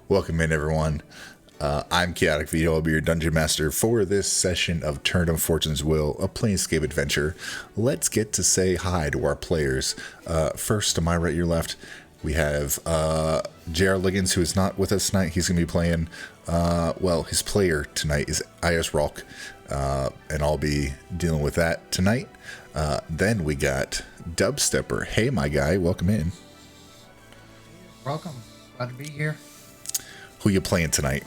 Welcome in, everyone. I'm Chaotic Vito. I'll be your Dungeon Master for this session of Turn of Fortune's Will, a Plancescape adventure. Let's get to say hi to our players. First, to my right, your left, we have J.R. Liggins, who is not with us tonight. He's going to be playing, his player tonight is I.S. Rolk, and I'll be dealing with that tonight. Then we got Dubstepper. Hey, my guy, welcome in. Welcome. Glad to be here. Who you playing tonight?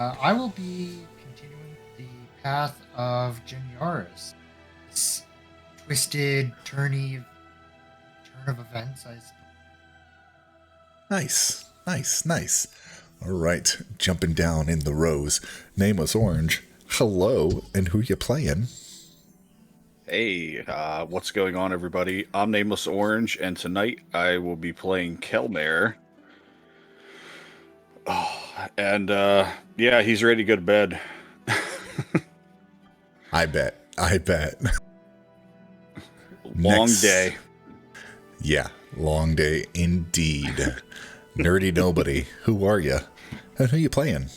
I will be continuing the path of Genyaris. This twisted, turn of events, I suppose. Nice. All right, jumping down in the rows. Nameless Orange, hello, and who you playing? Hey, what's going on, everybody? I'm Nameless Orange, and tonight I will be playing Kelmare. And he's ready to go to bed. I bet. Long day. Yeah, long day indeed. Nerdy nobody. Who are you? And who you playing?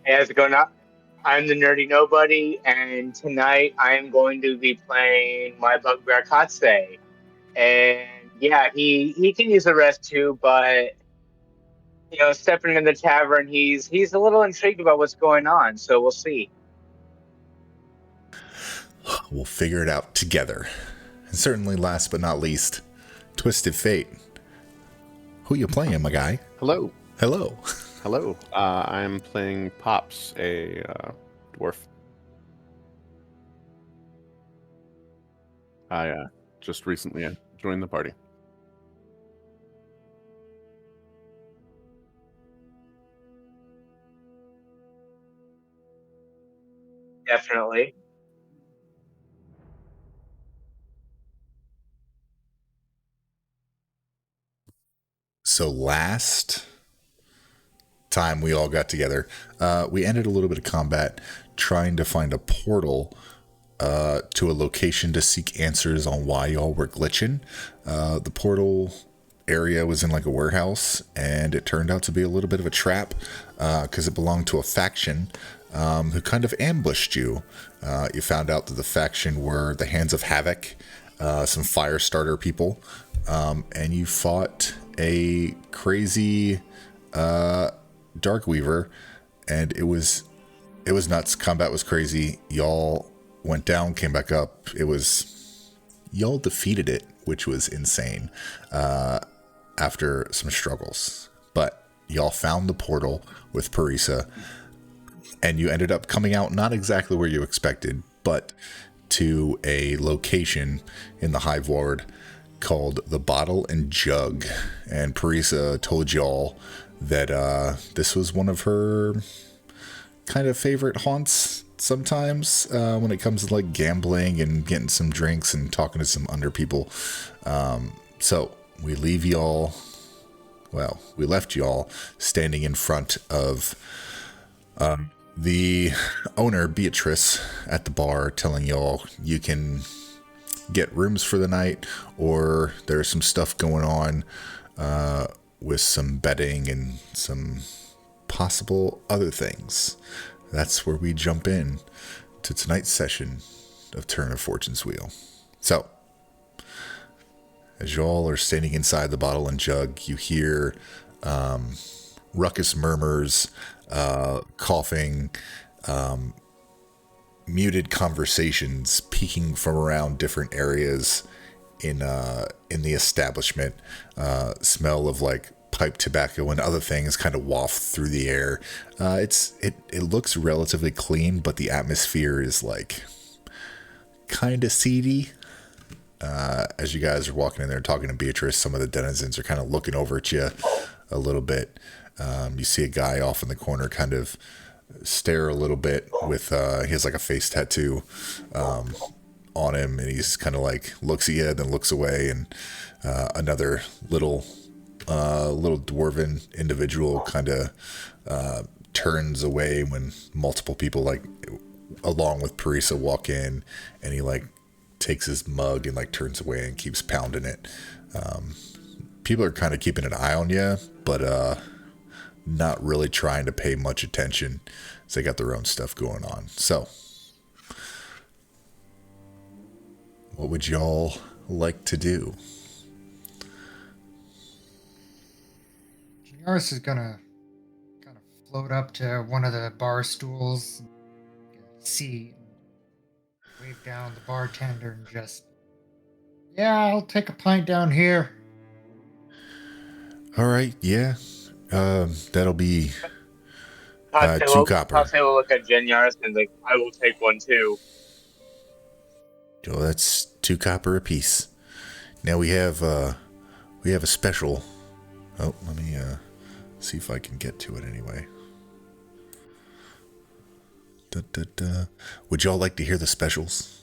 Hey, how's it going up? I'm the Nerdy Nobody, and tonight I am going to be playing my bugbear Katse. And yeah, he can use a rest too, but stepping in the tavern, he's a little intrigued about what's going on, so we'll see. We'll figure it out together. And certainly last but not least, Twisted Fate. Who you playing, my guy? Hello. Hello. I'm playing Pops, a dwarf. I just recently joined the party. Definitely. So last time we all got together, we ended a little bit of combat trying to find a portal to a location to seek answers on why y'all were glitching. The portal area was in like a warehouse, and it turned out to be a little bit of a trap because it belonged to a faction who kind of ambushed you. You found out that the faction were the Hands of Havoc, some Firestarter people, and you fought a crazy Darkweaver, and it was nuts. Combat was crazy. Y'all went down, came back up. Y'all defeated it, which was insane after some struggles. But y'all found the portal with Parisa, and you ended up coming out not exactly where you expected, but to a location in the Hive Ward called the Bottle and Jug. And Parisa told y'all that this was one of her kind of favorite haunts sometimes when it comes to like gambling and getting some drinks and talking to some under people. So we left y'all standing in front of the owner, Beatrice, at the bar, telling y'all you can get rooms for the night, or there's some stuff going on with some betting and some possible other things, that's where we jump in to tonight's session of Turn of Fortune's Wheel. So, as y'all are standing inside the bottle and jug, you hear ruckus murmurs, coughing, muted conversations peeking from around different areas in the establishment. Smell of like pipe tobacco and other things kind of waft through the air. It looks relatively clean, but the atmosphere is like kind of seedy. As you guys are walking in there talking to Beatrice, some of the denizens are kind of looking over at you a little bit. You see a guy off in the corner kind of stare a little bit with, he has like a face tattoo on him, and he's kind of like looks at you, then looks away, and another little dwarven individual kind of turns away when multiple people, like along with Parisa, walk in, and he like takes his mug and like turns away and keeps pounding it. People are kind of keeping an eye on you, but not really trying to pay much attention, as they got their own stuff going on. So, what would y'all like to do? Janiaris is gonna kind of float up to one of the bar stools, see, wave down the bartender, and just, yeah, I'll take a pint down here. All right, yeah. That'll be I'll 2 copper. I'll say we'll look at Jen Yaris and like, I will take one too. Oh, that's 2 copper apiece. Now we have a special. Oh, let me see if I can get to it anyway. Would y'all like to hear the specials?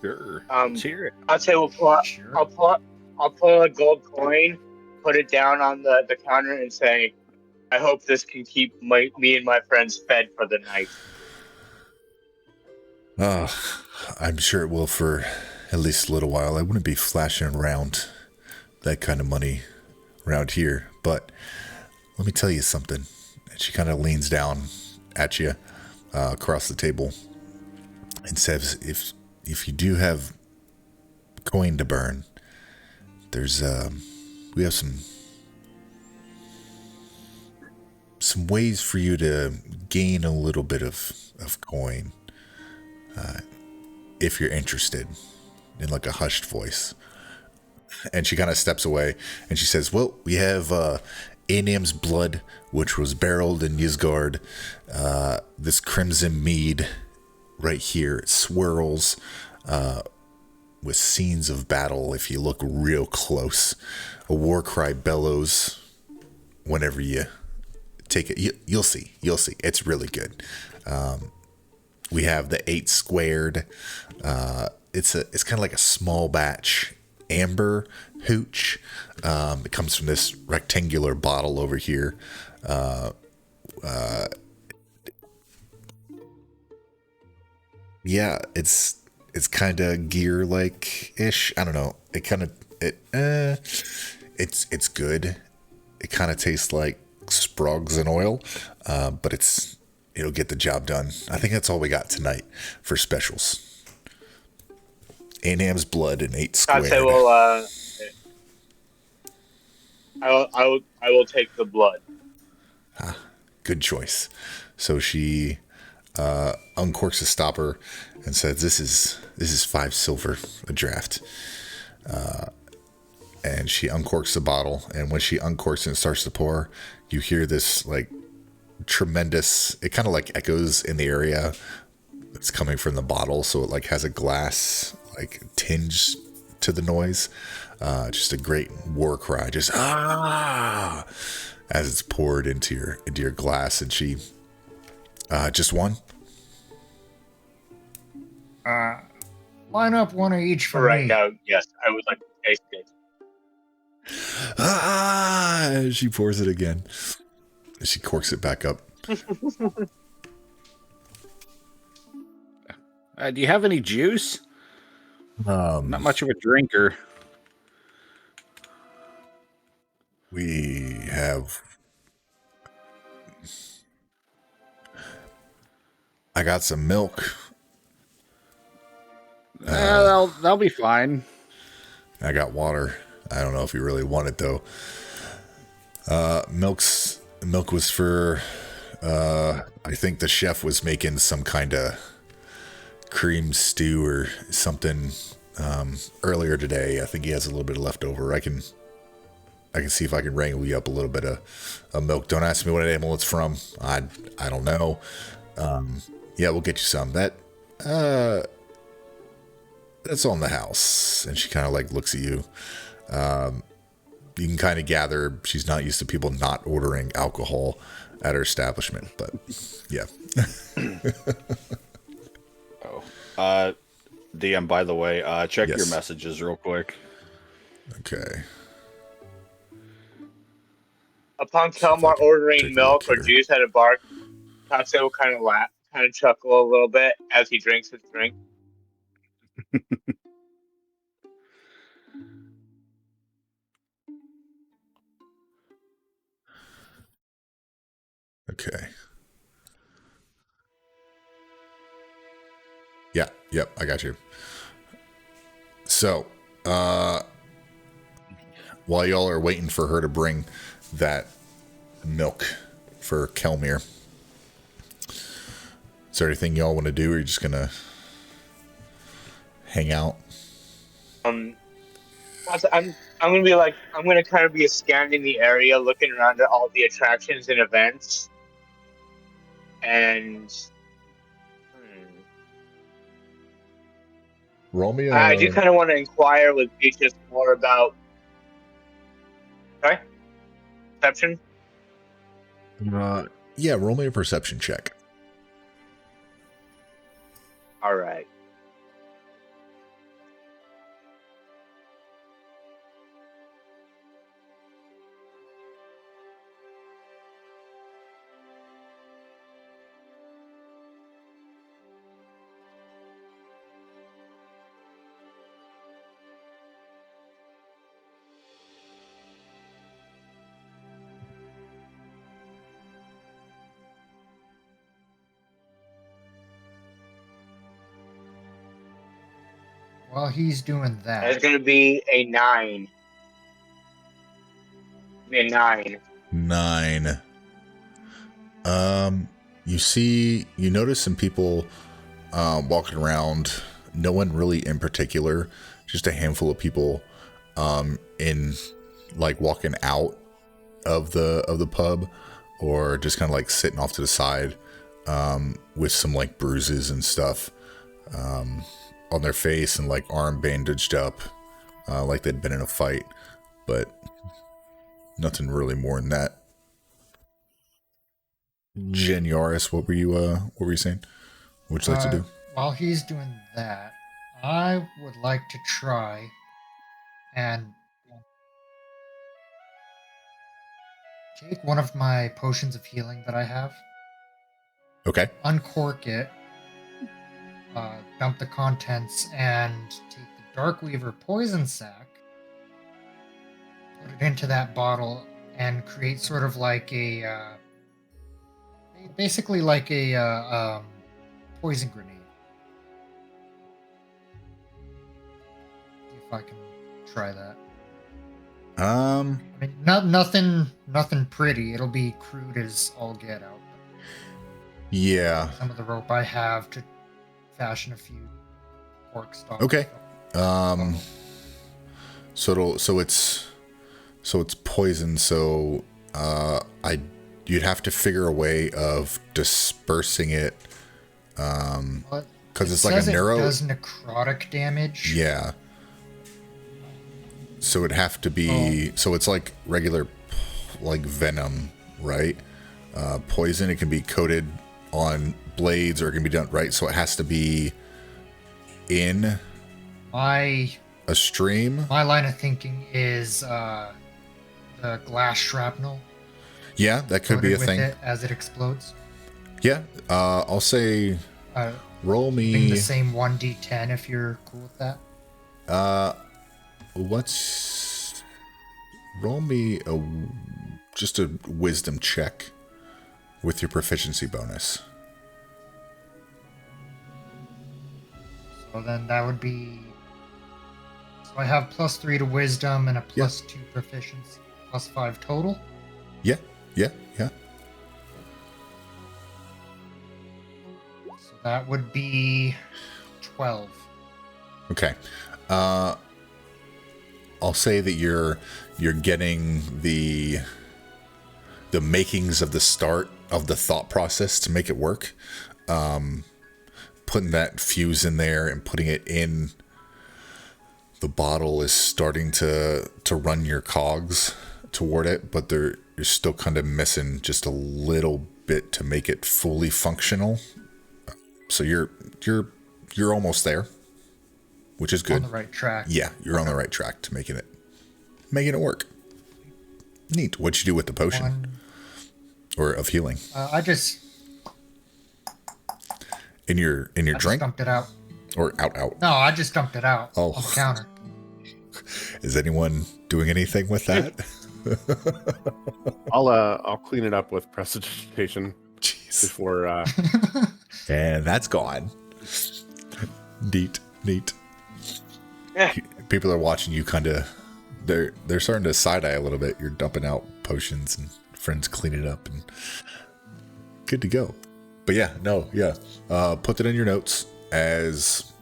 Sure. Let's hear it. I'll say Sure. I'll pull a gold coin, put it down on the counter, and say, I hope this can keep me and my friends fed for the night. I'm sure it will for at least a little while. I wouldn't be flashing around that kind of money around here, but let me tell you something. And she kind of leans down at you across the table and says, if you do have coin to burn, there's we have some ways for you to gain a little bit of coin, if you're interested, in like a hushed voice. And she kind of steps away and she says, well, we have Anam's blood, which was barreled in Ysgard. This crimson mead right here, it swirls with scenes of battle if you look real close. A war cry bellows whenever you take it. You'll see. It's really good. We have the 8 squared. It's kind of like a small batch amber hooch. It comes from this rectangular bottle over here. Yeah, it's kind of gear like ish. I don't know. It's good. It kind of tastes like Sprogs and oil, but it'll get the job done. I think that's all we got tonight for specials. Anam's blood and 8 squared. I'd say, I will take the blood. Good choice. So she uncorks a stopper and says, "This is 5 silver a draft." And she uncorks the bottle, and when she uncorks and starts to pour, you hear this like tremendous. It kind of like echoes in the area. It's coming from the bottle, so it like has a glass like tinge to the noise. Just a great war cry, just as it's poured into your glass. And she just one. Line up one of each for Right me. now, yes, I would like to taste it. She pours it again. She corks it back up. Do you have any juice? Not much of a drinker. We have. I got some milk. That'll be fine. I got water. I don't know if you really want it though. Milk was for. I think the chef was making some kind of cream stew or something earlier today. I think he has a little bit left over. I can see if I can wrangle you up a little bit of milk. Don't ask me what animal it's from. I don't know. Yeah, we'll get you some. That's on the house. And she kind of like looks at you. You can kind of gather she's not used to people not ordering alcohol at her establishment, but yeah. DM, by the way, check Yes. your messages real quick. Okay. Upon See if I Kelmar can ordering take a milk look or here. juice at a bar, Tatsu will kind of laugh, kind of chuckle a little bit as he drinks his drink. Okay. Yeah, yep, I got you. So, while y'all are waiting for her to bring that milk for Kelmir, is there anything y'all want to do, or are you just gonna hang out? I'm gonna be like, I'm gonna kind of be scanning the area, looking around at all the attractions and events, and Roll me I do kind of want to inquire with Beatrice more about. Sorry, perception. Yeah, roll me a perception check. All right. While he's doing It's that, gonna be a 9. Be a 9. 9. You notice some people walking around. No one really in particular, just a handful of people in like walking out of the pub, or just kind of like sitting off to the side with some like bruises and stuff on their face and like arm bandaged up, like they'd been in a fight, but nothing really more than that. Jen Yaris, what were you saying? What'd you like to do? while he's doing that, I would like to try and take one of my potions of healing that I have, Okay. uncork it, dump the contents, and take the Darkweaver poison sac, put it into that bottle, and create sort of like a, basically like a poison grenade. See if I can try that. I mean, nothing pretty. It'll be crude as all get out. Yeah. Some of the rope I have to fashion a few cork stalks. Okay. So it's poison. So you'd have to figure a way of dispersing it. Because it's like a neuro. It does necrotic damage. Yeah. So it'd have to be. So it's like regular, like venom, right? Poison. It can be coated on blades, or it can be done right. So it has to be in a stream. My line of thinking is the glass shrapnel. Yeah, that could be a with thing. It as it explodes. Yeah, I'll say Roll Being me. the same 1d10 if you're cool with that. Roll me just a wisdom check with your proficiency bonus. So then that would be. So I have +3 to wisdom and a +2 proficiency, +5 total. Yeah. So that would be 12. Okay. I'll say that you're getting the makings of the start of the thought process to make it work. Putting that fuse in there and putting it in the bottle is starting to run your cogs toward it, but you're still kind of missing just a little bit to make it fully functional. So you're almost there, which is good. On the right track. Yeah, you're on the right track to making it work. Neat. What'd you do with the potion or of healing? I just In your drink dumped it out. or out? No, I just dumped it out Oh. on the counter. Is anyone doing anything with that? I'll clean it up with prestidigitation Jeez. before. And that's gone. Neat. People are watching you kind of. They're starting to side eye a little bit. You're dumping out potions and friends clean it up and good to go. But put that in your notes as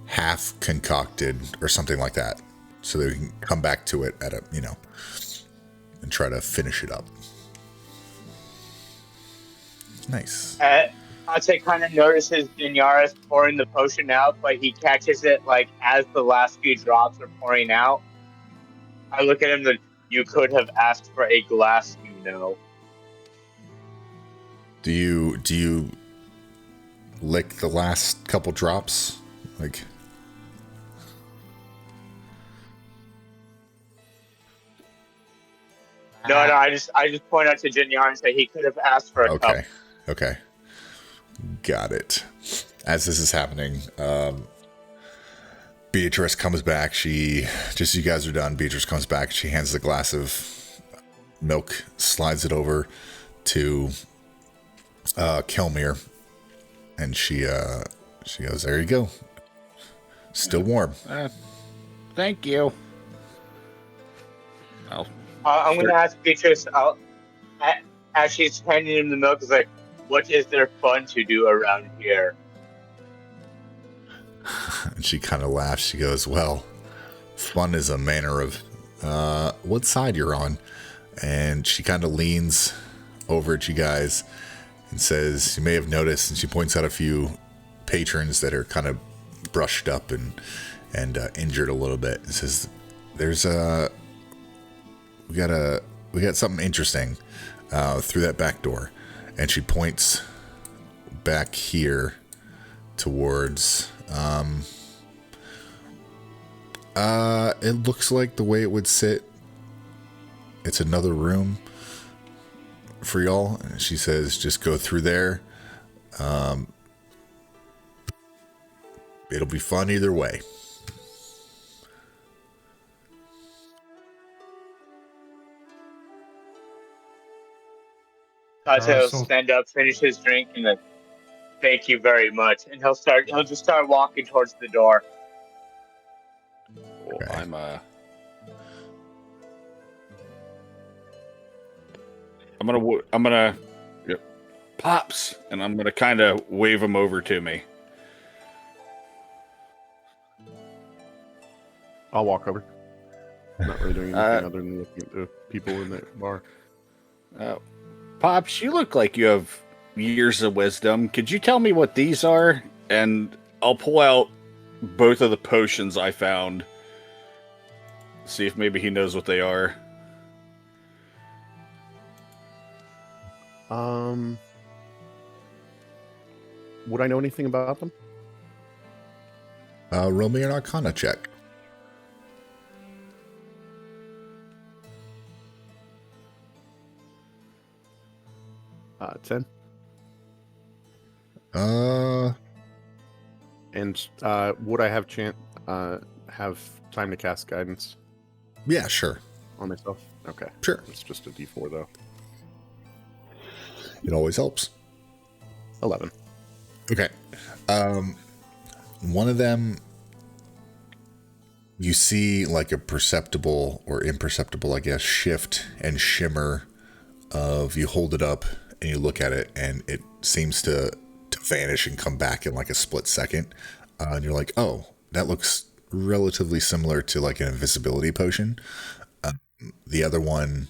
half concocted or something like that, so that we can come back to it at and try to finish it up. Nice. Ate kind of notices Dinyaris pouring the potion out, but he catches it like as the last few drops are pouring out. I look at him and you could have asked for a glass, Do you lick the last couple drops? Like, No, I just point out to Dinyaris that he could have asked for a cup. Okay. Got it. As this is happening, Beatrice comes back. Just as you guys are done, Beatrice comes back. She hands the glass of milk, slides it over to Kelmir, and she goes, "There you go. Still warm." Thank you. I'm going to ask Beatrice, as she's handing him the milk, is like, what is there fun to do around here? And she kind of laughs. She goes, "Well, fun is a manner of what side you're on." And she kind of leans over at you guys and says, "You may have noticed," and she points out a few patrons that are kind of brushed up and injured a little bit. It says, we got something interesting through that back door." And she points back here towards it looks like the way it would sit, it's another room for y'all. And she says, "Just go through there. It'll be fun either way." Ate will stand up, finish his drink, and then thank you very much. And he'll just start walking towards the door. Well, Okay. I'm gonna Pops, and I'm gonna kind of wave him over to me. I'll walk over. I'm not really doing anything other than looking at the people in the bar. Pops, you look like you have years of wisdom. Could you tell me what these are? And I'll pull out both of the potions I found. See if maybe he knows what they are. Would I know anything about them? Roll me an Arcana check. 10. Uh, And would I have have time to cast guidance yeah, sure. on myself? Okay. Sure. It's just a D4 though. It always helps. 11. Okay. One of them, you see like a perceptible or imperceptible, I guess, shift and shimmer of you hold it up and you look at it and it seems to vanish and come back in like a split second. And you're like, oh, that looks relatively similar to like an invisibility potion. The other one,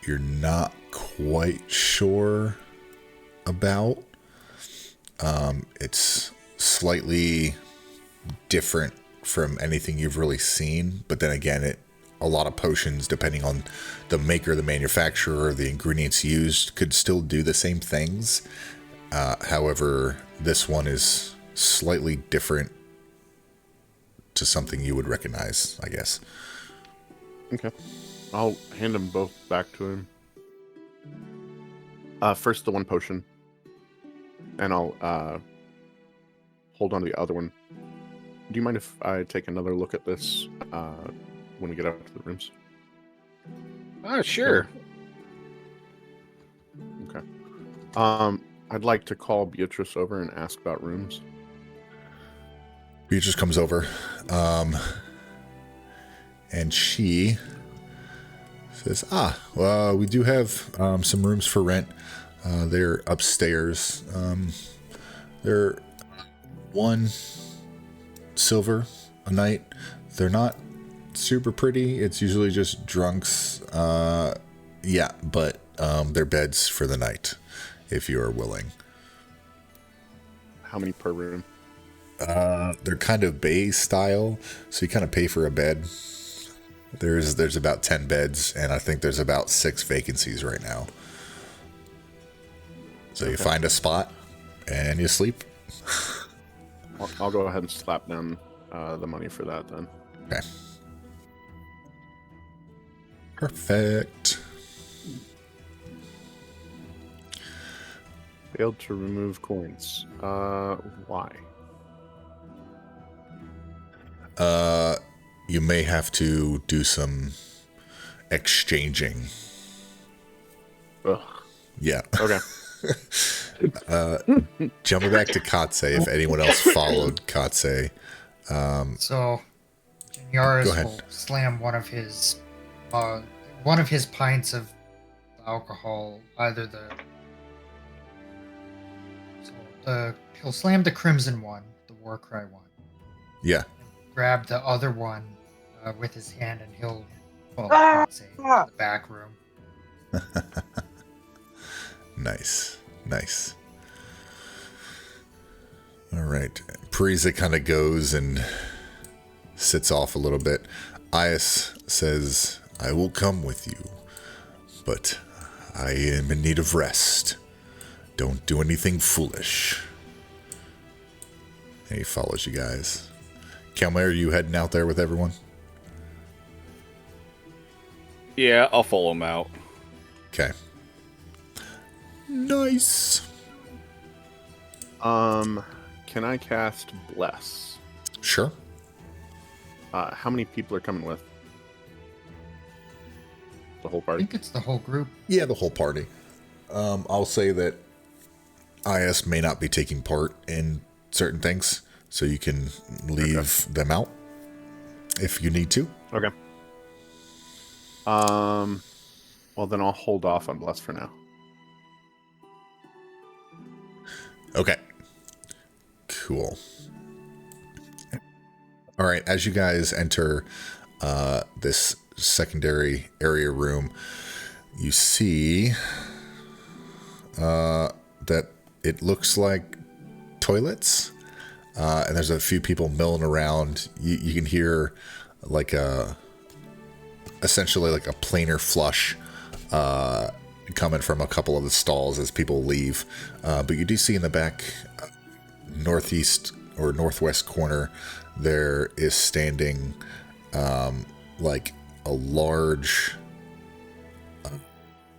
you're not quite sure about. It's slightly different from anything you've really seen, but then again, a lot of potions, depending on the maker, the manufacturer, the ingredients used, could still do the same things. However, this one is slightly different to something you would recognize, I guess. Okay. I'll hand them both back to him. First the one potion. And I'll hold on to the other one. Do you mind if I take another look at this when we get out to the rooms? Oh, sure. Okay. I'd like to call Beatrice over and ask about rooms. Beatrice comes over, and she says, well, we do have some rooms for rent. They're upstairs. They're 1 silver a night. They're not super pretty. It's usually just drunks. Yeah, but they're beds for the night, if you are willing. How many per room? They're kind of bay style, so you kind of pay for a bed. There's about 10 beds, and I think there's about 6 vacancies right now. So you find a spot, and you sleep. I'll go ahead and slap down the money for that then. Okay. Perfect. Failed to remove coins. Why? You may have to do some exchanging. Ugh. Yeah. Okay. Jumping back to Katse, if anyone else followed Katse. So, Go Janiaris ahead. will slam one of his pints of alcohol, he'll slam the crimson one, the Warcry one, Yeah. grab the other one with his hand, and he'll follow Katse into the back room. Nice. All right. Parisa kind of goes and sits off a little bit. Ias says, I will come with you, but I am in need of rest. Don't do anything foolish. And he follows you guys. Kelmer, are you heading out there with everyone? Yeah, I'll follow him out. Okay. Nice. Can I cast Bless? Sure. How many people are coming with? The whole I party? think it's the whole group. Yeah, the whole party. I'll say that IS may not be taking part in certain things, so you can leave them out if you need to. Okay. Well, then I'll hold off on Bless for now. Okay. Cool. All right, as you guys enter this secondary area room, you see that it looks like toilets, and there's a few people milling around. You can hear like essentially like a planar flush coming from a couple of the stalls as people leave. But you do see in the back northeast or northwest corner, there is standing like a large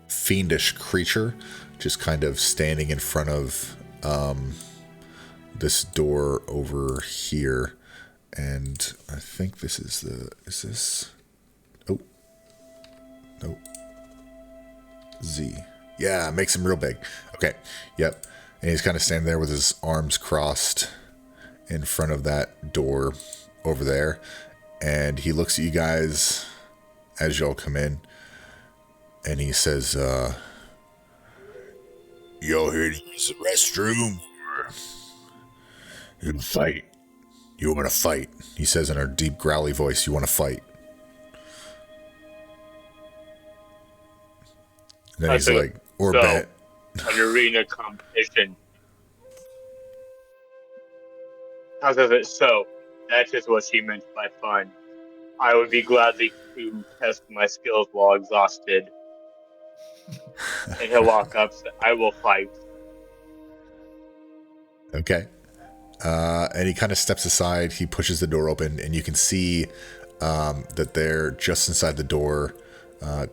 fiendish creature just kind of standing in front of this door over here, and I think this is is this? Oh, no. Z. Yeah, makes him real big. Okay, yep. And he's kind of standing there with his arms crossed in front of that door over there, and he looks at you guys as y'all come in, and he says, y'all here to use the restroom? You want to fight? You want to fight? He says in a deep, growly voice, you want to fight? And then he's like, or bet. An arena competition. How does it so? That is what she meant by fun. I would be gladly to test my skills while exhausted. And he'll walk up, so I will fight. Okay. And he kind of steps aside. He pushes the door open, and you can see that they're just inside the door,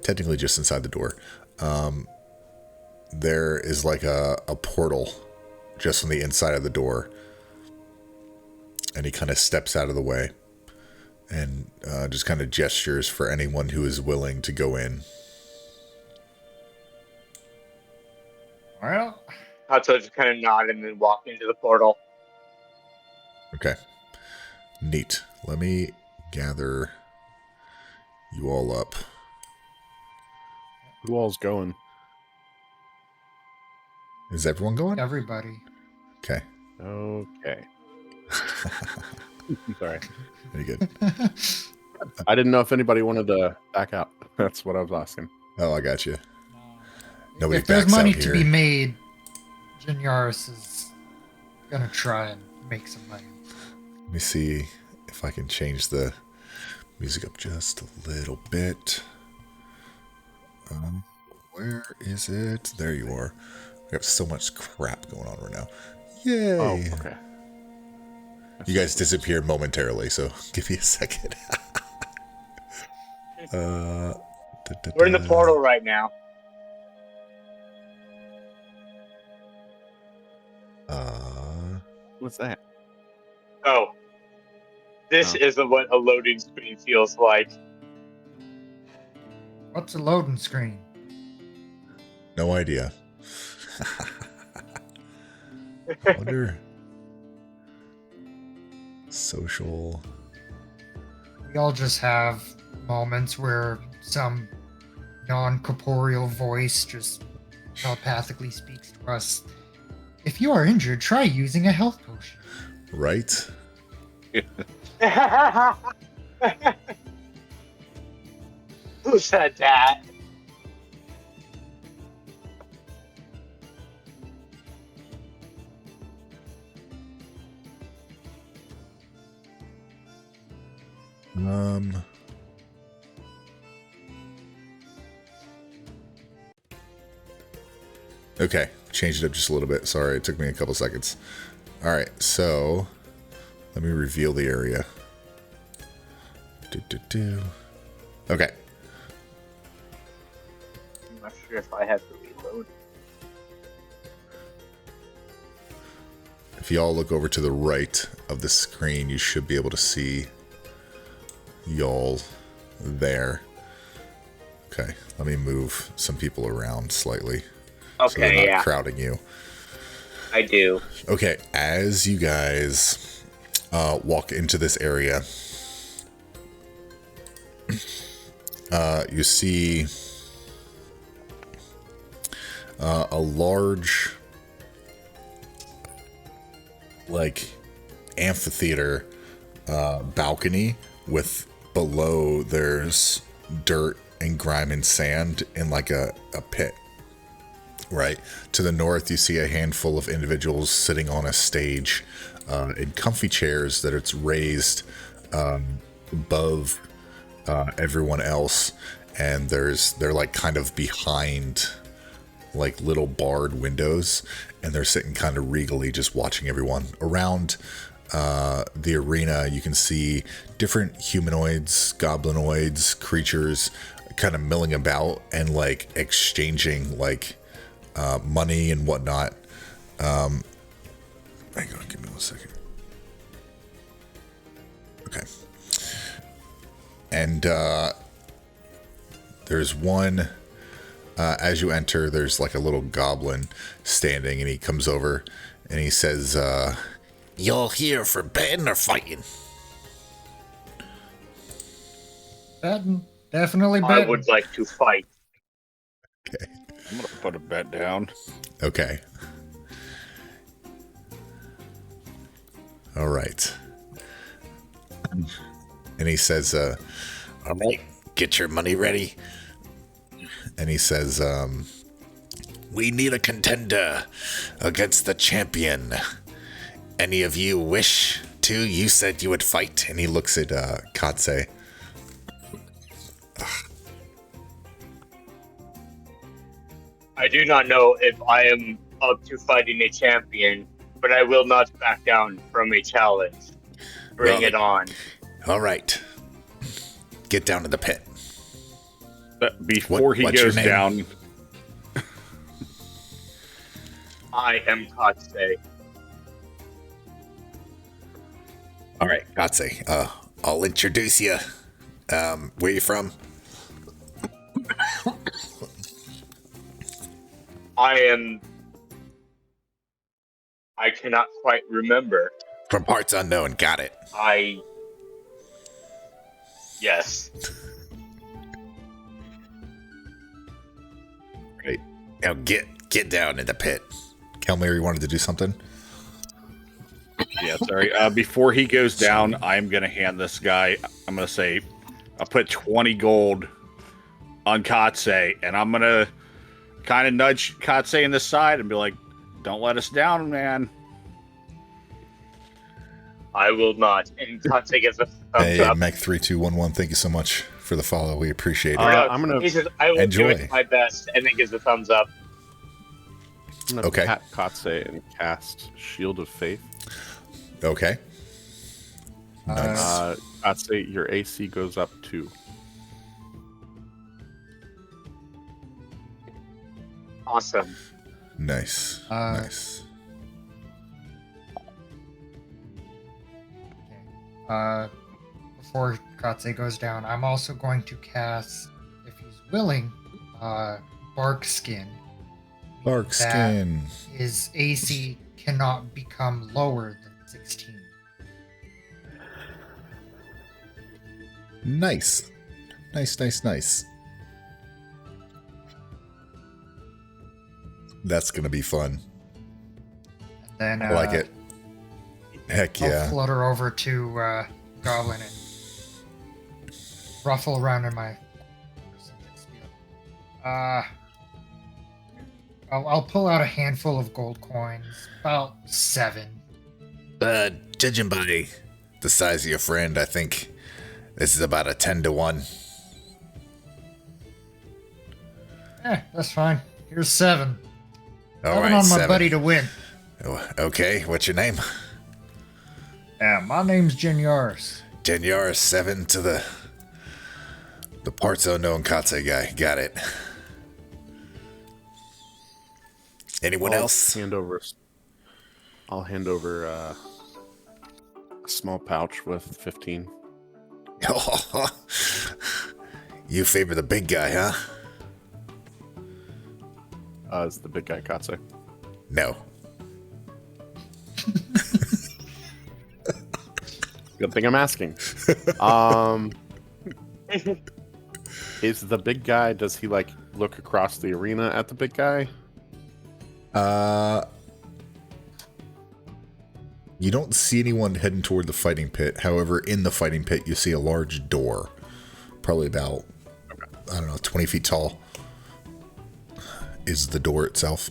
technically just inside the door. There is like a portal just on the inside of the door. And he kind of steps out of the way and just kind of gestures for anyone who is willing to go in. Well, Hatto just kind of nod and then walk into the portal. Okay. Neat. Let me gather you all up. Who all's going? Is everyone going? everybody. Okay. Okay. Sorry. Very good. I didn't know if anybody wanted to back out. That's what I was asking. Oh, I got you. Nobody If there's backs money out to here. be made, Jinyaris is gonna try and make some money. Let me see if I can change the music up just a little bit. Where is it? There you are. We have so much crap going on right now. Yay! Oh, okay. You guys disappeared momentarily, so give me a second. We're in the portal right now. What's that? Oh. This is what a loading screen feels like. What's a loading screen? No idea. Wonder. Social. We all just have moments where some non-corporeal voice just telepathically speaks to us. If you are injured, try using a health potion. Right? Who said that? Okay, changed it up just a little bit. Sorry, it took me a couple seconds. All right, so let me reveal the area. Okay. I'm not sure if I have to reload. If y'all look over to the right of the screen, you should be able to see y'all there. Okay, let me move some people around slightly. So they're Okay, not crowding you. I do. Okay, as you guys walk into this area, you see a large, like, amphitheater balcony with below there's dirt and grime and sand in like a pit. Right. To the north, you see a handful of individuals sitting on a stage in comfy chairs that it's raised above everyone else. And they're like kind of behind like little barred windows. And they're sitting kind of regally just watching everyone. Around the arena, you can see different humanoids, goblinoids, creatures kind of milling about and like exchanging like money and whatnot. Hang on, give me 1 second. Okay. And there's one, as you enter, there's like a little goblin standing, and he comes over and he says, "Y'all here for betting or fighting?" Betting. Definitely I betting. would like to fight. Okay. I'm gonna put a bet down. Okay. All right. And he says, "All right, get your money ready." And he says, "We need a contender against the champion. Any of you wish to? You said you would fight." And he looks at Katse. I do not know if I am up to fighting a champion, but I will not back down from a challenge. Bring it on. All right. Get down to the pit. But before he what's your goes name? down, I am Katse. All right, Katse. I'll introduce you. Where you from? I cannot quite remember. From parts unknown. Got it. Yes. Great. Now get down in the pit. Kelmir, you wanted to do something? yeah, sorry. Before he goes down, I'm gonna hand this guy. I'm gonna say, I'll put 20 gold on Katse, and I'm gonna kind of nudge Katse in the side and be like, "Don't let us down, man." I will not. And Katse gives a thumbs Hey, up. Mech3211, thank you so much for the follow. We appreciate it. I'm gonna- He says, I will Enjoy. do it my best, and then gives a thumbs up. I'm gonna Okay. pat Katse and cast Shield of Faith. Okay. Nice. Katse, your AC goes up 2. Awesome. Nice. Nice. Before Katse goes down, I'm also going to cast, if he's willing, Bark Skin. Bark skin. His AC cannot become lower than 16. Nice. Nice. That's going to be fun. And then I like it. Heck I'll yeah. flutter over to Goblin and ruffle around in my. I'll pull out a handful of gold coins, about 7. Judging by the size of your friend, I think this is about a 10 to 1. That's fine. Here's 7. All 7 right, on my 7. buddy to win. Oh, okay, what's your name? Yeah, my name's Jinyaris. Genyar, 7 to the parts unknown Katse guy. Got it. Anyone else? I'll hand over a small pouch with 15. You favor the big guy, huh? Is the big guy Katse? No. Good thing I'm asking. Is the big guy, does he like look across the arena at the big guy? You don't see anyone heading toward the fighting pit. However, in the fighting pit, you see a large door. Probably about, I don't know, 20 feet tall is the door itself.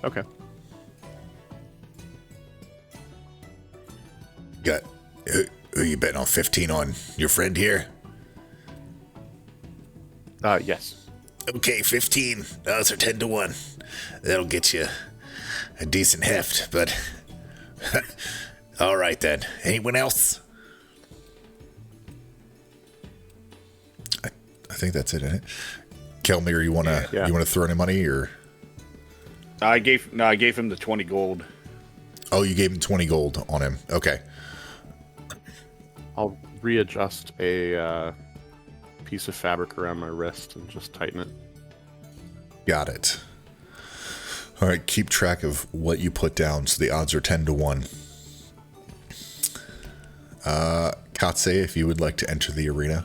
Okay. Got, who you betting on 15 on? Your friend here? Yes. Okay, 15. Those are 10 to 1. That'll get you a decent heft, but all right then. Anyone else? I think that's it, isn't it? Kelmir, you wanna Yeah. you wanna throw any money or? I gave him the 20 gold. Oh, you gave him 20 gold on him. Okay. I'll readjust a piece of fabric around my wrist and just tighten it. Got it. All right, keep track of what you put down. So the odds are 10 to 1. Katse, if you would like to enter the arena.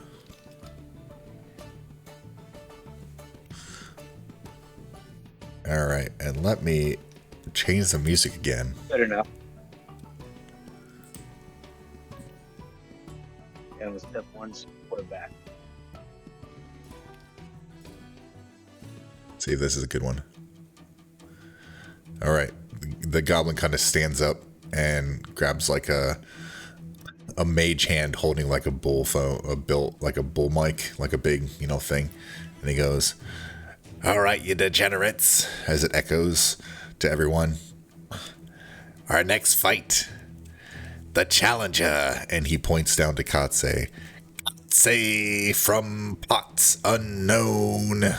All right, and let me change the music again. Good enough. And we'll step one quarterback. See if this is a good one. All right, the goblin kind of stands up and grabs like a mage hand holding like a bull phone, built like a bull mic, like a big, thing. And he goes, "All right, you degenerates," as it echoes to everyone. "Our next fight, the challenger," and he points down to Katse. "Katse from pots unknown.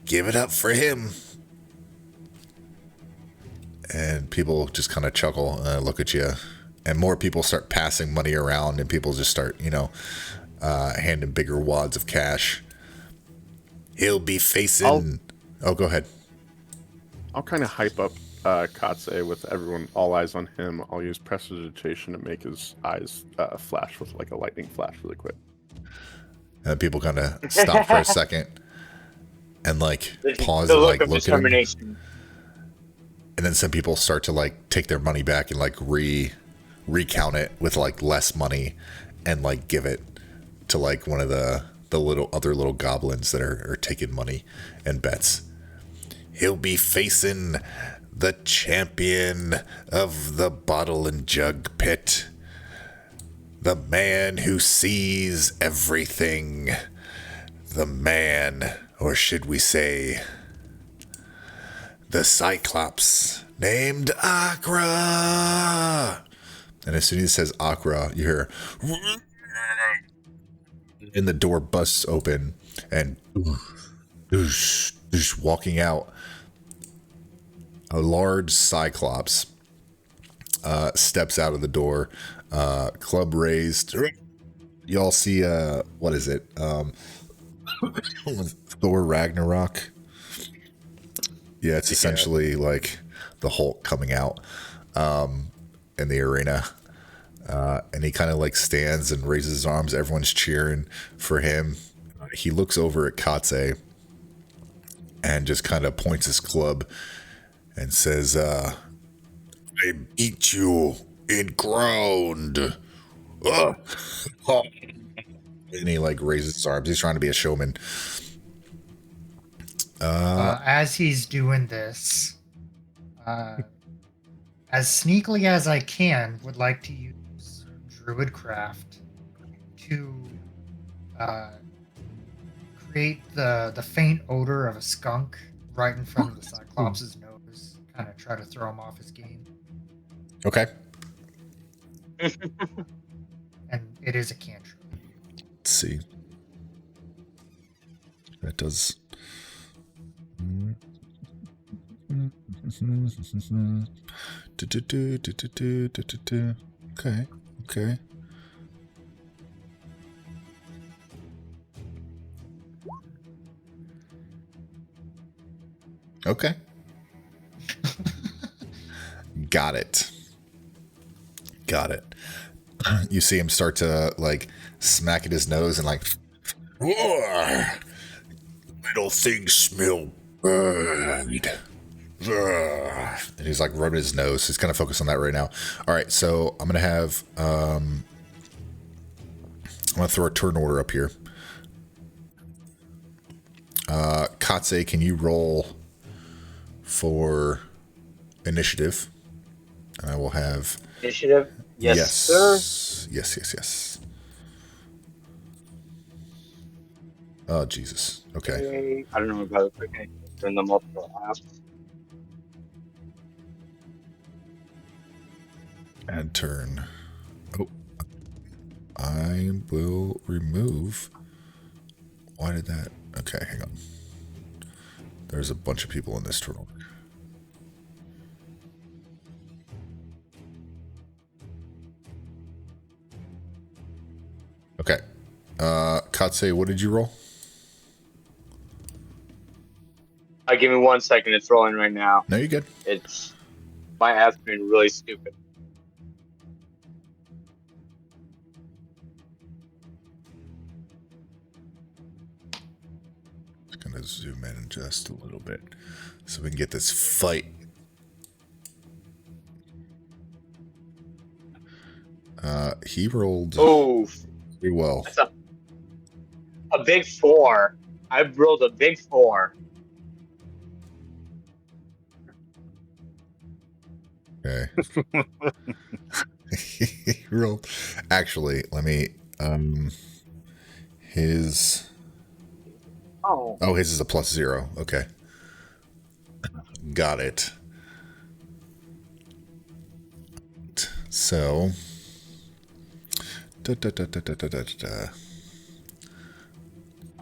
Give it up for him." And people just kind of chuckle and look at you. And more people start passing money around, and people just start, handing bigger wads of cash. He'll be facing... Oh, go ahead. I'll kind of hype up Katse with everyone, all eyes on him. I'll use prestidigitation to make his eyes flash with like a lightning flash really quick. And people kind of stop for a second and pause The and look of look at him. determination. And then some people start to take their money back and recount it with less money and give it to one of the other little goblins that are taking money and bets. He'll be facing the champion of the bottle and jug pit, the man who sees everything, the man, or should we say, the Cyclops, named Akra. And as soon as he says Akra, you hear, and the door busts open, and walking out, a large Cyclops steps out of the door, club raised. Y'all see, what is it? Thor Ragnarok. Yeah, it's essentially like the Hulk coming out in the arena. And he kind of stands and raises his arms. Everyone's cheering for him. He looks over at Katse and just kind of points his club and says, "I beat you in ground." And he raises his arms. He's trying to be a showman. As he's doing this, as sneakily as I can, would like to use Druidcraft to create the faint odor of a skunk right in front of the Cyclops' nose. Kind of try to throw him off his game. Okay. And it is a cantrip. Let's see. That does... Okay, okay. Okay. Got it. Got it. You see him start to smack at his nose and "Roar! Little things smell bad." And he's rubbing his nose. He's kind of focused on that right now. All right, so I'm gonna have I'm gonna throw a turn order up here. Katse, can you roll for initiative? And I will have Initiative? Yes, sir. Yes. Oh, Jesus. Okay. I don't know about it. Okay. Turn the multiple apps. And turn. Oh. I will remove. Why did that? Okay, hang on. There's a bunch of people in this turn order. Katse, what did you roll? Give me 1 second. It's rolling right now. No, you're good. It's my app's been really stupid. Just gonna zoom in just a little bit so we can get this fight. He rolled Oh, pretty well. that's a big 4. I rolled a big 4. Okay. He rolled. Actually, let me. His. Oh. Oh, his is a +0. Okay. Got it. So.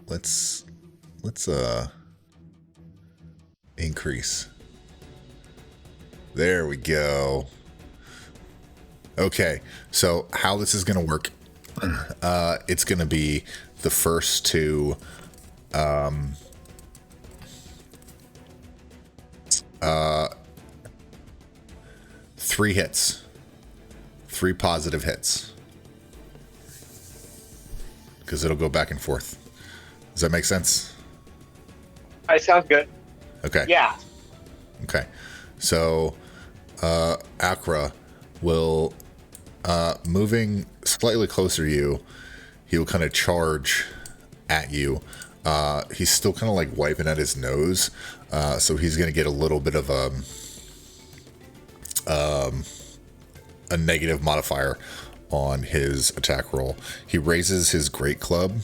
Let's increase. There we go. Okay, so how this is going to work, it's going to be the first two, 3 hits, 3 positive hits, because it'll go back and forth. Does that make sense? That sounds good. Okay. Yeah. Okay. So, Akra will, moving slightly closer to you, he will kind of charge at you. He's still kind of like wiping at his nose, so he's going to get a little bit of a negative modifier on his attack roll. He raises his great club,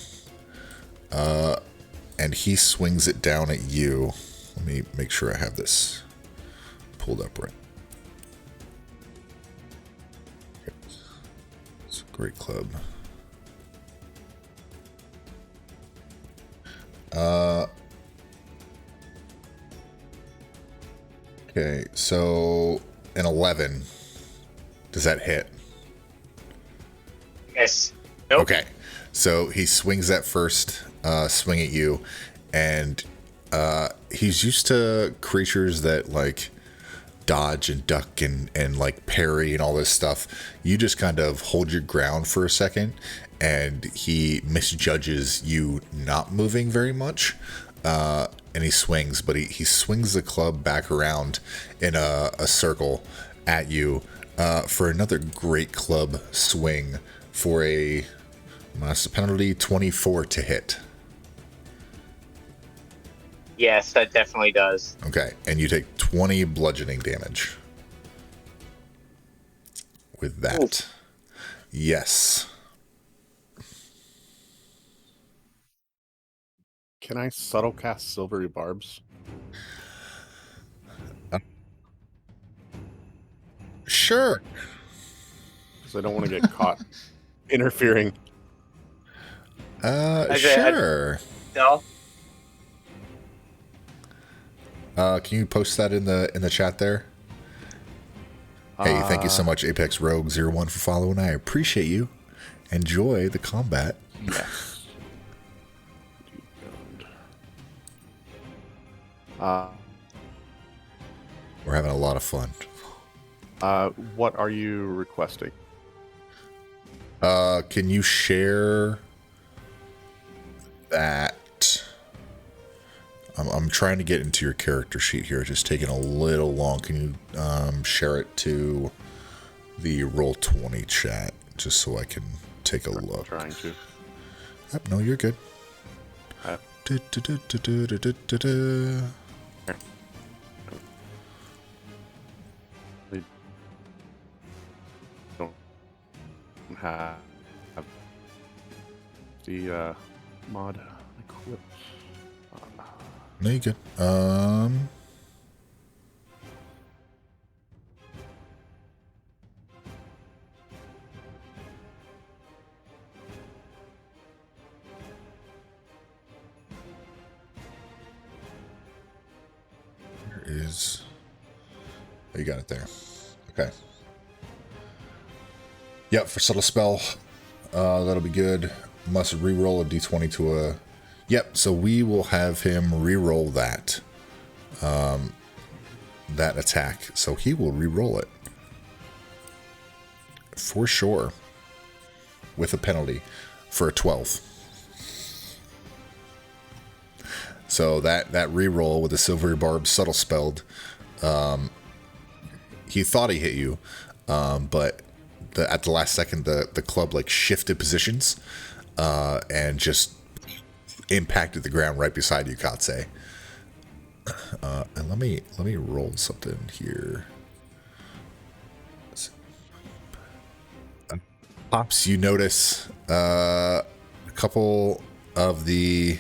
and he swings it down at you. Let me make sure I have this pulled up right. Okay. It's a great club. Okay, so an 11. Does that hit? Yes. Nope. Okay, so he swings that first swing at you, and he's used to creatures that like dodge and duck and like parry and all this stuff. You just kind of hold your ground for a second, and he misjudges you not moving very much, and he swings, but he swings the club back around in a circle at you for another great club swing for a master penalty 24 to hit. Yes, that definitely does. Okay, and you take 20 bludgeoning damage with that. Oof. Yes. Can I subtle cast silvery barbs? Sure. Because I don't want to get caught interfering. Sure. No. Can you post that in the chat there? Hey, thank you so much, Apex Rogue 01 for following. I appreciate you. Enjoy the combat. Yes. We're having a lot of fun. What are you requesting? Can you share that? I'm trying to get into your character sheet here. It's just taking a little long. Can you share it to the Roll20 chat just so I can take a look? Trying to. Yep, no, you're good. They don't have the mod equipped. No, you're good. Where is... Oh, you got it there. Okay. Yep, for subtle spell, that'll be good. must re-roll a d20 to a... Yep, so we will have him re-roll that. That attack. So he will re-roll it. For sure. With a penalty. For a 12. So that re-roll with the silvery barb subtle spelled, he thought he hit you, but at the last second the club like shifted positions and just impacted the ground right beside you, Katse. And let me roll something here. Pops, you notice a couple of the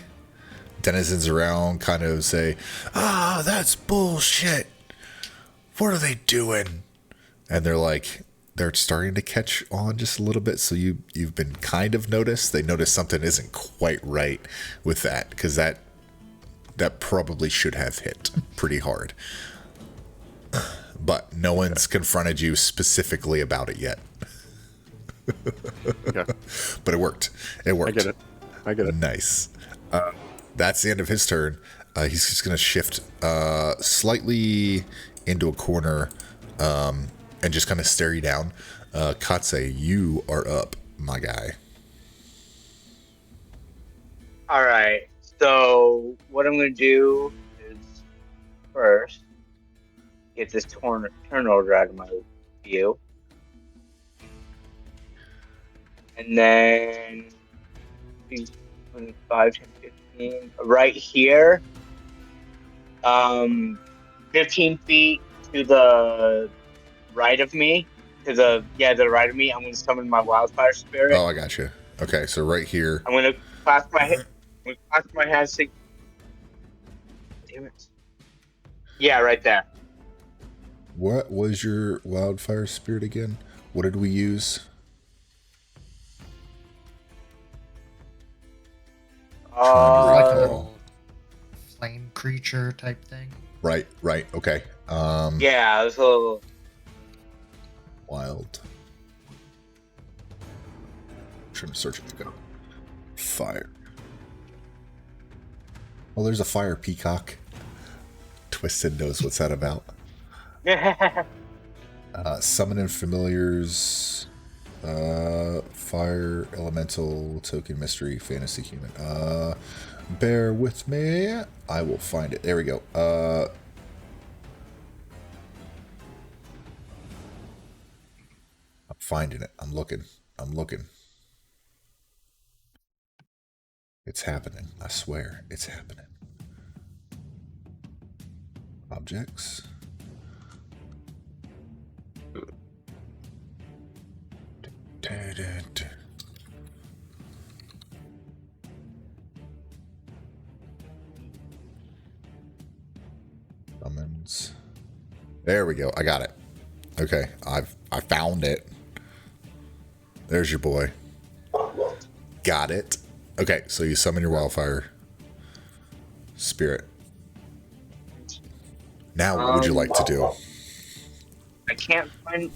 denizens around kind of say, that's bullshit. What are they doing? And they're starting to catch on just a little bit. So you've been kind of noticed. They notice something isn't quite right with that, because that probably should have hit pretty hard. But no one's confronted you specifically about it yet. Okay. But it worked. It worked. I get it. Nice. That's the end of his turn. He's just going to shift slightly into a corner and just kind of stare you down. Katse, you are up, my guy. All right. So what I'm going to do is first get this turn order out of my view. And then 25, 10, 15, right here, 15 feet to the right of me, the right of me, I'm going to summon my wildfire spirit. Oh, I got you. Okay, so right here. I'm going to clasp my hands. Damn it. Yeah, right there. What was your wildfire spirit again? What did we use? It's like a recall. little flame creature type thing. Right, okay. Yeah, it was a little... Wild. I'm trying to search it to go. Fire. Oh, there's a fire peacock. Twisted knows what's that about. Summoning familiars. Fire, elemental, token, mystery, fantasy, human. Bear with me. I will find it. There we go. I'm finding it. I'm looking. It's happening. I swear. It's happening. Objects. Summons. There we go. I got it. Okay, I found it. There's your boy. Got it. Okay, so you summon your wildfire spirit. Now, what would you like to do? I can't find...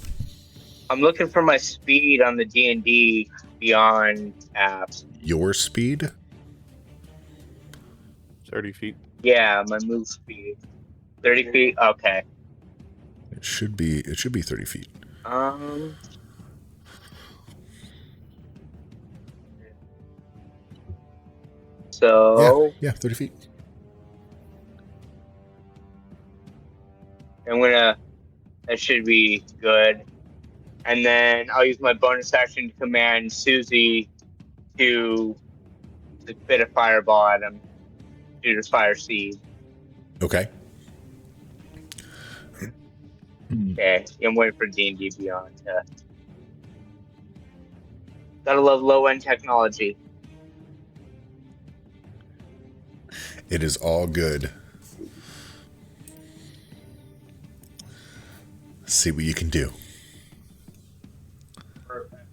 I'm looking for my speed on the D&D Beyond app. Your speed? 30 feet. Yeah, my move speed. 30 feet? Okay. It should be 30 feet. So... Yeah, 30 feet. That should be good. And then I'll use my bonus action to command Susie to spit a fireball at him. Shoot a fire seed. Okay. Okay, I'm waiting for D&D Beyond to... Gotta love low-end technology. It is all good. See what you can do. Perfect.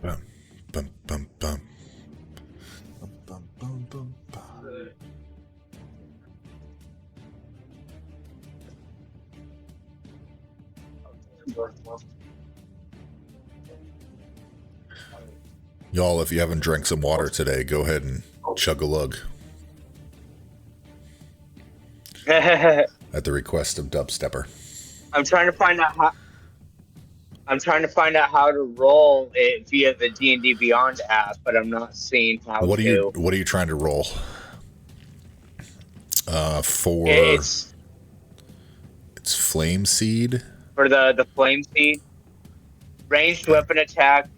Bum, bum, bum, bum. Bum, bum, bum, bum, bum. Y'all, if you haven't drank some water today, go ahead and chug a lug at the request of Dubstepper. I'm trying to find out how to roll it via the D&D Beyond app, but I'm not seeing how What to. are you trying to roll? For It's Flame Seed. for the flame seed. Ranged weapon attack,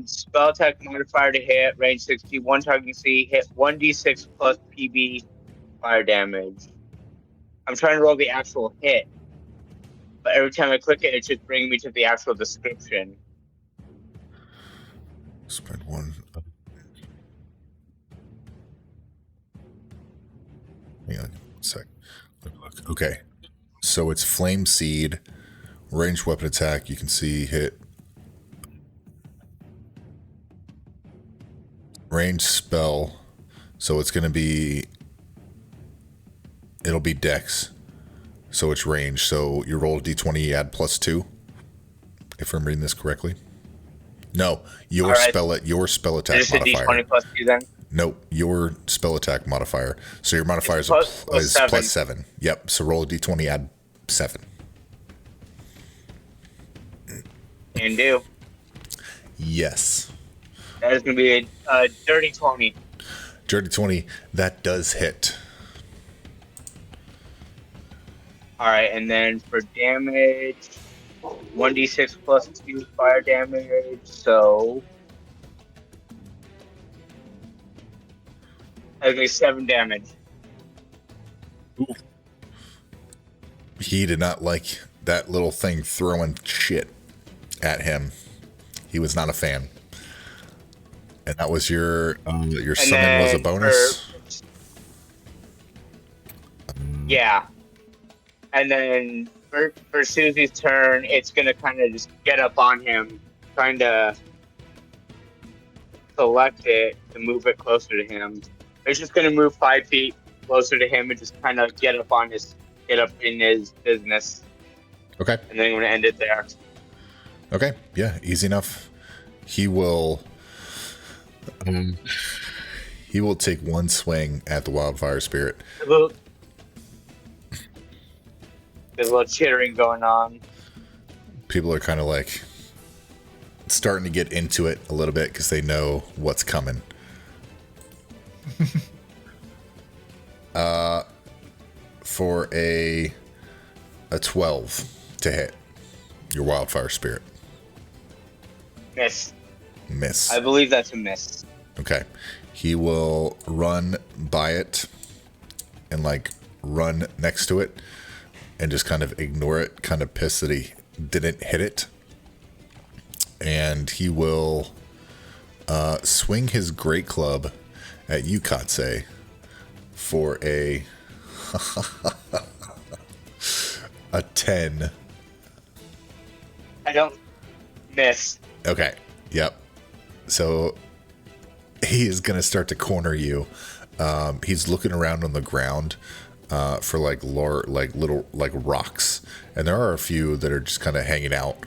spell attack modifier to hit, range 60, one target C, hit 1d6 plus PB fire damage. I'm trying to roll the actual hit, but every time I click it, it's just bringing me to the actual description. Spread one. Hang on a sec. Look. Okay. So it's Flame Seed, ranged weapon attack. You can see hit. Range spell. So it's going to be. It'll be Dex. So it's range. So you roll a d20, you add +2. If I'm reading this correctly. No, your spell attack Just modifier. a d20 +2 then? Nope, your spell attack modifier. So your modifier is +7. Yep. So roll a d20, add 7. Can do. Yes. That is going to be a dirty 20. Dirty 20. That does hit. All right, and then for damage, 1d6 +2 fire damage. So that'd be 7 damage. Ooh. He did not like that little thing throwing shit at him. He was not a fan. And that was your summon was a bonus? Yeah. And then for Susie's turn, it's going to kind of just get up on him, trying to select it to move it closer to him. It's just going to move 5 feet closer to him and just kind of get up in his business. Okay. And then I'm going to end it there. Okay. Yeah, easy enough. He will take one swing at the wildfire spirit. There's a little chittering going on. People are kind of like starting to get into it a little bit because they know what's coming. For a 12 to hit your wildfire spirit. Miss. I believe that's a miss. Okay. He will run by it and like run next to it and just kind of ignore it, kind of pissed that he didn't hit it. And he will swing his great club at you, Katse, for a 10. I don't miss. Okay. Yep. So he is going to start to corner you. He's looking around on the ground for little rocks, and there are a few that are just kind of hanging out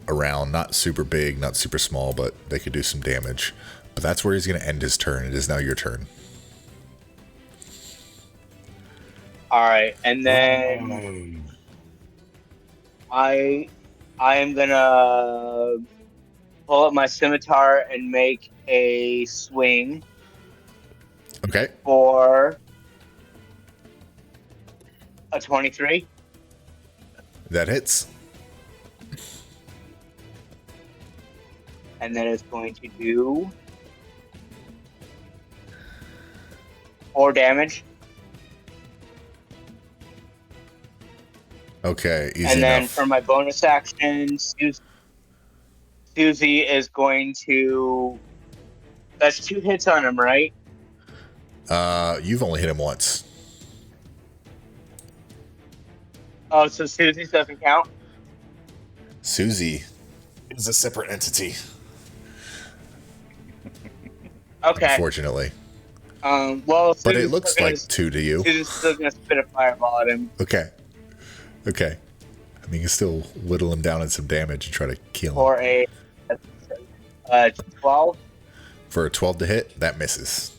around, not super big, not super small, but they could do some damage. But that's where he's going to end his turn. It is now your turn. All right, and then I am gonna pull up my scimitar and make a swing. Okay. For a 23. That hits. And then it's going to do 4 damage. Okay, easy and then enough. For my bonus action, Susie is going to... That's 2 hits on him, right? You've only hit him once. Oh, so Susie's doesn't count? Susie is a separate entity. Okay. Unfortunately. Well, but it looks like 2 to you. Susie's still going to spit a fireball at him. Okay. I mean, you can still whittle him down in some damage and try to kill him. For a 12. For a 12 to hit, that misses.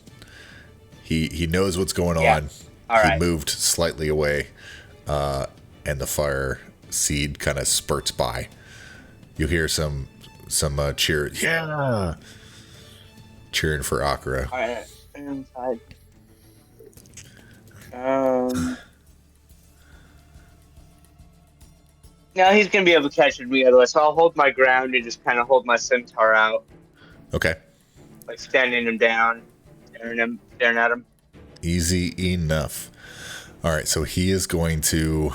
He knows what's going Yeah. on. All He right. moved slightly away, and the fire seed kind of spurts by. You hear some cheer. Yeah! Cheering for Akira. All right. Inside. Now he's gonna be able to catch me otherwise, so I'll hold my ground and just kind of hold my scimitar out, Okay. like standing him down, staring at him. Easy enough. All right, so he is going to,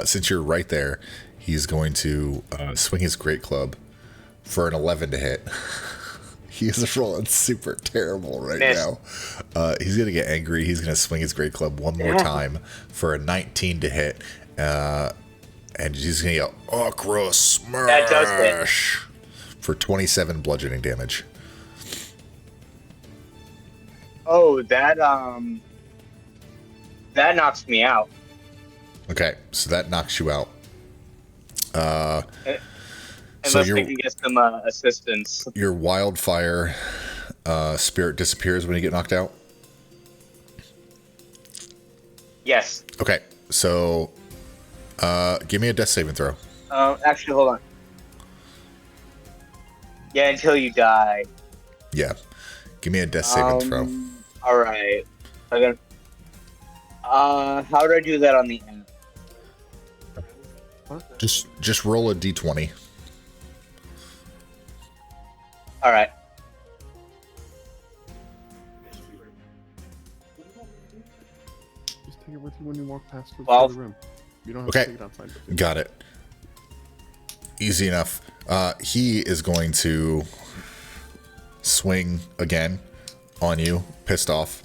since you're right there, he's going to swing his great club for an 11 to hit. He is rolling super terrible right Miss. now. He's going to get angry. He's going to swing his great club one more time for a 19 to hit. And he's going to yell, Akira Smash! That does hit. For 27 bludgeoning damage. Oh, that knocks me out. Okay, so that knocks you out. Unless you're- I can get some assistance. Your wildfire spirit disappears when you get knocked out? Yes. Okay, so give me a death saving throw. Actually, hold on. Yeah, until you die. Yeah. Give me a death saving throw. All right. Okay. How do I do that on the end? Just roll a d20. All right. Just take it with you when you walk past the 12. room. You don't have Okay. to take it outside. with you. Got it. Easy enough. He is going to swing again on you, pissed off.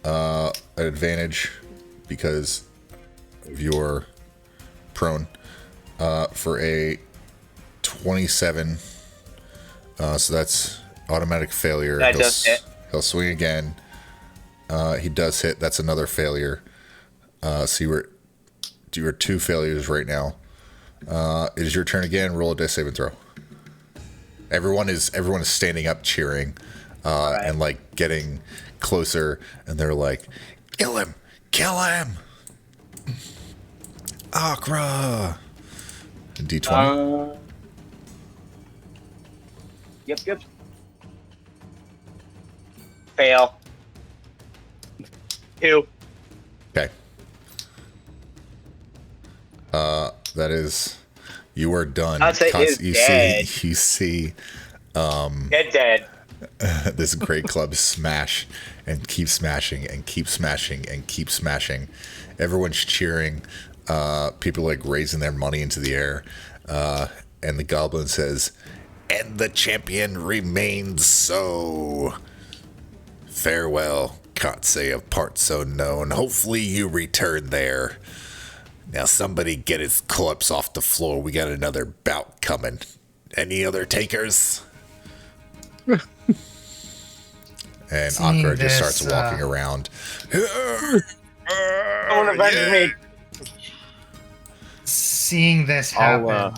An advantage because of your prone. For a 27. So that's automatic failure. That does hit. He'll swing again. He does hit. That's another failure. So you were 2 failures right now. It is your turn again. Roll a death saving throw. Everyone is standing up cheering, and like getting closer, and they're like, kill him, Akira. D20. Yep. Fail. 2. Okay. That is, you are done. I'd say is dead. You see Dead. this great club smash and keep smashing and keep smashing and keep smashing. Everyone's cheering. People like raising their money into the air. And the goblin says, and the champion remains so. Farewell, Katse of parts unknown. Hopefully you return there. Now somebody get his corpse off the floor. We got another bout coming. Any other takers? And Seeing Akira just this, starts walking around. Don't avenge me. Seeing this happen,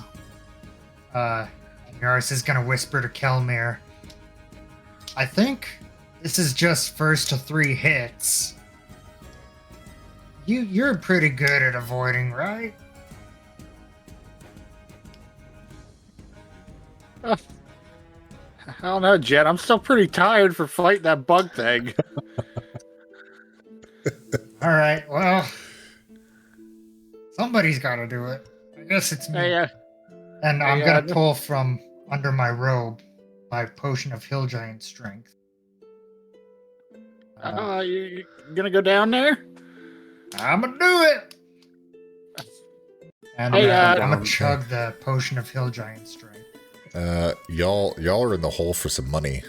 Yaris is gonna whisper to Kelmir, I think this is just first to 3 hits. You're pretty good at avoiding, right? I don't know, Jet. I'm still pretty tired for fighting that bug thing. All right, well, somebody's got to do it. I guess it's me. And I'm gonna pull from under my robe my potion of hill giant strength. You gonna go down there? I'm gonna do it. And Hey, I'm gonna chug the potion of hill giant strength. Y'all are in the hole for some money.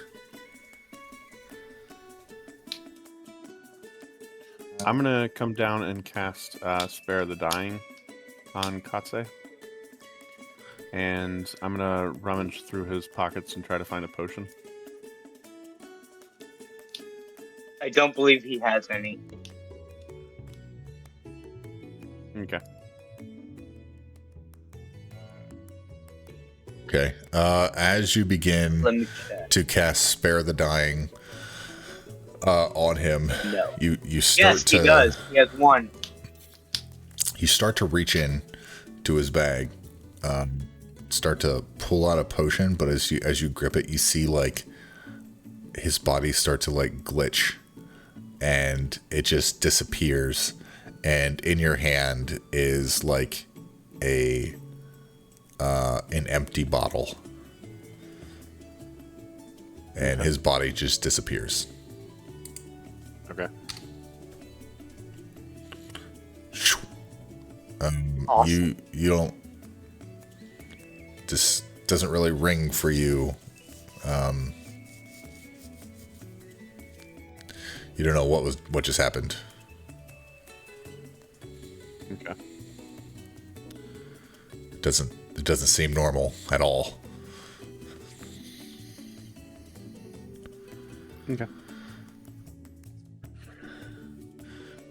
I'm gonna come down and cast Spare the Dying on Katse. And I'm gonna rummage through his pockets and try to find a potion. I don't believe he has any. Okay. Okay. As you begin Let me check. to cast Spare the Dying on him, No. you start Yes, to he does. He has one. you start to reach in to his bag, start to pull out a potion, but as you grip it, you see like his body start to like glitch, and it just disappears. And in your hand is like an empty bottle, and his body just disappears. Okay. Awesome. You don't. This doesn't really ring for you. You don't know what just happened. Okay. It doesn't seem normal at all. Okay.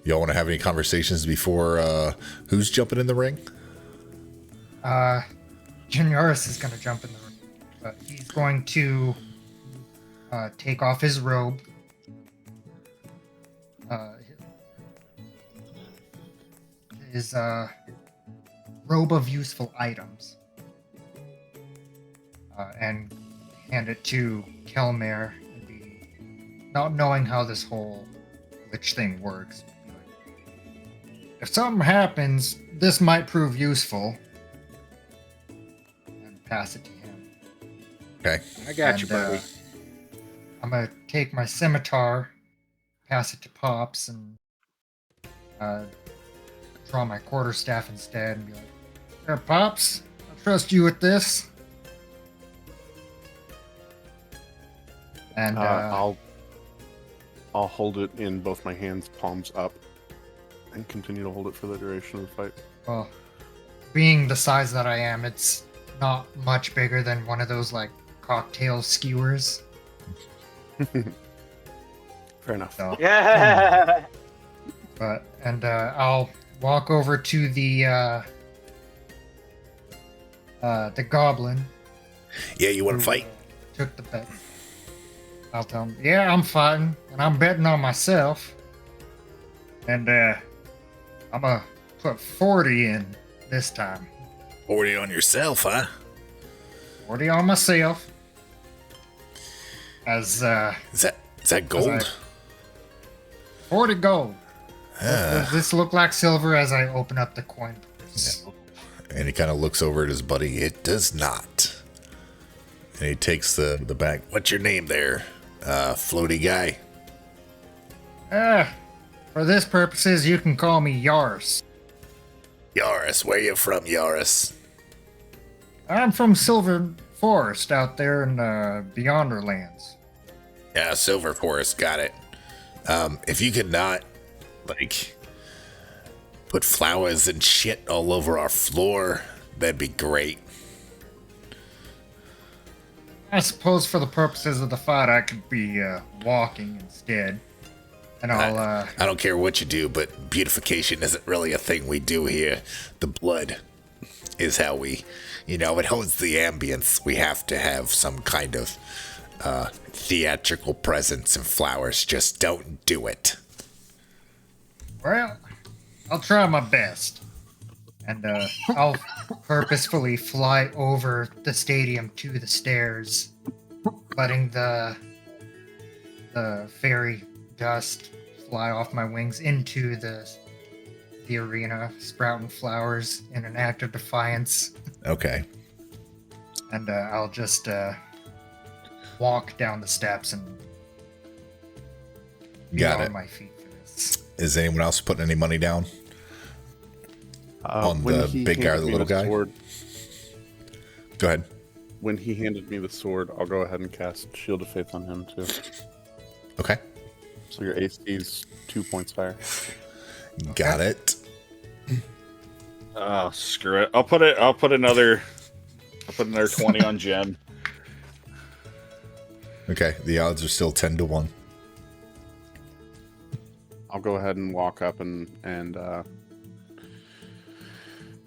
Y'all want to have any conversations before who's jumping in the ring? Juniorus is going to jump in the ring, but he's going to take off his robe. His robe of useful items, and hand it to Kelmer, and be not knowing how this whole glitch thing works. Be like, if something happens, this might prove useful, and pass it to him. Okay. I got you, buddy. I'm gonna take my scimitar, pass it to Pops, and draw my quarterstaff instead, and be like, "Here, Pops, I trust you with this." And I'll hold it in both my hands, palms up, and continue to hold it for the duration of the fight. well, being the size that I am, it's not much bigger than one of those like cocktail skewers. Fair enough. So, Yeah. I'll walk over to the goblin. Yeah, you want who, to fight? Took the bet. I'll tell him, yeah, I'm fighting, and I'm betting on myself. And I'm gonna put 40 in this time. 40 on yourself, huh? 40 on myself. As Is that gold? 40 gold. Does this look like silver as I open up the coin purse? And he kind of looks over at his buddy. It does not. And he takes the bag. What's your name there, floaty guy? For this purposes, you can call me Yaris. Yaris, where you from, Yaris? I'm from Silver Forest out there in Beyonderlands. Yeah, Silver Forest, got it. If you could not, like, put flowers and shit all over our floor, that'd be great. I suppose for the purposes of the fight, I could be walking instead. And I'll I don't care what you do, but beautification isn't really a thing we do here. The blood is how we, it holds the ambience. We have to have some kind of theatrical presence, and flowers just don't do it. Well, I'll try my best. And I'll purposefully fly over the stadium to the stairs, letting the fairy dust fly off my wings into the arena, sprouting flowers in an act of defiance. Okay. And I'll just walk down the steps and be Got on it. my feet for this. Is anyone else putting any money down? On When the he big guy or handed the me little guy? sword, Go ahead. when he handed me the sword, I'll go ahead and cast Shield of Faith on him too. Okay. So your AC's 2 points higher. Got it. Oh, screw it. I'll put another 20 on Jen. Okay. The odds are still 10-1. I'll go ahead and walk up and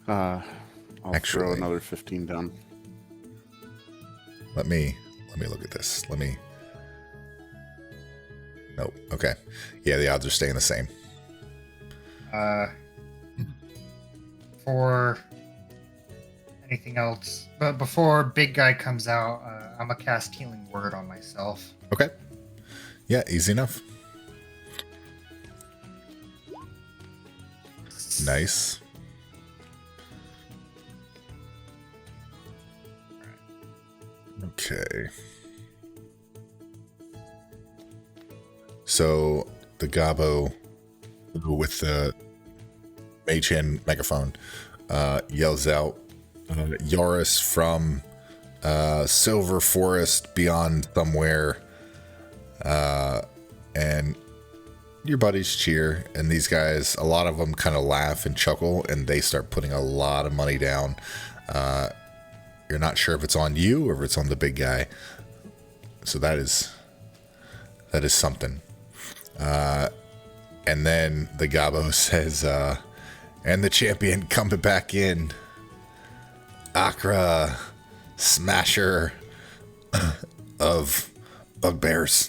I'll throw Actually- another 15 down. Let me look at this. Nope. Okay. Yeah, the odds are staying the same. For anything else, but before big guy comes out, I'm gonna cast healing word on myself. Okay. Yeah, easy enough. Nice. Okay. So the Gabo with the mage hand megaphone yells out, Yaris from Silver Forest beyond somewhere, and your buddies cheer, and these guys, a lot of them kind of laugh and chuckle, and they start putting a lot of money down. You're not sure if it's on you or if it's on the big guy. So that is something. And then the Gabo says, and the champion coming back in, Akra, smasher of bugbears.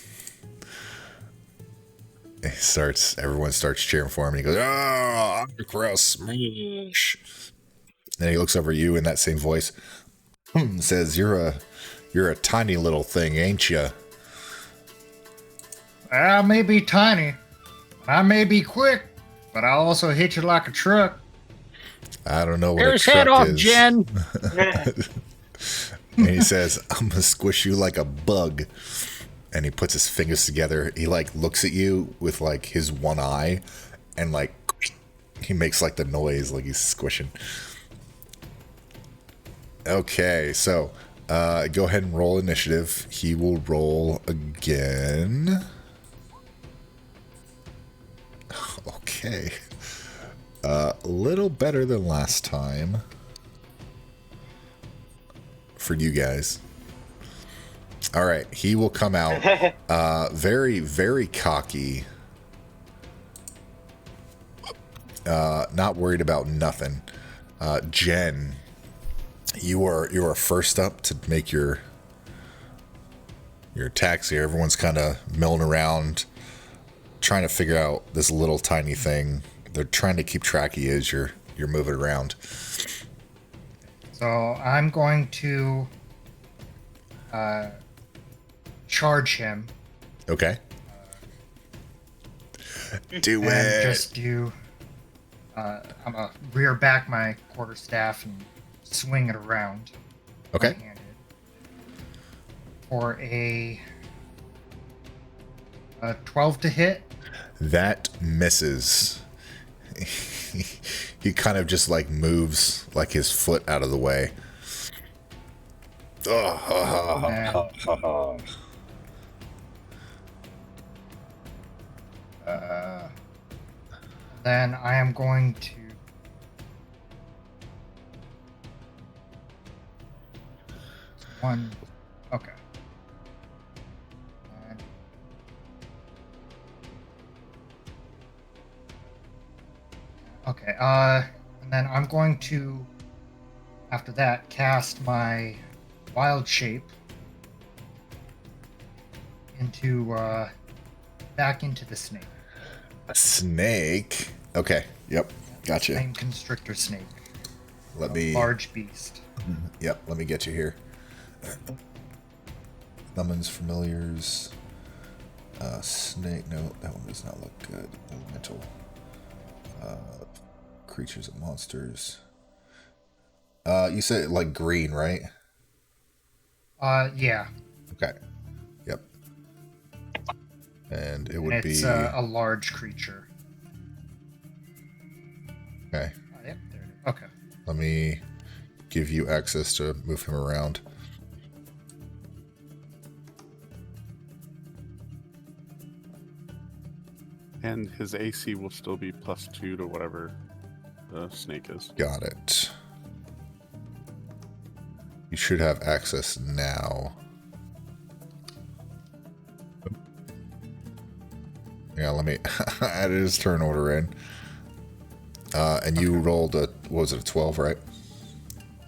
Everyone starts cheering for him, and he goes, "Oh, Akra, smash!" And he looks over at you in that same voice, says, "You're a tiny little thing, ain't you?" I may be tiny, I may be quick, but I'll also hit you like a truck. I don't know what Tear a his truck head off, is. Jen. And he says, "I'm gonna squish you like a bug." And he puts his fingers together. He like looks at you with like his one eye, and like he makes like the noise like he's squishing. Okay, so go ahead and roll initiative. He will roll again. Okay. A little better than last time for you guys. All right, he will come out very, very cocky. Not worried about nothing. Jen, you are first up to make your attacks here. Everyone's kind of milling around, trying to figure out this little tiny thing. They're trying to keep track of you as you're moving around. So I'm going to charge him. Okay. Do And it. just do. I'm gonna rear back my quarterstaff and swing it around. Okay. One-handed. For a 12 to hit. That misses. He kind of just like moves like his foot out of the way. Then I am going to one. Okay. And okay. And then I'm going to, after that, cast my wild shape into back into the snake. A snake. Okay. Yep. Gotcha. Same constrictor snake. Let me. Large beast. Yep. Let me get you here. Summons familiars. Snake. No, that one does not look good. Elemental. Creatures and monsters. You said like green, right? Yeah. Okay. Yep. And it would It's be a large creature. okay. Yep, there it is. Okay. Let me give you access to move him around. And his AC will still be +2 to whatever the snake is. Got it. You should have access now. Yeah, let me add his turn order in. And you rolled a, what was it, a 12, right?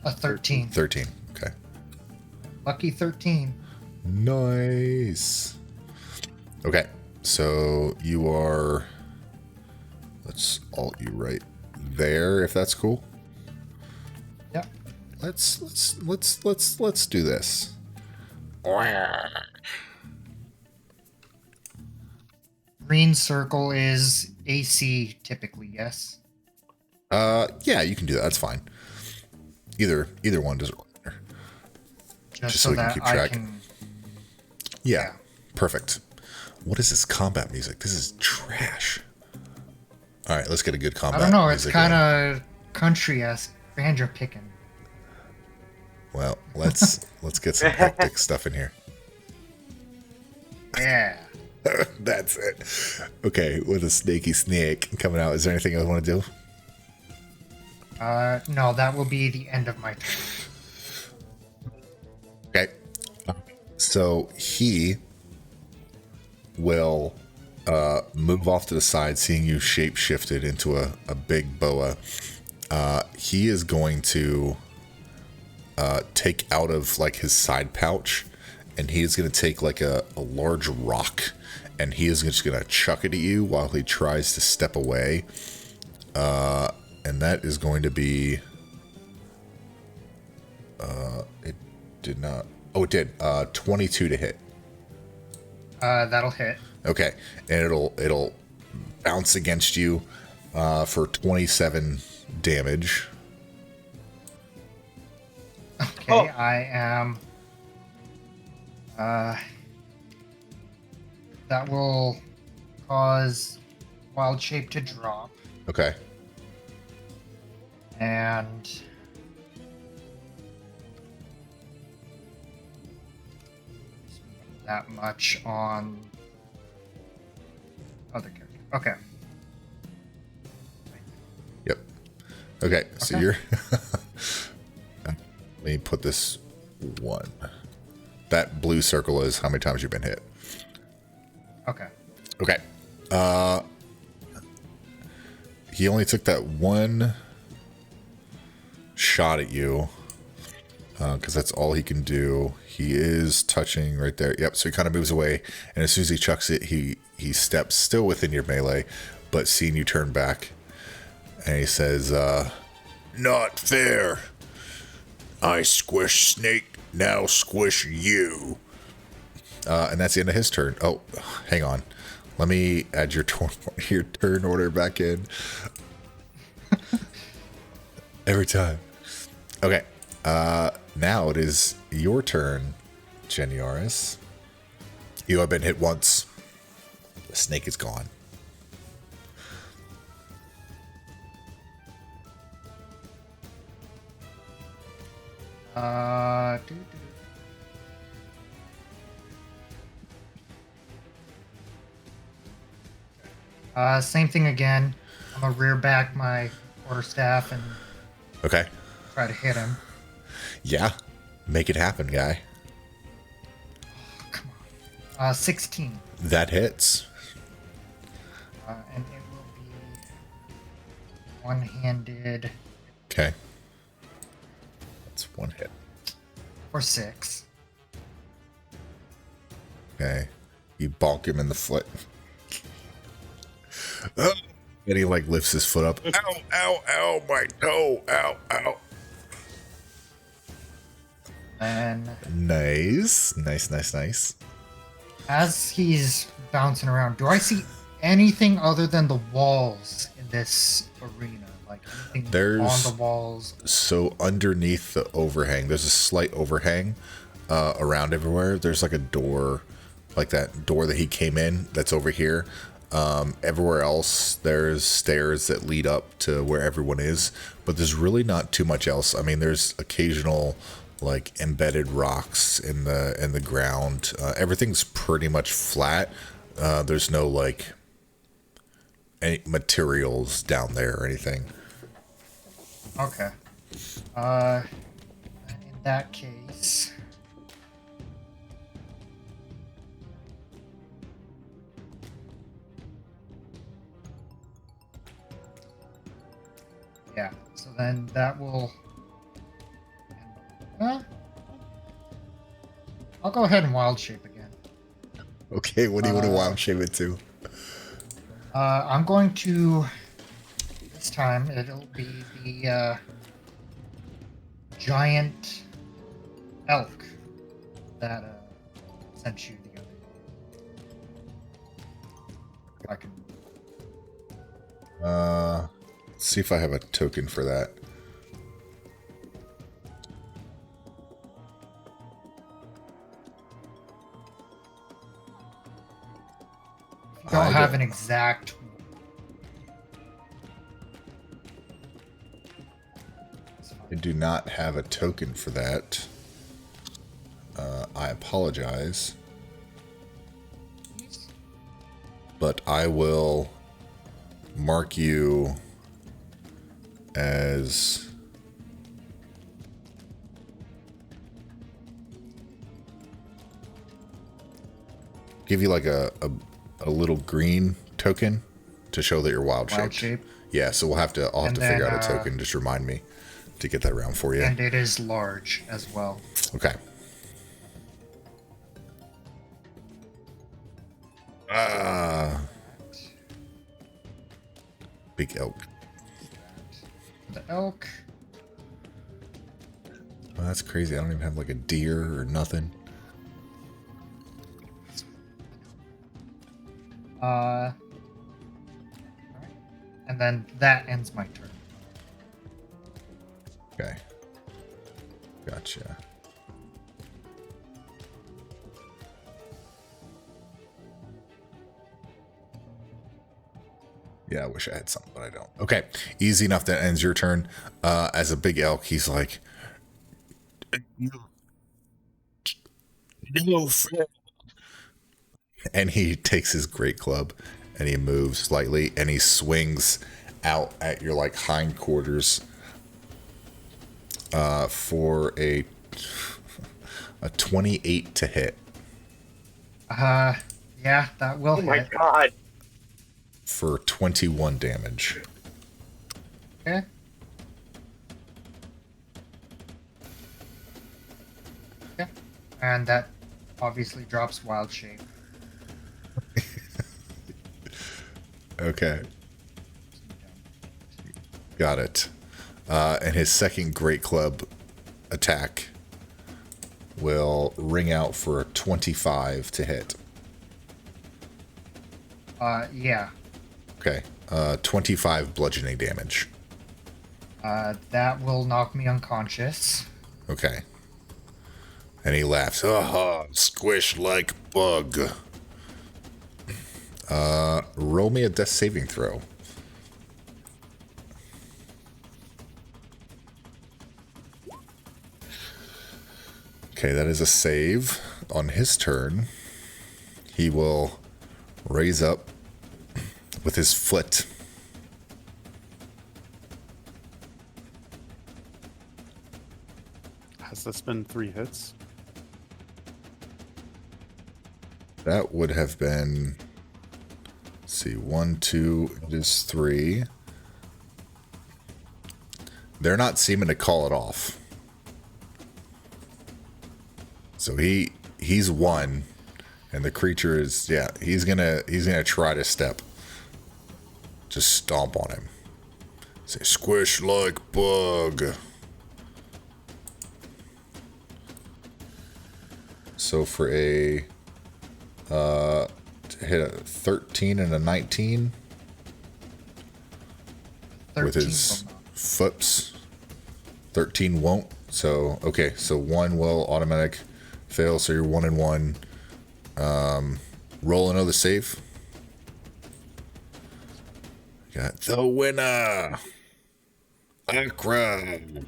A 13. 13, okay. Lucky 13. Nice. Okay, so you are. Let's alt you right there, if that's cool. Yep. Let's do this. Green circle is AC typically, yes. Yeah, you can do that. That's fine. Either one doesn't matter. Just so so we can that keep I track. can. Yeah, perfect. What is this combat music? This is trash. All right, let's get a good combat. I don't know. It's music kind going. of country-esque, banjo picking. Well, let's get some hectic stuff in here. Yeah. That's it. Okay, with a snaky snake coming out. Is there anything I want to do? No, that will be the end of my turn. Okay. So he will move off to the side, seeing you shape shifted into a big boa. He is going to take out of like his side pouch, and he is going to take like a large rock, and he is just going to chuck it at you while he tries to step away. And that is going to be. It did not. Oh, it did. 22 to hit. That'll hit. Okay, and it'll bounce against you for 27 damage. Okay, Oh. I am. That will cause wild shape to drop, Okay. and that much on other character. Okay. Yep. Okay, so Okay. you're. Let me put this one. That blue circle is how many times you've been hit. Okay. Okay. He only took that one shot at you. Because that's all he can do. He is touching right there. Yep, so he kind of moves away. And as soon as he chucks it, he steps still within your melee, but seeing you turn back. And he says, not fair. I squish Snake, now squish you. And that's the end of his turn. Oh, hang on. Let me add your turn order back in. Every time. Okay. Now it is your turn, Geniaris. You have been hit once. The snake is gone. Same thing again. I'm gonna rear back my quarterstaff and Okay. try to hit him. Yeah. Make it happen, guy. Come on. 16. That hits. And it will be one-handed Okay. That's one hit. for 6. Okay. You bonk him in the foot. And he like lifts his foot up. Ow, ow, ow, my toe. Ow, ow. And Nice. Nice. as he's bouncing around, do I see anything other than the walls in this arena? Like anything There's- on the walls? So underneath the overhang, there's a slight overhang around everywhere. There's like a door, like that door that he came in that's over here. Everywhere else, there's stairs that lead up to where everyone is, but there's really not too much else. I mean, there's occasional like embedded rocks in the ground. Everything's pretty much flat. There's no like any materials down there or anything. Okay. In that case, yeah. So then that will. I'll go ahead and wild shape again. Okay, what do you want to wild shape it to? I'm going to. This time it'll be the giant elk that sent you the other day. If I can. Let's see if I have a token for that. If you don't have an exact. I do not have a token for that. I apologize. But I will mark you as give you like a little green token to show that you're wild shape. Yeah, so I'll have to figure out a token. Just remind me to get that around for you. And it is large as well. Okay. Big elk. The elk. Oh, that's crazy. I don't even have like a deer or nothing. And then that ends my turn. Okay. Gotcha. Yeah, I wish I had something, but I don't. Okay, easy enough. That ends your turn. As a big elk, he's like, no, and he takes his great club and he moves slightly and he swings out at your like hindquarters for a 28 to hit. Yeah, that will hit. Oh my god. For 21 damage. Okay. Yeah. And that obviously drops wild shape. Okay. Got it. And his second great club attack will ring out for a 25 to hit. Yeah. Okay. 25 bludgeoning damage. That will knock me unconscious. Okay. And he laughs. Aha, squish like bug. Roll me a death saving throw. Okay, that is a save. On his turn, he will raise up with his foot. Has this been 3 hits? That would have been, let's see, 1, 2, it is 3. They're not seeming to call it off. So he's 1, and the creature is, yeah, he's gonna try to step. Just stomp on him. Say, squish like bug. So for a to hit a 13 and a 19 with his foots. 13 won't. So okay, so 1 will automatic fail. So you're 1 and 1. Roll another save. Got the winner, Akram.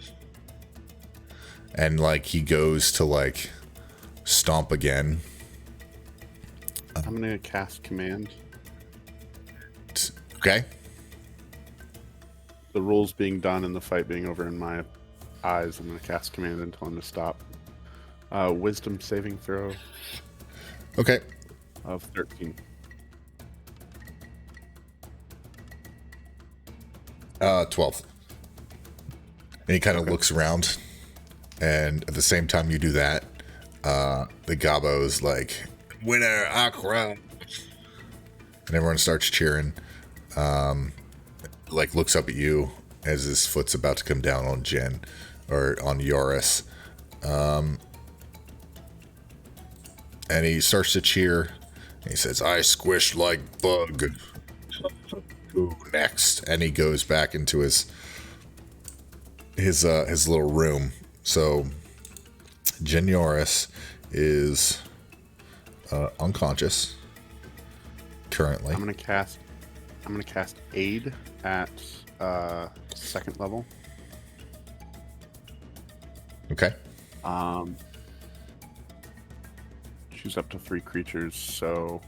And like he goes to like stomp again. I'm gonna cast command. Okay. The rules being done and the fight being over in my eyes, I'm gonna cast command and tell him to stop. Wisdom saving throw Okay. of 13. 12. And he kind of looks around, and at the same time you do that, The Gabo's like, winner, Akra. And everyone starts cheering. Like, looks up at you as his foot's about to come down on Jen, or on Yoris. And he starts to cheer. And he says, I squish like bug. Who next? And he goes back into his little room. So Jen Yoris is unconscious currently. I'm gonna cast aid at second level. Okay. Choose up to 3 creatures, so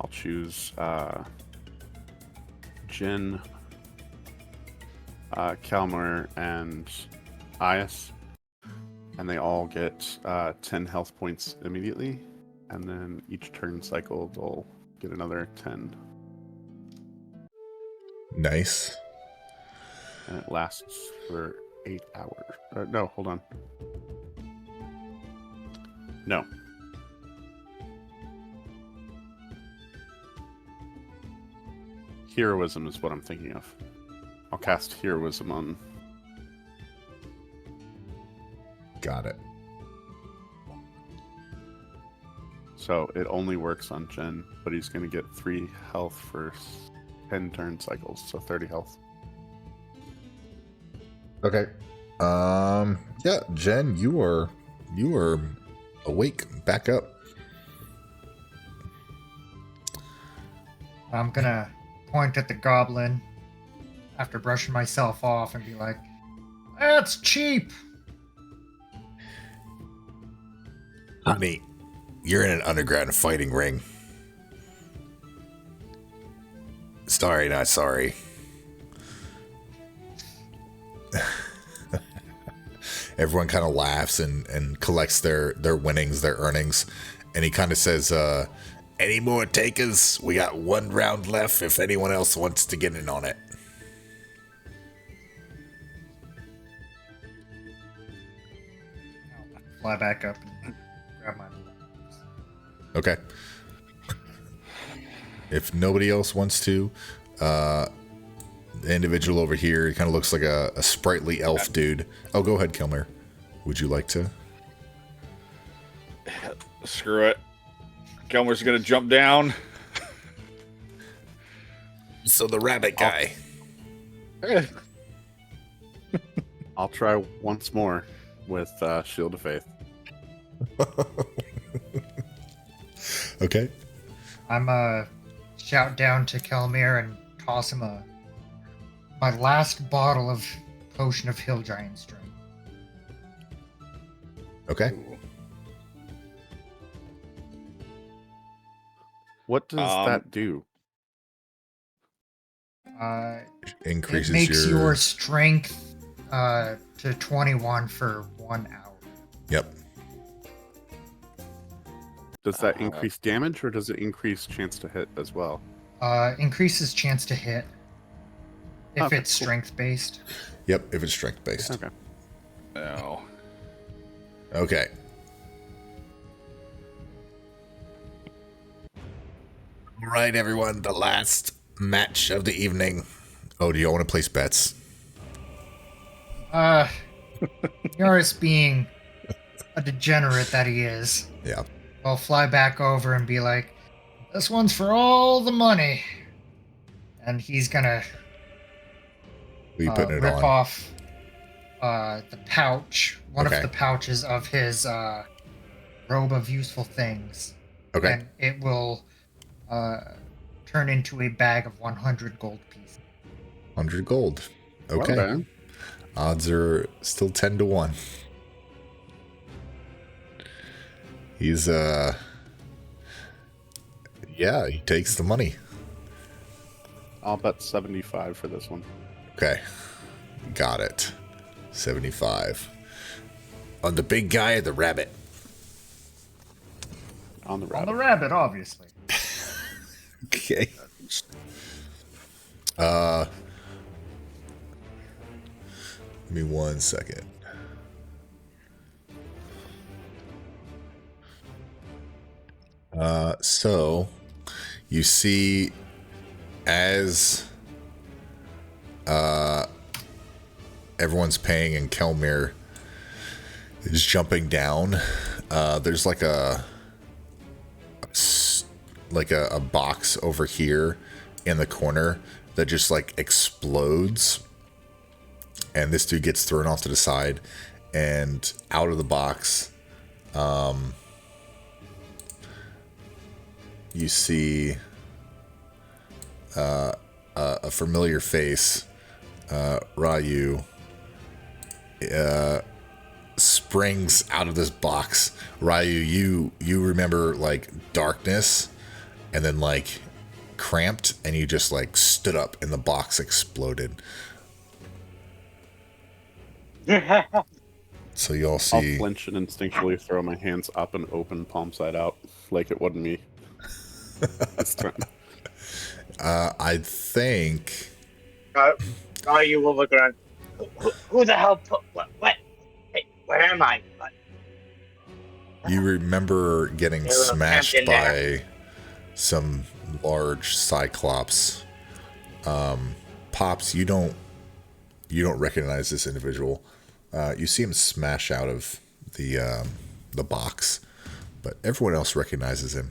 I'll choose Jin, Kalmar, and Ias, and they all get 10 health points immediately, and then each turn cycle they'll get another 10. Nice. And it lasts for 8 hours. No, hold on. No. Heroism is what I'm thinking of. I'll cast Heroism on. Got it. So it only works on Jen, but he's going to get 3 health for 10 turn cycles, so 30 health. Okay. Yeah, Jen, you are awake, back up. I'm gonna point at the goblin after brushing myself off and be like, "That's cheap." Honey, you're in an underground fighting ring. Sorry, not sorry. Everyone kind of laughs and collects their winnings, their earnings. And he kind of says, any more takers? We got 1 round left if anyone else wants to get in on it. I'll fly back up and grab my belongings. Okay. If nobody else wants to, the individual over here, he kind of looks like a sprightly elf dude. Oh, go ahead, Kilmer. Would you like to? Screw it. Kelmer's gonna jump down. So the rabbit guy. I'll try once more with Shield of Faith. Okay. I'm shout down to Kelmir and toss him my last bottle of potion of hill giant strength. Okay. What does that do? Increases it makes your... your strength to 21 for 1 hour. Yep. Does that increase damage, or does it increase chance to hit as well? Increases chance to hit if Okay, it's cool. strength based. Yep, if it's strength based. Okay. No. Okay. All right, everyone. The last match of the evening. Oh, do you all want to place bets? Yoris being a degenerate that he is, Yeah. I'll fly back over and be like, "This one's for all the money." And he's gonna What are you putting it rip on? off the pouch, one Okay. of the pouches of his robe of useful things. Okay. And it will turn into a bag of 100 gold pieces. 100 gold. Well Okay. done. Odds are still 10 to 1. He's yeah, he takes the money. I'll bet 75 for this one. Okay. Got it. 75. On the big guy or the rabbit? On the On rabbit. the rabbit, obviously. Okay. Give me 1 second. So you see as everyone's paying and Kelmir is jumping down, there's like a box over here in the corner that just like explodes, and this dude gets thrown off to the side, and out of the box you see a familiar face. Ryu springs out of this box. Ryu, you remember like darkness, and then like cramped, and you just like stood up, and the box exploded. So you all I'll see. flinch and instinctually throw my hands up and open, palm side out, like it wasn't me. This time. I think. You will look around. Who the hell put what? Hey, where am I? What? You remember getting There's a little smashed tent in by there. some large cyclops. Pops, you don't recognize this individual. You see him smash out of the box, but everyone else recognizes him.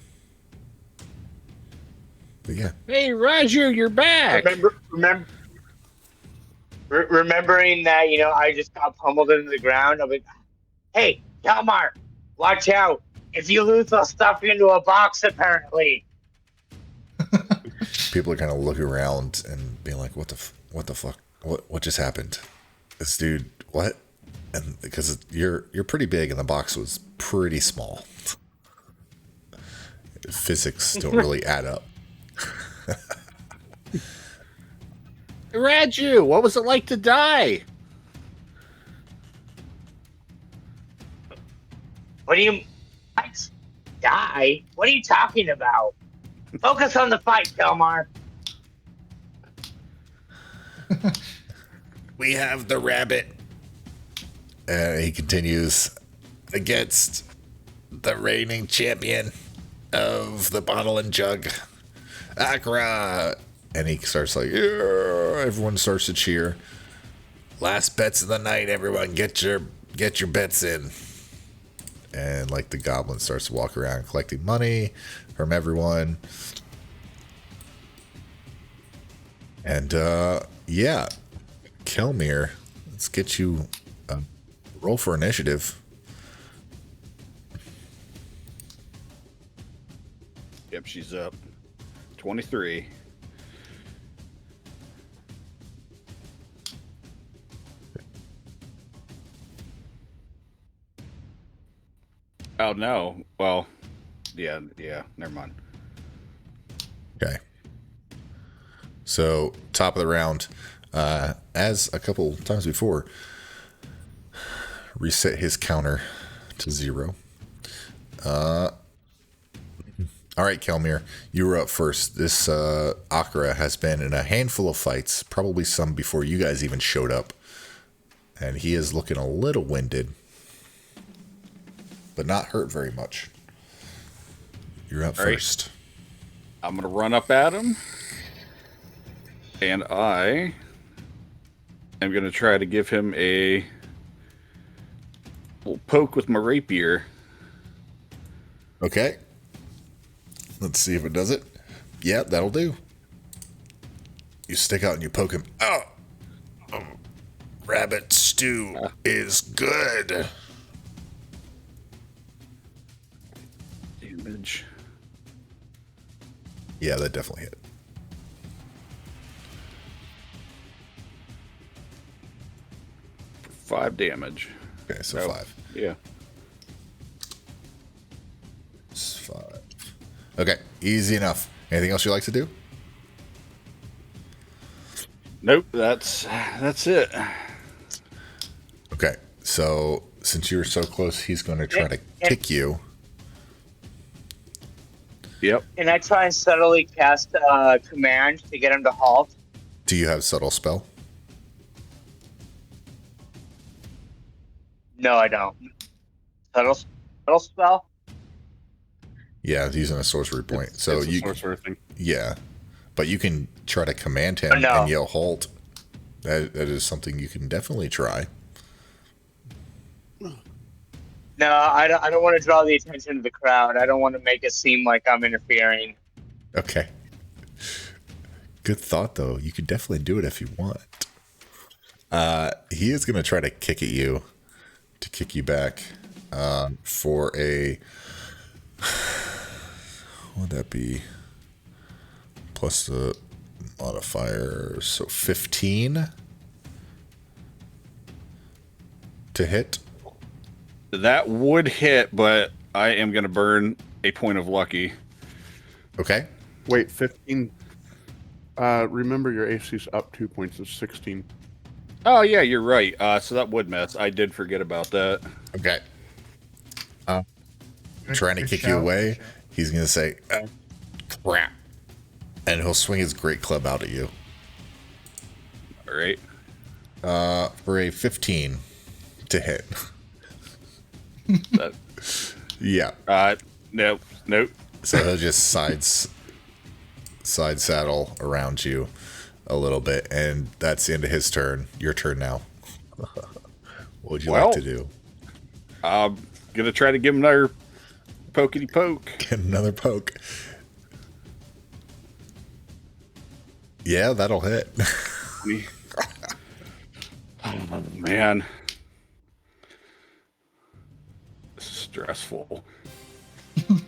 But yeah, Hey, Raju, you're back. Remembering that, I just got pummeled into the ground. I'm like, hey, Kalmar, watch out. If you lose, they'll stuff you into a box, apparently. people are kind of looking around and being like, "What the fuck? What just happened? This dude, what?" And because you're pretty big, and the box was pretty small. Physics don't really add up. Raju, what was it like to die? What do you... What? Die? What are you talking about? Focus on the fight, Kalmar. We have the rabbit. He continues, against the reigning champion of the bottle and jug, Akra. And he starts like, yeah. Everyone starts to cheer. Last bets of the night, everyone, get your bets in. And like the goblin starts to walk around collecting money from everyone. And yeah, Kelmir, let's get you a roll for initiative. Yep, she's up. 23. Oh, no. Well, yeah, never mind. Okay. So, top of the round, as a couple times before, reset his counter to 0. All right, Kelmir, you were up first. This Akra has been in a handful of fights, probably some before you guys even showed up. And he is looking a little winded, but not hurt very much. You're up first. I'm going to run up at him. And I am going to try to give him a little poke with my rapier. Okay. Let's see if it does it. Yeah, that'll do. You stick out and you poke him. Oh! Rabbit stew is good. Damage. Yeah, that definitely hit. For 5 damage. Okay, so 5. Yeah. It's 5. Okay, easy enough. Anything else you like to do? Nope, that's it. Okay, so since you were so close, he's going to try to kick you. Yep. Can I try and subtly cast a command to get him to halt? Do you have subtle spell? No, I don't. Subtle spell? Yeah, using a sorcery point. So it's a you, sorcerer thing. yeah, but you can try to command him Oh, no. and yell halt. That is something you can definitely try. No, I don't want to draw the attention of the crowd. I don't want to make it seem like I'm interfering. Okay. Good thought, though. You could definitely do it if you want. He is going to try to kick at you, to kick you back, for a... What would that be? Plus the modifier, so 15 to hit. That would hit, but I am going to burn a point of lucky. Okay. Wait, 15. Remember your AC's up 2 points, is 16. Oh, yeah, you're right. So that would miss. I did forget about that. Okay. Good- Trying to good kick you shout, away. good shout. He's going to say, crap. And he'll swing his great club out at you. All right. For a 15 to hit. That, Yeah. nope. So he'll just side saddle around you a little bit, and that's the end of his turn. Your turn now. What would you like to do? I'm going to try to give him another pokety poke. Get another poke. Yeah, that'll hit. Oh, man. This is stressful. Oh,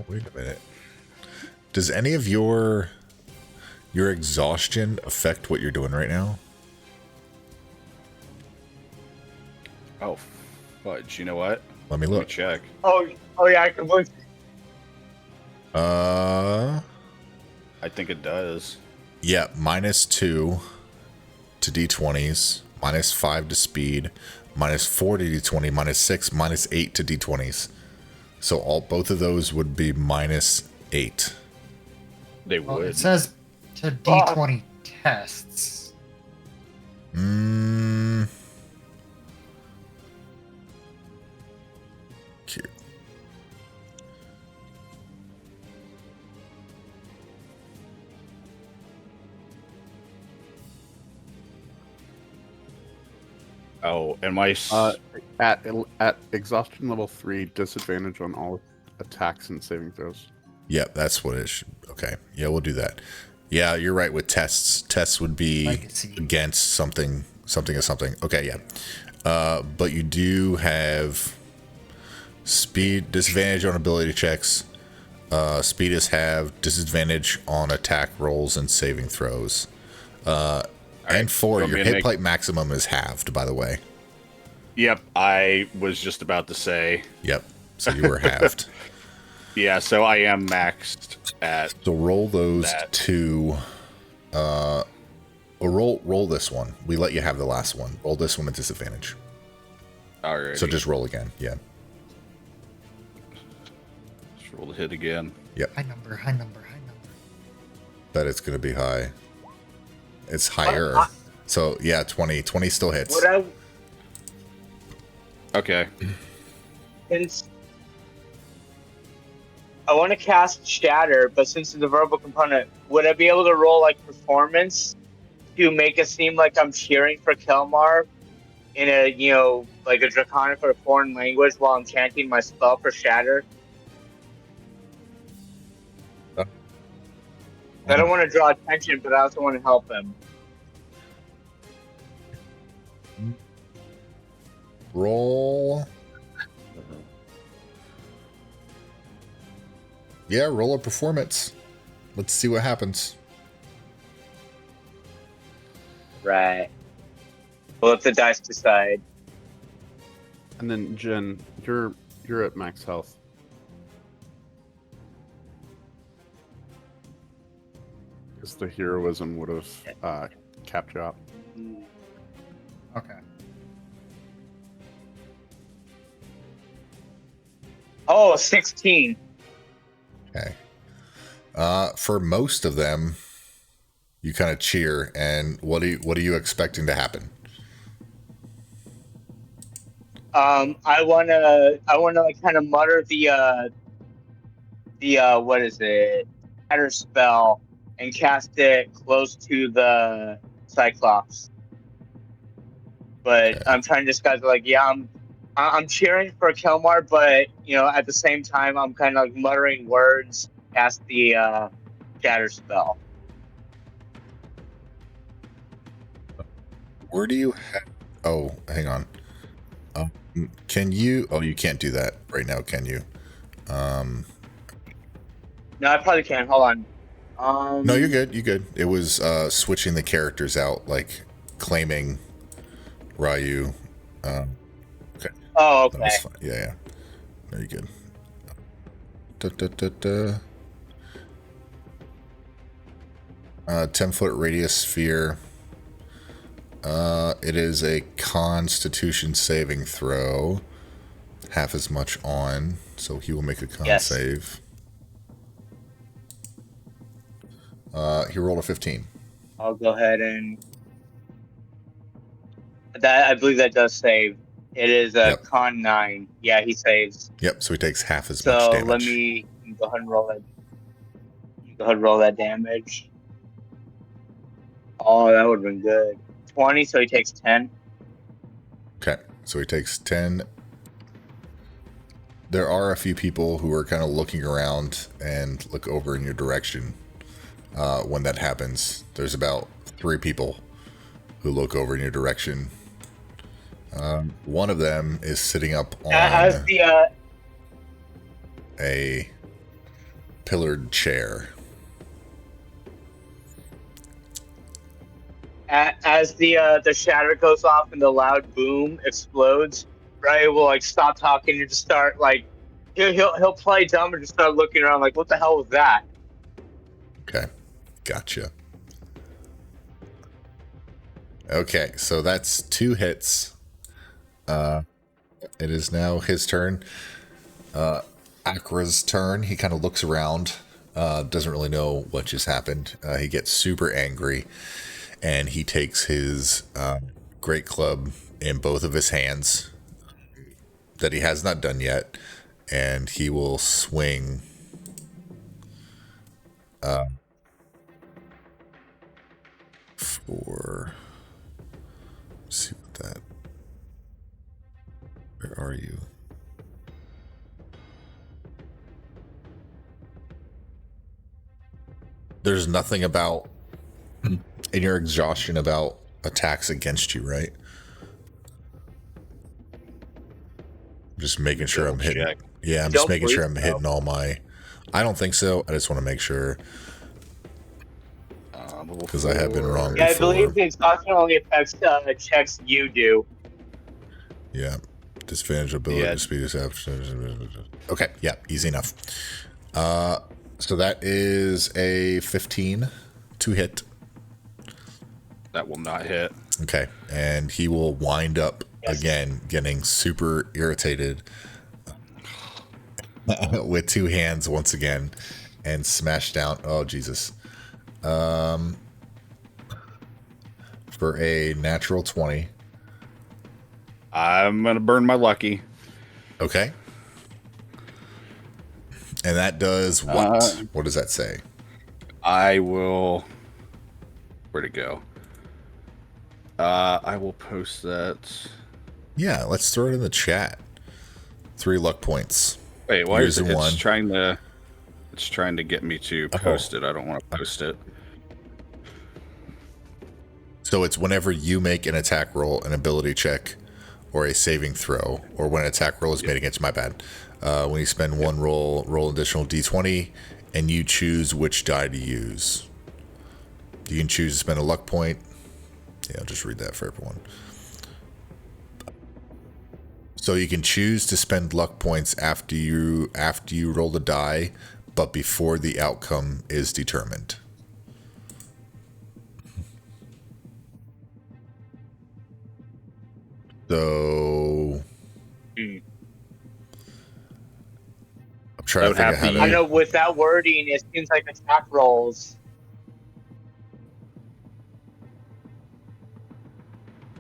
wait a minute. Does any of your exhaustion affect what you're doing right now? Oh, fudge. You know what? Let me Let me look. check. Oh yeah, I can believe. I think it does. Yeah, -2 to d20s, -5 to speed, -4 to d20, -6, -8 to d20s. So both of those would be -8. They Well, would. it says to D20 tests. Cute. Oh, and my... At exhaustion level 3, disadvantage on all attacks and saving throws. Yeah, that's what it should. Okay. Yeah, we'll do that. Yeah, you're right with tests. Tests would be Legacy. against something. Okay, yeah. But you do have speed, disadvantage on ability checks. Speed is have disadvantage on attack rolls and saving throws. And 4, want your me to hit make- point maximum is halved, by the way. Yep, I was just about to say. Yep. So you were halved. Yeah, so I am maxed at... So roll those That. two. Or roll this one. We let you have the last one. Roll this one at disadvantage. Alright. So just roll again. Yeah. Just roll the hit again. High number. Bet it's going to be high. It's higher. So yeah, 20. 20 still hits. Would I? Okay. Since I want to cast Shatter, but since it's a verbal component, would I be able to roll like performance to make it seem like I'm cheering for Kelmar in a like a draconic or foreign language while I'm chanting my spell for Shatter? I don't want to draw attention, but I also want to help him. Roll. Yeah, roll a performance. Let's see what happens. Right. We'll let the dice decide. And then Jen, you're at max health. Because the heroism would have capped you out. Okay. Oh, 16. Okay. For most of them, you kind of cheer, and what are you expecting to happen? I wanna like kind of mutter the what is it? Shatter spell and cast it close to the Cyclops. But Okay. I'm trying to disguise it like, yeah, I'm cheering for Kelmar, but at the same time I'm kind of like muttering words past the shatter spell. Where do you have... Oh, hang on. Can you... Oh, you can't do that right now, can you? No, I probably can. Hold on. No, you're good. You're good. It was switching the characters out, like claiming Ryu. Okay. Oh, That okay. was fine. Yeah, yeah. No, you're good. Da, da, da, da. 10-foot radius sphere. It is a Constitution saving throw. Half as much on, so he will make a con save. He rolled a 15. I'll go ahead and that I believe that does save. It is a con 9. Yeah, he saves. Yep, so he takes half as much So damage. let me go ahead and roll that. Go ahead and roll that damage. Oh, that would have been good. 20, so he takes 10. Okay, so he takes 10. There are a few people who are kind of looking around and look over in your direction when that happens. There's about 3 people who look over in your direction. One of them is sitting up on a pillared chair. As the shatter goes off and the loud boom explodes, Ray will like stop talking and just start like he'll play dumb and just start looking around like, what the hell was that? Okay, gotcha. Okay, so that's 2 hits. It is now his turn. Akra's turn. He kind of looks around, doesn't really know what just happened. He gets super angry, and he takes his great club in both of his hands that he has not done yet, and he will swing for... Let's see what that... Where are you? There's nothing about in your exhaustion about attacks against you, right? Just making sure I'm hitting. Yeah, I'm just making sure I'm hitting all my... I don't think so. I just want to make sure. Because I have been wrong before. I believe the exhaustion only affects checks you do. Yeah. Disadvantage ability, speed. Okay, yeah, easy enough. So that is a 15 to hit. That will not hit. Okay, and he will wind up again, getting super irritated with 2 hands once again, and smash down. Oh, Jesus. For a natural 20. I'm going to burn my lucky. Okay. And that does what? What does that say? I will... Where'd it go? I will post that. Yeah, let's throw it in the chat. 3 luck points. Wait, why is it? It's trying to get me to post it. I don't want to post it. So it's whenever you make an attack roll, an ability check, or a saving throw, or when an attack roll is made against, my bad. When you spend 1 roll additional d20, and you choose which die to use. You can choose to spend a luck point. Yeah, I'll just read that for everyone. So you can choose to spend luck points after you roll the die, but before the outcome is determined. So I'm trying to figure out how to... I know with that wording, it seems like attack rolls.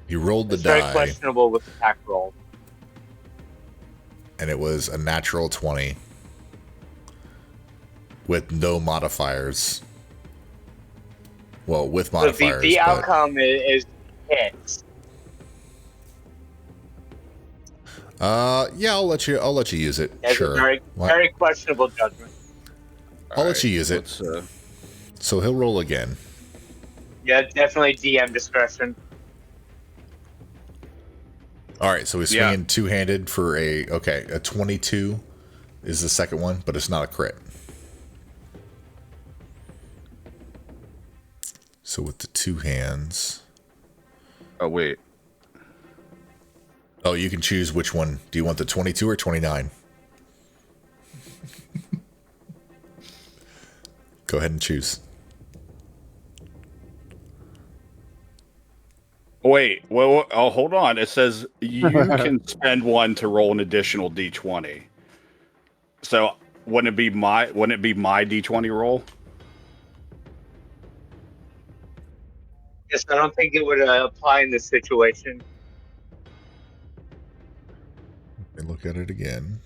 You rolled the die. Very questionable with attack roll. And it was a natural 20. with no modifiers. Well, with So modifiers. the but outcome is hits. yeah, I'll let you use it. That's Sure. a very, Why- very questionable judgment. I'll let you use it. Let's, So he'll roll again. Yeah, definitely DM discretion. All right, so he's Yeah. swinging two-handed for a 22 is the second one, but it's not a crit. So with the two hands, oh, wait. oh, you can choose which one. Do you want the 22 or 29? Go ahead and choose. Wait, well, oh, hold on. It says you can spend one to roll an additional d20. So wouldn't it be my d20 roll? Yes, I don't think it would apply in this situation. Let me look at it again.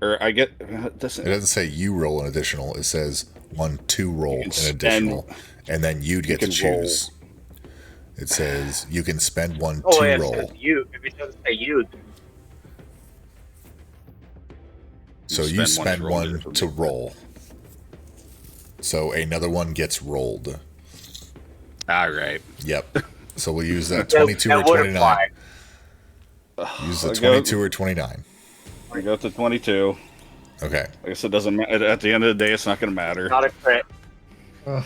Or I get It doesn't say you roll an additional. It says 1 to roll an spend- additional, and then you'd get to can choose. It says you can spend 1 Oh, to yeah, it roll. says you. If it doesn't say you, then So You you spend spend one to roll one additional to d20. roll. So another one gets rolled. all right. Yep. So we'll use that that 22 or would 29. apply. Use the I'll go- 22 or 29. I go to 22. Okay. I guess it doesn't matter. At the end of the day, it's not going to matter. Not a crit. Ugh.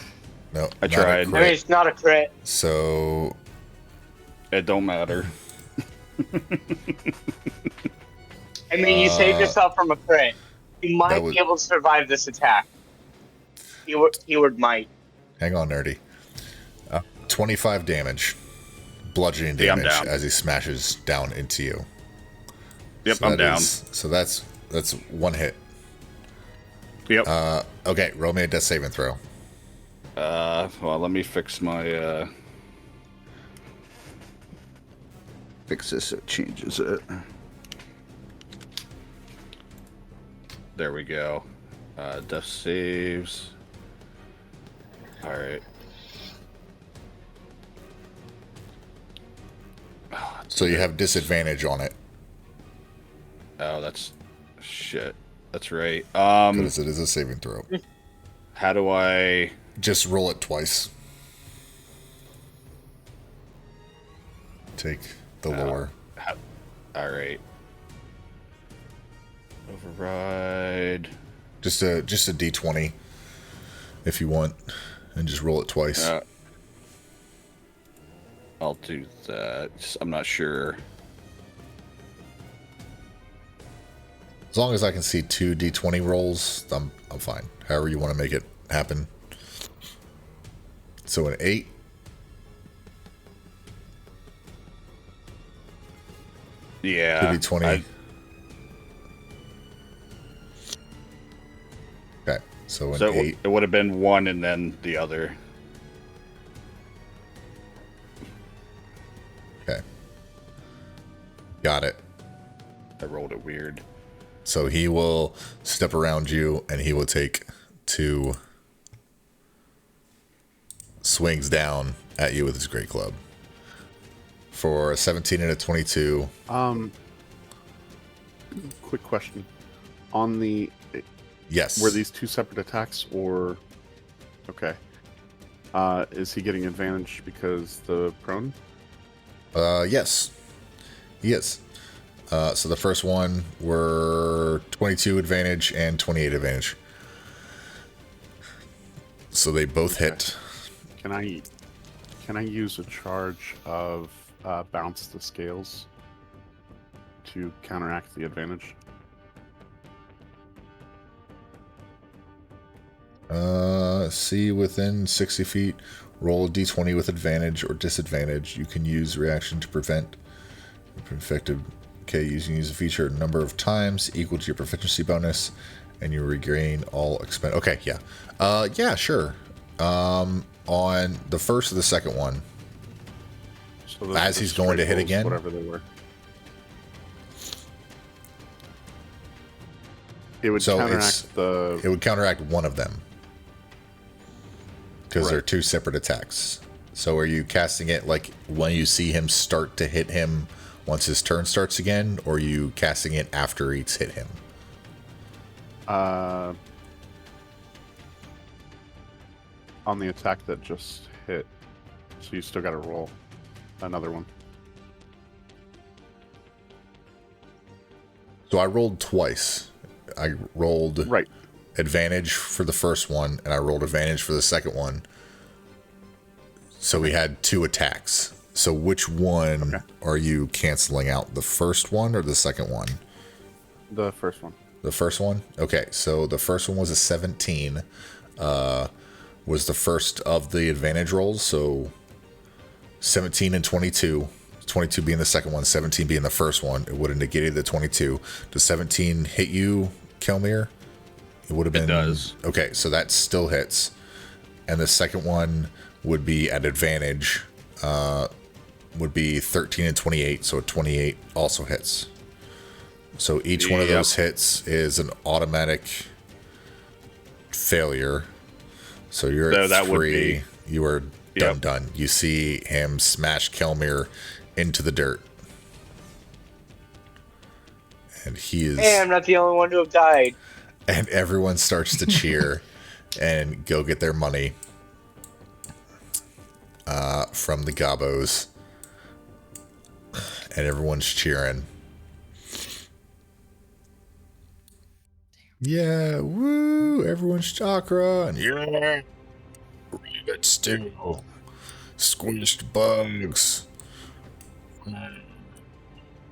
No, I not a tried. I mean, crit. it's not a crit. So It don't matter. I mean, you saved yourself from a crit. You might that was- be able to survive this attack. Keyword might. hang on, nerdy. 25 damage. Bludgeoning Yeah, I'm damage down. as he smashes down into you. Yep, So I'm that down. so that's one hit. Yep. Okay, roll me a death saving throw. Well, let me fix my, fix this so it changes it. There we go. Death saves. Alright. So you have disadvantage on it Oh, that's... shit. That's right. because it is a saving throw. How do I... Just roll it twice. Take the lower. Alright. Override... Just a d20 if you want, and just roll it twice. I'll do that. I'm not sure. As long as I can see 2 d20 rolls, I'm fine. However you want to make it happen. So an 8. Yeah. 2d20. Okay, so an So 8. it would have been one and then the other. Okay. Got it. I rolled it weird. So he will step around you and he will take 2 swings down at you with his great club. For a 17 and a 22. Quick question. On the... Yes. Were these 2 separate attacks, or... Okay. Is he getting advantage because the prone? Yes. He is. So the first one were 22 advantage and 28 advantage. So they both hit. Can I use a charge of bounce the scales to counteract the advantage? See within 60 feet. Roll a d20 with advantage or disadvantage. You can use reaction to prevent effective. Okay, you can use a feature a number of times equal to your proficiency bonus, and you regain all expense. Okay, yeah. Yeah, sure. On the first or the second one, So those As are he's going to straight hit rolls, again? whatever they were. It would So counteract the. It would counteract one of them. Because Right. they're two separate attacks. So are you casting it like when you see him start to hit him once his turn starts again, or are you casting it after it's hit him? On the attack that just hit. So you still got to roll another one. So I rolled twice. I rolled Right. advantage for the first one, and I rolled advantage for the second one. So we had two attacks. So which one are you canceling out? The first one or the second one? The first one. The first one? Okay, so the first one was a 17. Was the first of the advantage rolls. So 17 and 22. 22 being the second one, 17 being the first one. It would have negated the 22. Does 17 hit you, Kelmir? It would have been. It does. Okay, so that still hits. And the second one would be at advantage. Would be 13 and 28. So 28 also hits. So each one of those hits is an automatic failure. So you're at that 3. would be. You are done. You see him smash Kelmir into the dirt. And he is. Hey, I'm not the only one to have died. And everyone starts to cheer and go get their money from the gobos. And everyone's cheering. Yeah, woo! Everyone's chakra. And yeah, but still squished bugs.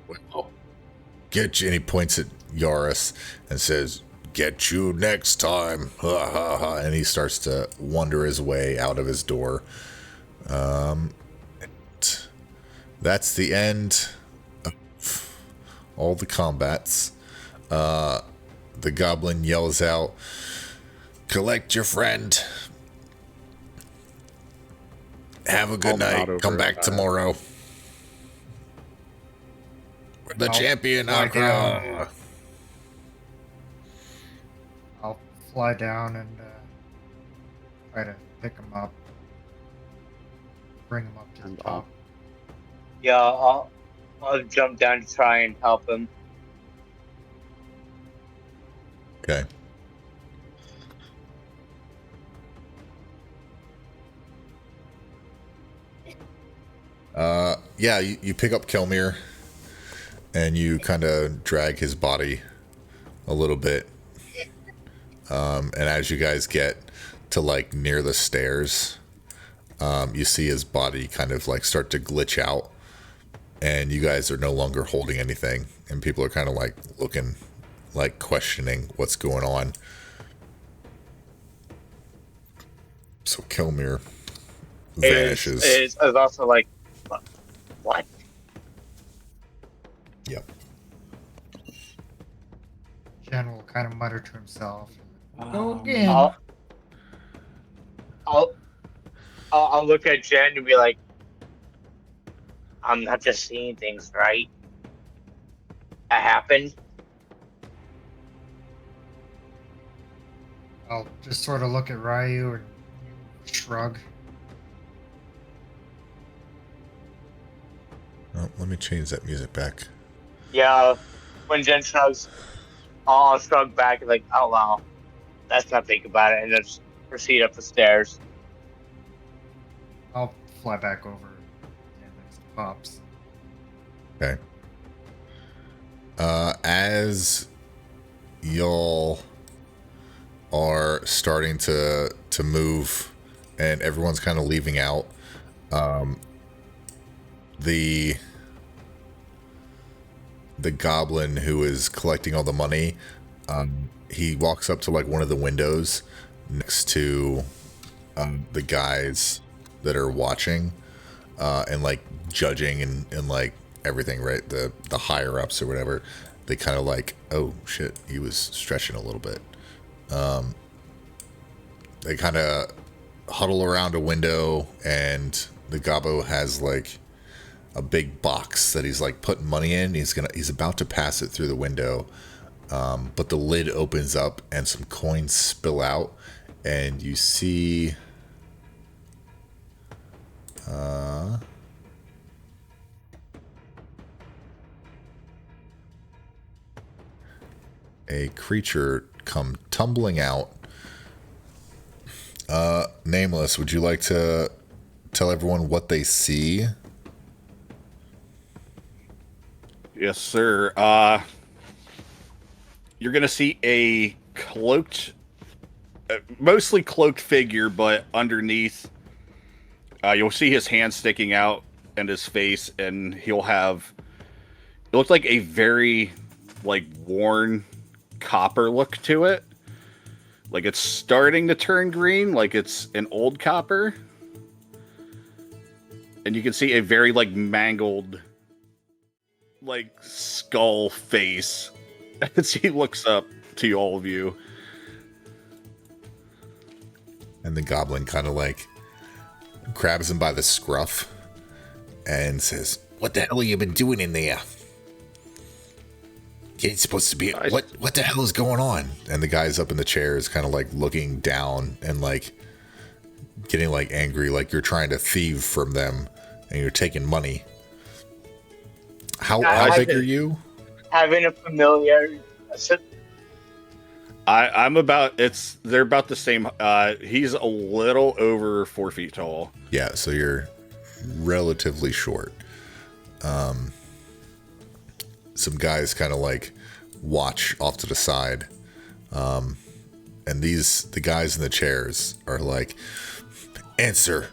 Well, get you. And he points at Yaris and says, "Get you next time." Ha ha ha. And he starts to wander his way out of his door. That's the end of all the combats. The goblin yells out, "Collect your friend. Have a good night. Come back tomorrow. The champion, Akra." I'll fly down and try to pick him up. Bring him up to the top. Yeah, I'll jump down to try and help him. Okay. Yeah, you pick up Kelmir and you kind of drag his body a little bit. And as you guys get to like near the stairs, you see his body kind of like start to glitch out, and you guys are no longer holding anything, and people are kind of like looking, like questioning what's going on. So Kelmir vanishes. Is also like, what? Yep. Jen will kind of mutter to himself. Oh, Go again. I'll look at Jen and be like, I'm not just seeing things, right? That happened. I'll just sort of look at Ryu and shrug. Oh, let me change that music back. Yeah, when Jen shrugs, I'll shrug back like, oh wow, let's not think about it, and just proceed up the stairs. I'll fly back over next to Pops. Okay. As y'all are starting to move and everyone's kind of leaving out, the goblin who is collecting all the money, he walks up to like one of the windows next to the guys that are watching and like judging and like everything, right? The higher ups or whatever, they kind of like, oh shit, he was stretching a little bit. They kind of huddle around a window, and the gobbo has like a big box that he's like putting money in. He's about to pass it through the window, but the lid opens up and some coins spill out, and you see a creature come tumbling out. Nameless, would you like to tell everyone what they see? Yes, sir. You're gonna see a cloaked, mostly cloaked figure, but underneath, you'll see his hand sticking out and his face, and he'll have. It looks like a very, like, worn copper look to it. Like it's starting to turn green, like it's an old copper. And you can see a very, like, mangled, like, skull face as he looks up to all of you. And the goblin kind of, like, grabs him by the scruff and says, "What the hell have you been doing in there? You ain't supposed to be... What the hell is going on?" And the guy's up in the chair is kind of, like, looking down and, like, getting, like, angry, like you're trying to thieve from them and you're taking money. How big are you? Having a familiar. I'm about... They're about the same. He's a little over 4 feet tall. Yeah, so you're relatively short. Some guys kind of, like, watch off to the side. And the guys in the chairs are like, "Answer.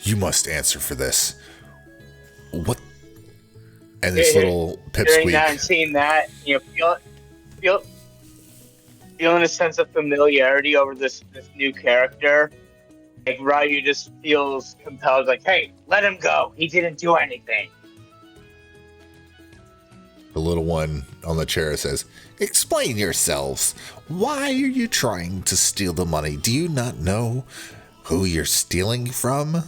You must answer for this. What?" And this little pipsqueak. Hearing that and seeing that, you know, feeling a sense of familiarity over this new character. Like Ryu just feels compelled, like, "Hey, let him go. He didn't do anything." The little one on the chair says, "Explain yourselves. Why are you trying to steal the money? Do you not know who you're stealing from?"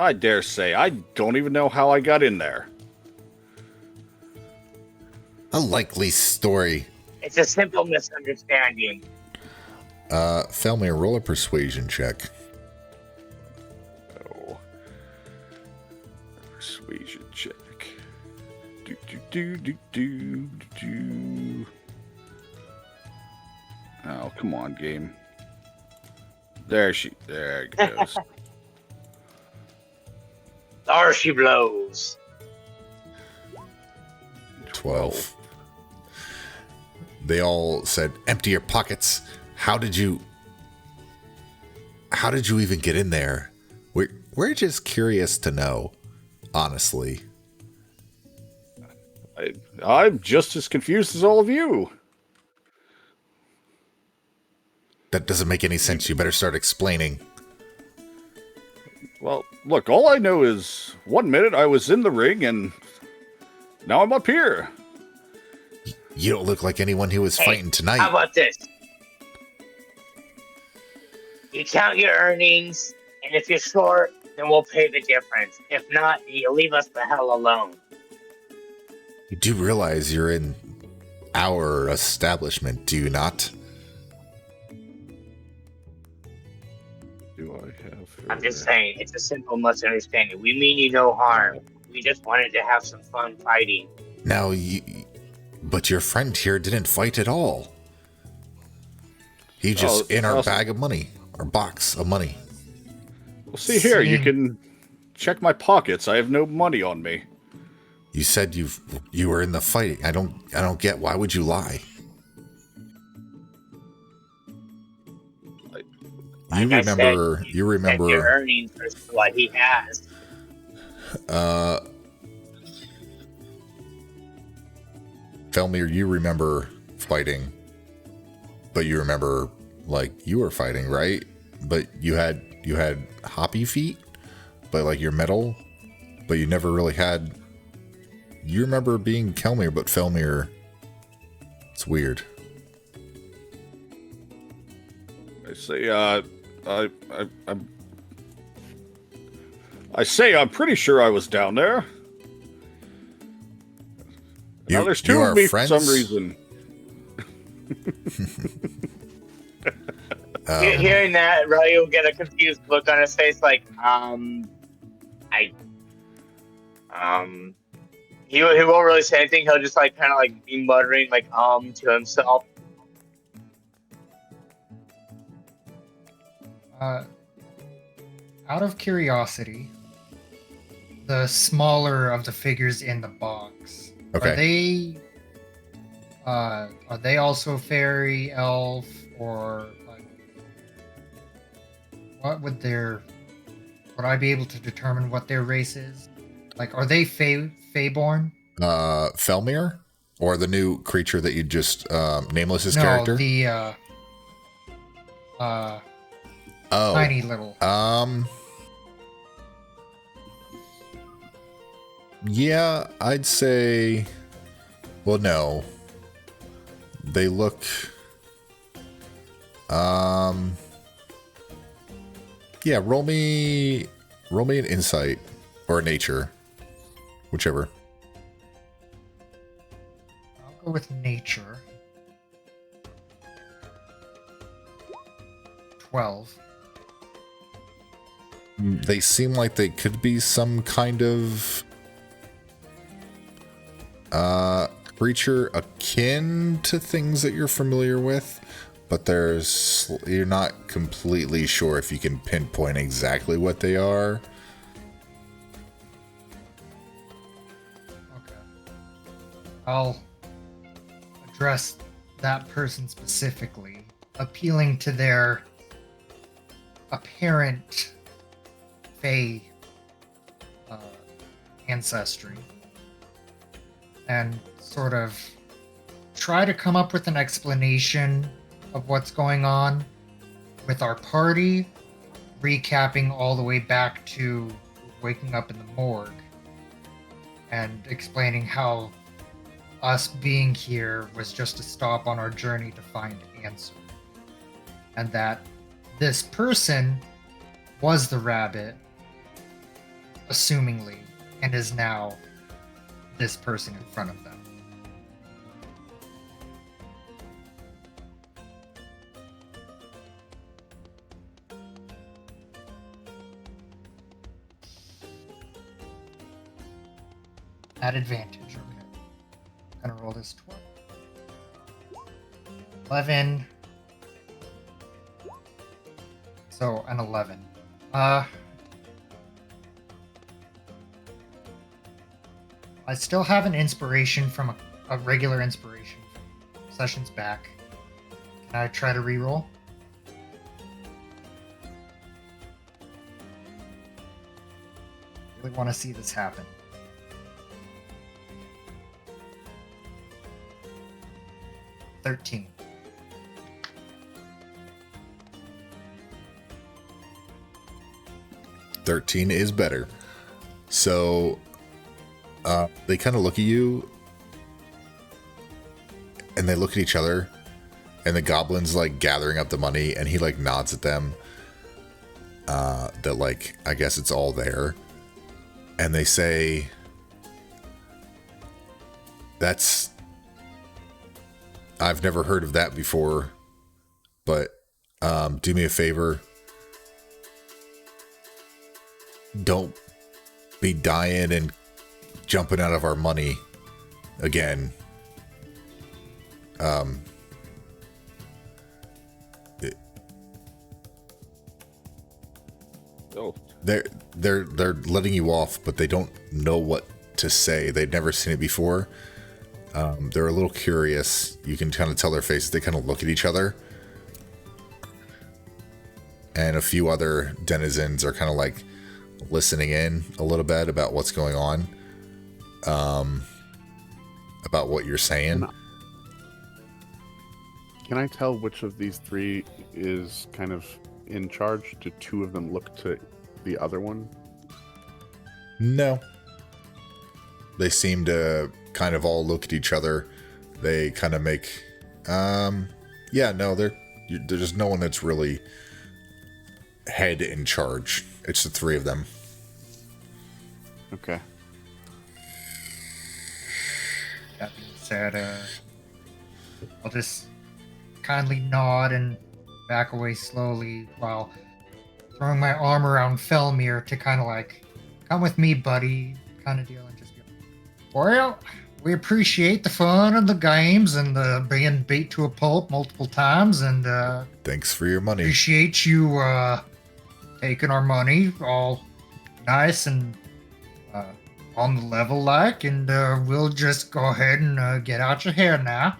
I dare say, I don't even know how I got in there. A likely story. It's a simple misunderstanding. Fail me, roll a persuasion check. Oh. Persuasion check. Oh, come on, game. There it goes. There she blows. 12. They all said, "Empty your pockets. How did you even get in there?" We're just curious to know, honestly. I'm just as confused as all of you. That doesn't make any sense. You better start explaining. Well, look, all I know is 1 minute I was in the ring and now I'm up here. You don't look like anyone who was fighting tonight. How about this? You count your earnings, and if you're short, then we'll pay the difference. If not, you leave us the hell alone. You do realize you're in our establishment, do you not? Do I have... I'm just saying, it's a simple misunderstanding. We mean you no harm. We just wanted to have some fun fighting. Now, but your friend here didn't fight at all. He just in our bag of money, our box of money. Well, see here, you can check my pockets. I have no money on me. You said you were in the fight. I don't get, why would you lie? You remember your earnings versus what he has. Felmir, you remember fighting, but you remember, like, you were fighting, right? But you had hoppy feet, but like you're metal, but you never really had. You remember being Kelmir, but Felmir, it's weird. I say, I'm pretty sure I was down there. Now there's two you of are me friends? for some reason. Hearing that, Riley will get a confused look on his face, like, he won't really say anything. He'll just like kind of like be muttering like to himself. Out of curiosity, the smaller of the figures in the box, Okay. are they also fairy, elf, or like, would I be able to determine what their race is? Like, are they Feyborn? Felmir? Or the new creature that you just, Nameless's No, character? the, Oh. tiny little. Yeah, I'd say, well, no. They look, yeah, roll me an insight or a nature, whichever. I'll go with nature. 12. They seem like they could be some kind of creature akin to things that you're familiar with, but you're not completely sure if you can pinpoint exactly what they are. Okay. I'll address that person specifically, appealing to their apparent Fey ancestry, and sort of try to come up with an explanation of what's going on with our party, recapping all the way back to waking up in the morgue and explaining how us being here was just a stop on our journey to find answers, and that this person was the rabbit, assumingly, and is now this person in front of them. At advantage, okay. I'm gonna roll this 12. 11. So, an 11. I still have an inspiration from a regular inspiration from sessions back. Can I try to reroll? Really want to see this happen. $13. $13 is better. So they kind of look at you and they look at each other, and the goblin's like gathering up the money, and he like nods at them that like, I guess it's all there. And they say, I've never heard of that before, but do me a favor. Don't be dying and jumping out of our money again. They're letting you off, but they don't know what to say. They've never seen it before. They're a little curious. You can kind of tell their faces. They kind of look at each other. And a few other denizens are kind of like listening in a little bit about what's going on. About what you're saying. Can I tell which of these three is kind of in charge? Do two of them look to the other one? No. They seem to kind of all look at each other. They kind of make, yeah, no, there's just no one that's really head in charge. It's the three of them. Okay. That being said, I'll just kindly nod and back away slowly while throwing my arm around Felmir to kind of like, come with me, buddy, kind of deal, and just be like, well, we appreciate the fun and the games and the being beat to a pulp multiple times, and Thanks for your money. appreciate you taking our money all nice and on the level like, and we'll just go ahead and get out your hair now.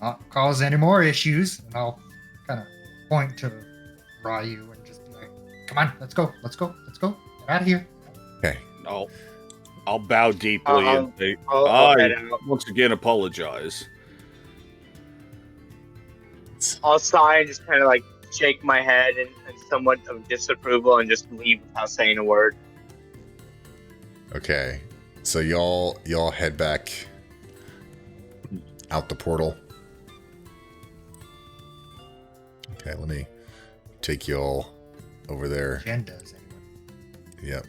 Not cause any more issues, and I'll kind of point to Ryu and just be like, come on, let's go, get out of here. Okay. I'll bow deeply and say, I'll head I out. once again apologize. I'll sigh and just kind of like shake my head and somewhat of disapproval and just leave without saying a word. Okay. So y'all head back out the portal. Okay, let me take y'all over there. Jen does anyway. Yep.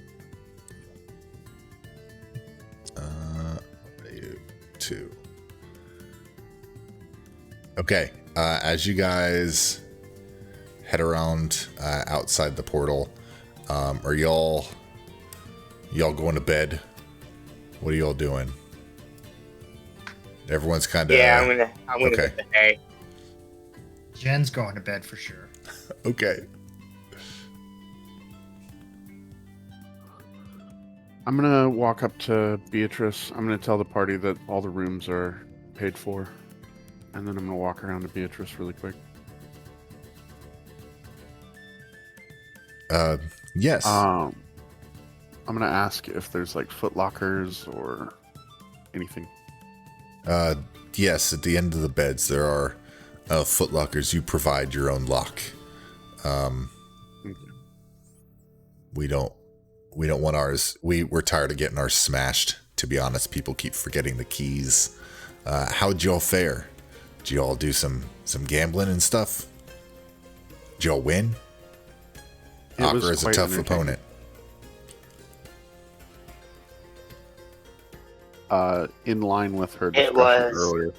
2. Okay. As you guys head around outside the portal, are y'all going to bed? What are y'all doing? Everyone's kind of Yeah, I'm gonna okay. get the hay. Jen's going to bed for sure. Okay. I'm gonna walk up to Beatrice. I'm gonna tell the party that all the rooms are paid for, and then I'm gonna walk around to Beatrice really quick. Yes. I'm gonna ask if there's like foot lockers or anything. Yes, at the end of the beds there are foot lockers. You provide your own lock. We don't want ours. We're tired of getting ours smashed, to be honest. People keep forgetting the keys. How'd y'all fare? Did y'all do some gambling and stuff? Did y'all win? It was Akra is a quite tough entertaining. opponent. In line with her It discussion was. earlier,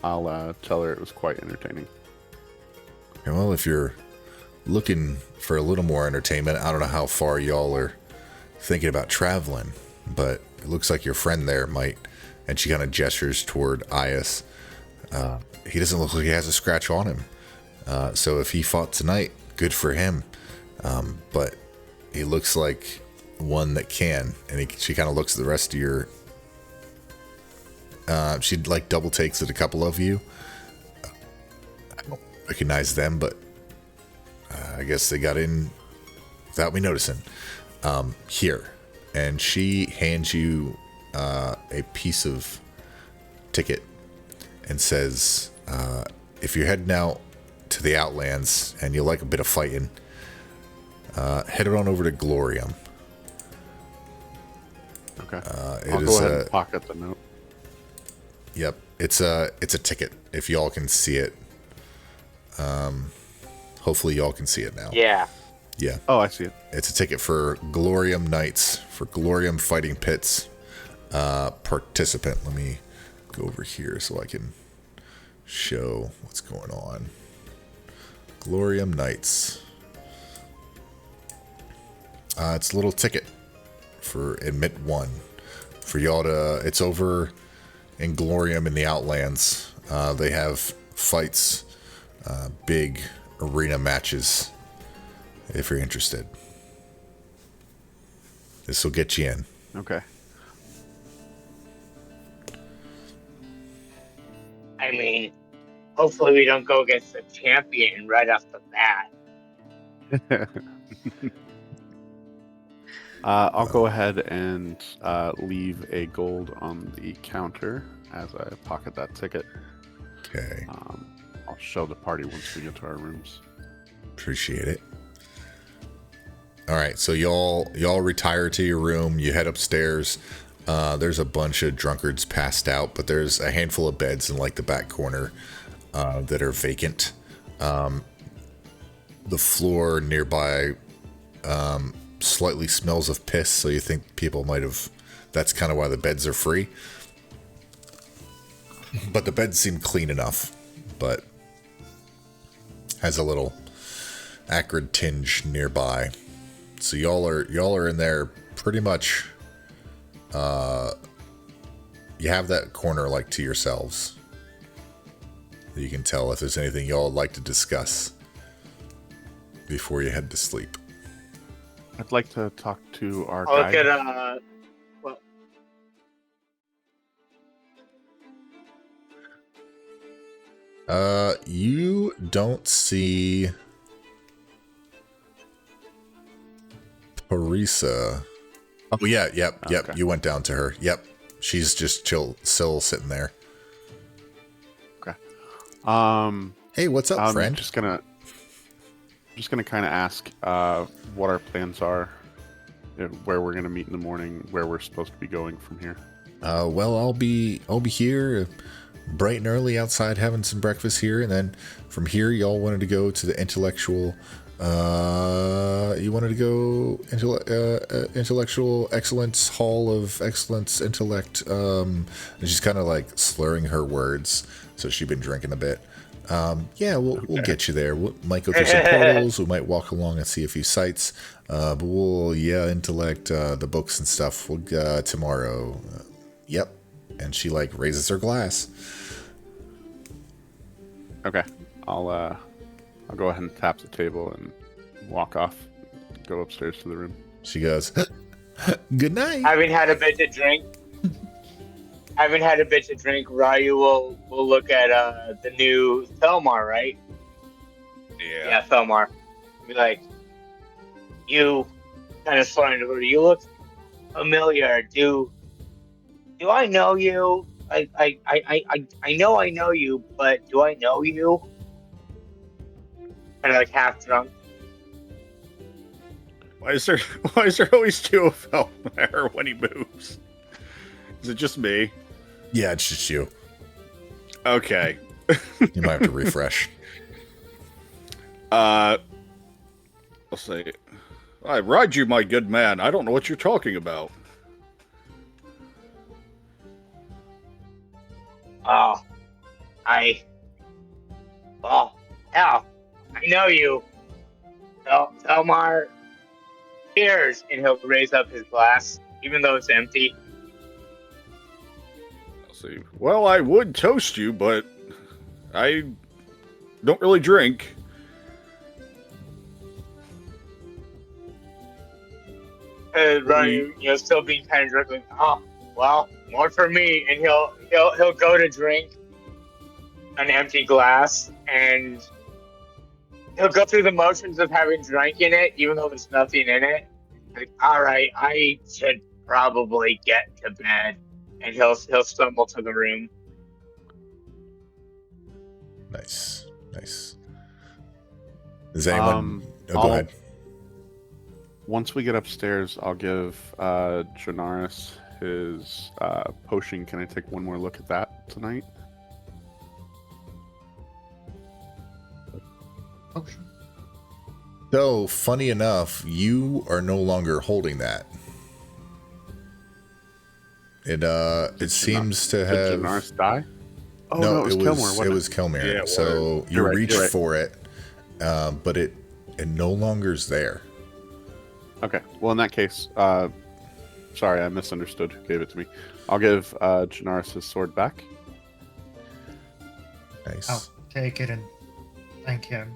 I'll tell her it was quite entertaining. Okay, well, if you're looking for a little more entertainment, I don't know how far y'all are thinking about traveling, but it looks like your friend there might, and she kind of gestures toward Ias. He doesn't look like he has a scratch on him. So if he fought tonight, good for him. But he looks like one that can, and she kind of looks at the rest of your... she like double takes at a couple of you. I don't recognize them, but I guess they got in without me noticing. Here. And she hands you a piece of ticket and says, if you're heading out to the Outlands and you like a bit of fighting, head on over to Glorium. Okay. It I'll is go ahead and pocket the note. Yep, it's a ticket. If y'all can see it, hopefully y'all can see it now. Yeah. Yeah, Oh, I see it. it's a ticket for Glorium Knights, for Glorium Fighting Pits participant. Let me go over here so I can show what's going on. Glorium Knights. It's a little ticket for admit 1 for y'all to. It's over in Glorium in the Outlands. They have fights, big arena matches. If you're interested, this will get you in. Okay. I mean, hopefully we don't go against the champion right off the bat. I'll go ahead and leave a gold on the counter as I pocket that ticket. Okay, I'll show the party once we get to our rooms. appreciate it. All right, so y'all retire to your room. You head upstairs. There's a bunch of drunkards passed out, but there's a handful of beds in like the back corner that are vacant. The floor nearby slightly smells of piss, so you think people might have... That's kind of why the beds are free. But the bed seemed clean enough, but has a little acrid tinge nearby. So y'all are in there pretty much. You have that corner like to yourselves. You can tell if there's anything y'all would like to discuss before you head to sleep. I'd like to talk to our I'll guide. look at well, You don't see Parisa. Oh yeah, yep. Okay. You went down to her. Yep, she's just still sitting there. Okay. Hey, what's up, I'm friend? just gonna kind of ask what our plans are, where we're gonna meet in the morning, where we're supposed to be going from here. Well, I'll be here bright and early outside having some breakfast here, and then from here y'all wanted to go to the intellectual. You wanted to go intellectual excellence hall of excellence intellect. And she's kind of like slurring her words, so she's been drinking a bit. Yeah, we'll get you there. We might go through some portals. We might walk along and see a few sights. But we'll intellect the books and stuff. We'll tomorrow. Yep. And she like raises her glass. Okay. I'll go ahead and tap the table and walk off. Go upstairs to the room. She goes, "Good night." having had a bit to drink, Ryu will look at the new Thelmar, right? Yeah, Thelmar. Be like, you kind of slowing to her. You look familiar. Do I know you? I know I know you, but do I know you? Kind of like half drunk. Why is there always two of them there when he moves? Is it just me? Yeah, it's just you. Okay. You might have to refresh. I'll say, I ride you, my good man. I don't know what you're talking about. Hell, I know you. Thelmar, cheers, and he'll raise up his glass, even though it's empty. I'll say, well, I would toast you, but I don't really drink. Ryu, still being kind of drunk, like, oh, well, more for me, and he'll go to drink an empty glass, and he'll go through the motions of having drank in it, even though there's nothing in it. Like, all right, I should probably get to bed, and he'll stumble to the room. Nice. Is anyone? Go ahead. Once we get upstairs, I'll give Janaris his potion. Can I take one more look at that tonight? Potion. So, funny enough, you are no longer holding that. It seems to have. Did Janaris die? Oh, no, it was Kelmore. It was Kelmore. Yeah, so you right, reached you're right. for it, but it no longer's there. Okay. Well, in that case, sorry, I misunderstood who gave it to me. I'll give Janaris his sword back. Nice. I'll take it and thank him.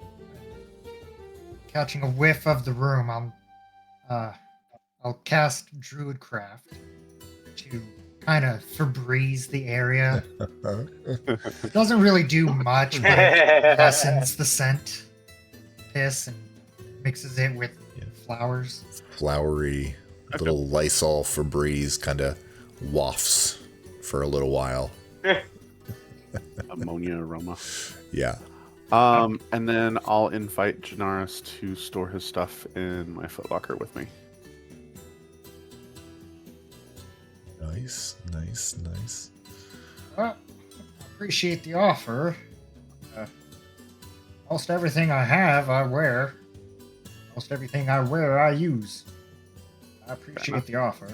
Catching a whiff of the room, I'll cast Druidcraft to kind of Febreze the area. It doesn't really do much, but it lessens the scent, piss, and mixes it with flowers. Flowery, little Lysol Febreze kind of wafts for a little while. Ammonia aroma. Yeah. And then I'll invite Janaris to store his stuff in my footlocker with me. Nice. Well, I appreciate the offer. Most everything I have, I wear. Most everything I wear, I use. I appreciate the offer.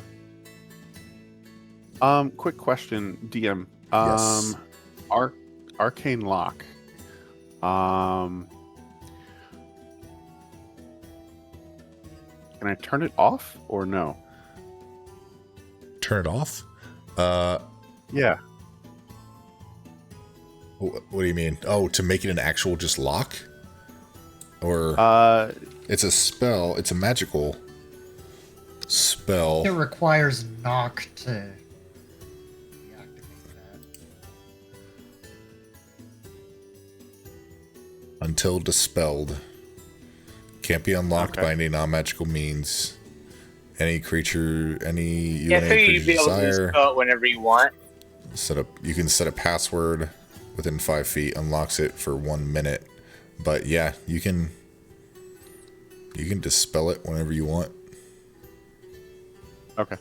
Quick question, DM. Yes. Arcane lock. Can I turn it off or no? Turn it off? Yeah. What do you mean? Oh, to make it an actual just lock? Or it's a spell. It's a magical spell. It requires knock to deactivate that. Until dispelled. Can't be unlocked by any non-magical means. Any creature, any Yeah, so you'd be able to spell it whenever you want. You can set a password within 5 feet, unlocks it for 1 minute. But yeah, you can dispel it whenever you want. Okay.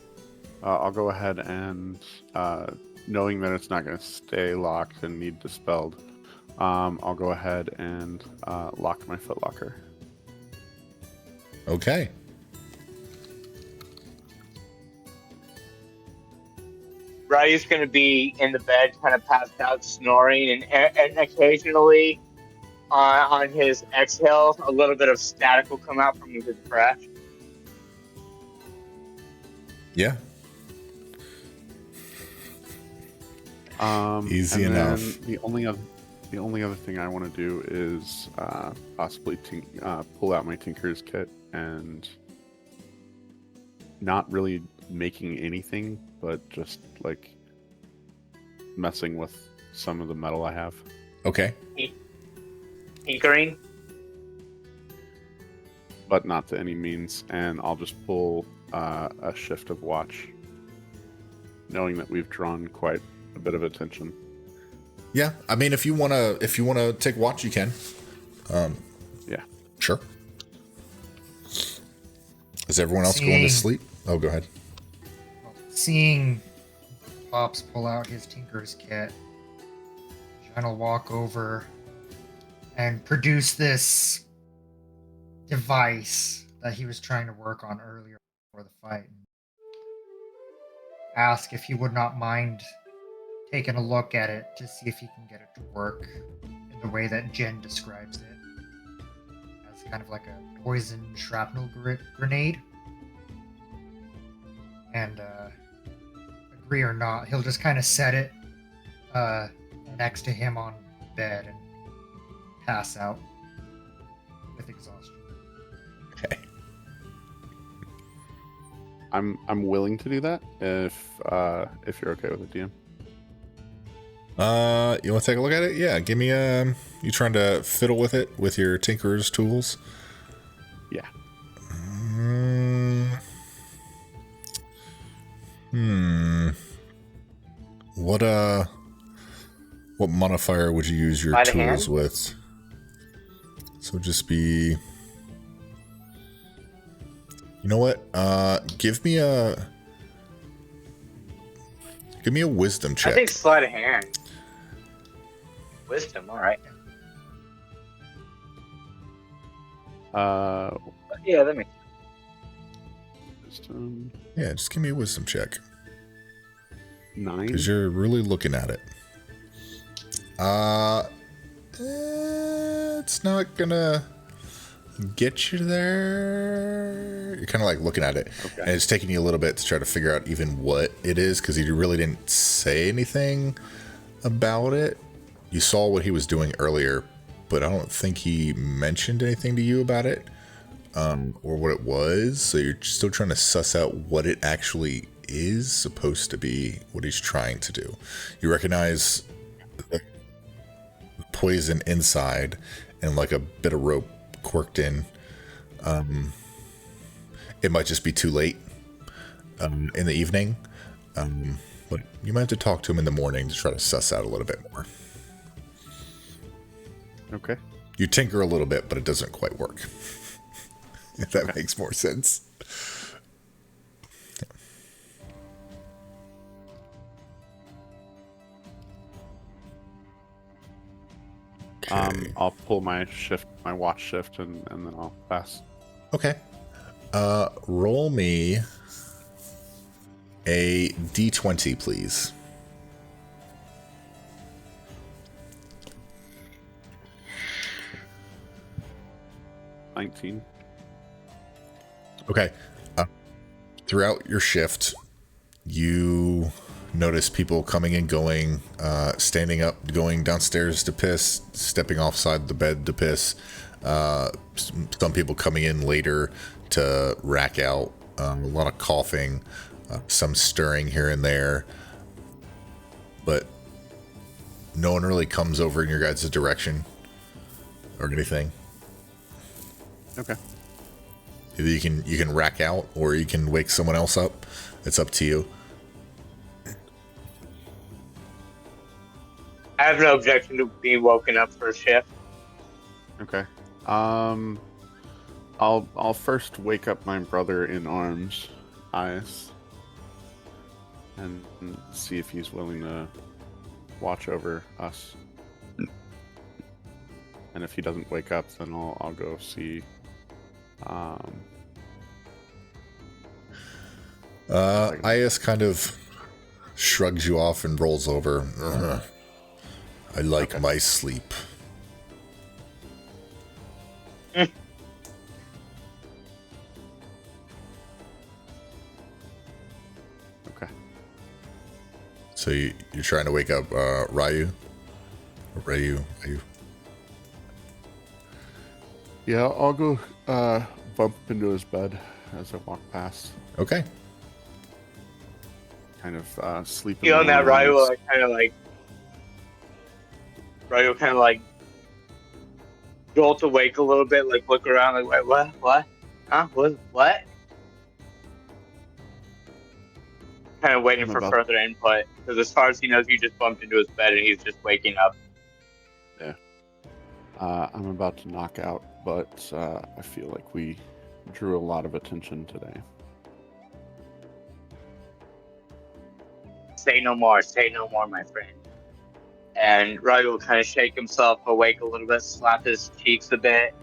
I'll go ahead and, knowing that it's not going to stay locked and need dispelled, I'll go ahead and lock my footlocker. Okay. Ryu's going to be in the bed, kind of passed out, snoring, and occasionally on his exhale, a little bit of static will come out from his breath. Yeah. Easy and enough. Then the only other thing I want to do is possibly pull out my Tinker's kit and not really making anything, but just like messing with some of the metal I have. Okay. Tinkering? But not to any means, and I'll just pull a shift of watch, knowing that we've drawn quite a bit of attention. Yeah, I mean, if you wanna take watch, you can. Yeah. Sure. Is everyone else going to sleep? Oh, go ahead. Seeing Pops pull out his Tinker's kit, John will walk over and produce this device that he was trying to work on earlier before the fight. And ask if he would not mind taking a look at it to see if he can get it to work in the way that Jen describes it. As kind of like a poison shrapnel grenade. And agree or not, he'll just kind of set it next to him on bed and pass out with exhaustion. Okay. I'm willing to do that if you're okay with it, DM. You want to take a look at it? Yeah. Give me you trying to fiddle with it with your Tinker's tools? Yeah. What modifier would you use your tools with? So just be. You know what? Give me a wisdom check. I think sleight of hand. Wisdom, all right. Yeah, that makes Wisdom. Yeah, just give me a wisdom check. 9. Because you're really looking at it. It's not gonna get you there. You're kind of like looking at it, and it's taking you a little bit to try to figure out even what it is, because he really didn't say anything about it. You saw what he was doing earlier, but I don't think he mentioned anything to you about it, or what it was. So you're still trying to suss out what it actually is supposed to be, what he's trying to do. You recognize the poison inside and like a bit of rope quirked in. It might just be too late in the evening, but you might have to talk to him in the morning to try to suss out a little bit more. Okay. You tinker a little bit, but it doesn't quite work. If that makes more sense. Okay. I'll pull my watch shift, and then I'll pass. Okay. Roll me a d20, please. 19. Okay. Throughout your shift, you notice people coming and going, standing up, going downstairs to piss, stepping offside the bed to piss. Some people coming in later to rack out. A lot of coughing, some stirring here and there. But no one really comes over in your guys' direction or anything. Okay. Either you can rack out or you can wake someone else up. It's up to you. I have no objection to being woken up for a shift. Okay. I'll first wake up my brother in arms, Ias, and see if he's willing to watch over us. And if he doesn't wake up, then I'll go see. Ias kind of shrugs you off and rolls over. I like my sleep. Okay. So you're trying to wake up Ryu? Or Ryu? Yeah, I'll go bump into his bed as I walk past. Okay. Kind of sleeping. You on that, Ryu will kind of like jolt awake a little bit, like look around, like wait, what, huh, what? Kind of waiting for further input, because as far as he knows, you just bumped into his bed and he's just waking up. Yeah. I'm about to knock out, but I feel like we drew a lot of attention today. Say no more, my friend. And Ryu will kind of shake himself awake a little bit, slap his cheeks a bit,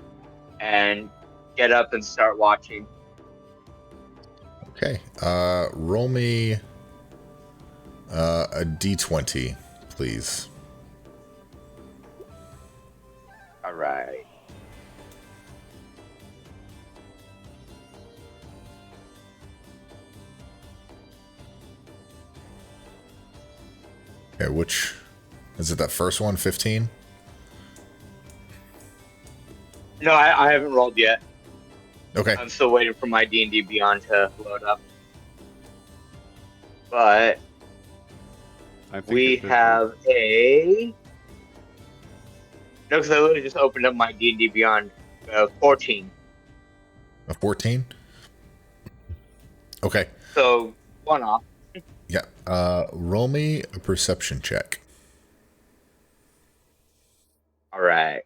and get up and start watching. Okay. Roll me a d20, please. All right. Okay, which is it? That first one, 15? No, I haven't rolled yet. Okay. I'm still waiting for my D&D Beyond to load up. But we have a... No, because I literally just opened up my D&D Beyond 14. A 14? Okay. So, one off. Yeah. Roll me a perception check. All right.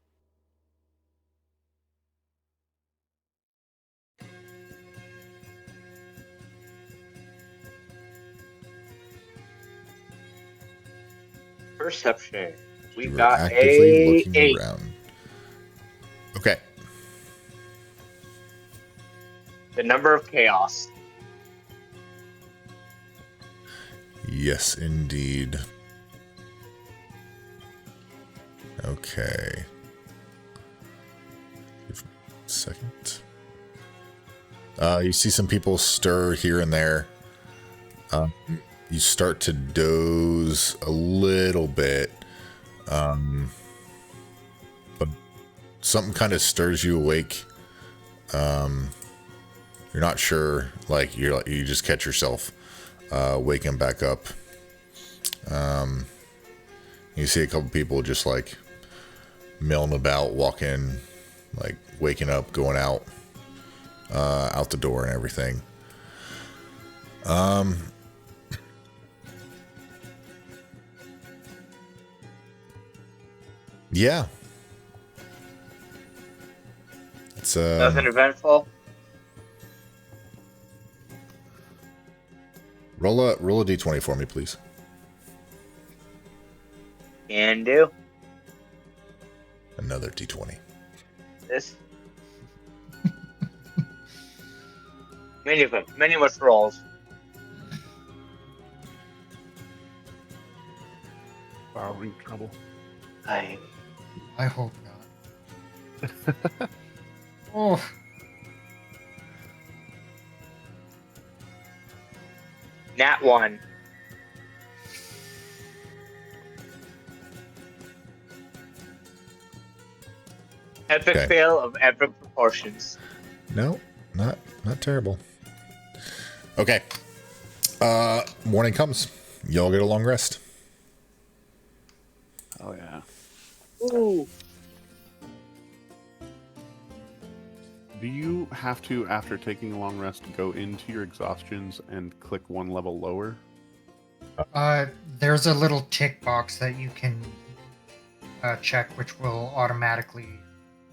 Perception. We You are got actively a looking 8. around. Okay. The number of chaos. Yes, indeed. Okay. Give me a second. You see some people stir here and there. You start to doze a little bit. But something kind of stirs you awake. You're not sure, you just catch yourself waking back up. You see a couple people just like milling about, walking, like waking up, going out the door and everything. Yeah. It's Nothing eventful. roll a d20 for me, please. Can do. Another d20. This. Many of them. Many much rolls. Borrowing trouble. I hope not. Oh, Nat 1. Epic Okay. fail of epic proportions. No, not terrible. Okay. Morning comes. Y'all get a long rest. Oh yeah. Ooh. Do you have to, after taking a long rest, go into your exhaustions and click one level lower? there's a little tick box that you can check, which will automatically.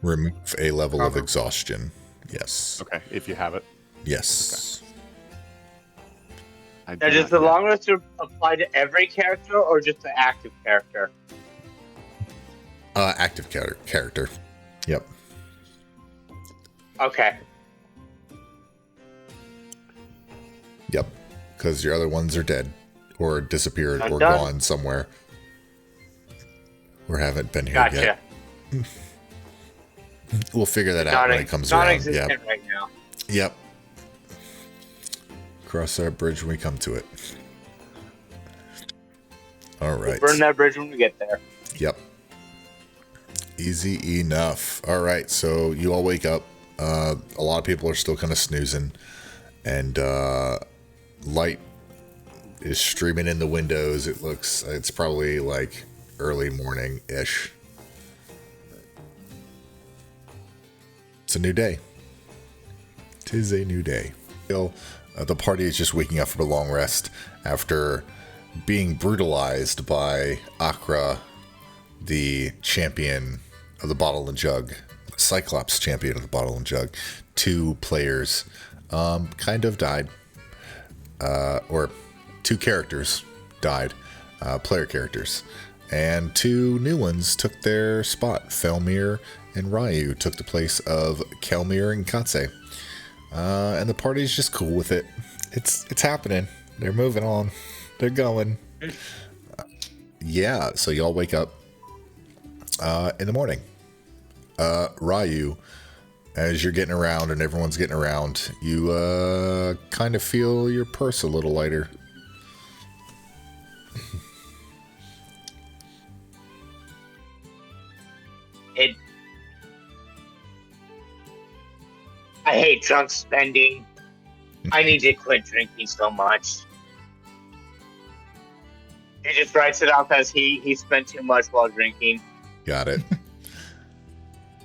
Remove a level of Cover. exhaustion. Yes. Okay, if you have it. Yes. I Now, do does not the yet. long rest apply to every character or just the active character? Active character. Yep. Okay. Yep. Because your other ones are dead, or disappeared, I'm or done. gone somewhere, or haven't been here Gotcha. yet. We'll figure that out when it comes around. Non-existent Yep. right now. Yep. Cross that bridge when we come to it. All We'll right. burn that bridge when we get there. Yep. Easy enough. All right. So you all wake up. A lot of people are still kind of snoozing, and light is streaming in the windows. It's probably like early morning ish. It's a new day. 'Tis a new day. The party is just waking up from a long rest after being brutalized by Akra, the champion of the bottle and jug, Cyclops champion of the bottle and jug. 2 players kind of died, or 2 characters died, player characters, and 2 new ones took their spot. Felmir and Ryu took the place of Kelmir and Katse. And the party's just cool with it. It's happening. They're moving on. They're going. Yeah, so y'all wake up in the morning. Ryu, as you're getting around and everyone's getting around, you kind of feel your purse a little lighter. I hate drunk spending. I need to quit drinking so much. He just writes it off as he spent too much while drinking. Got it.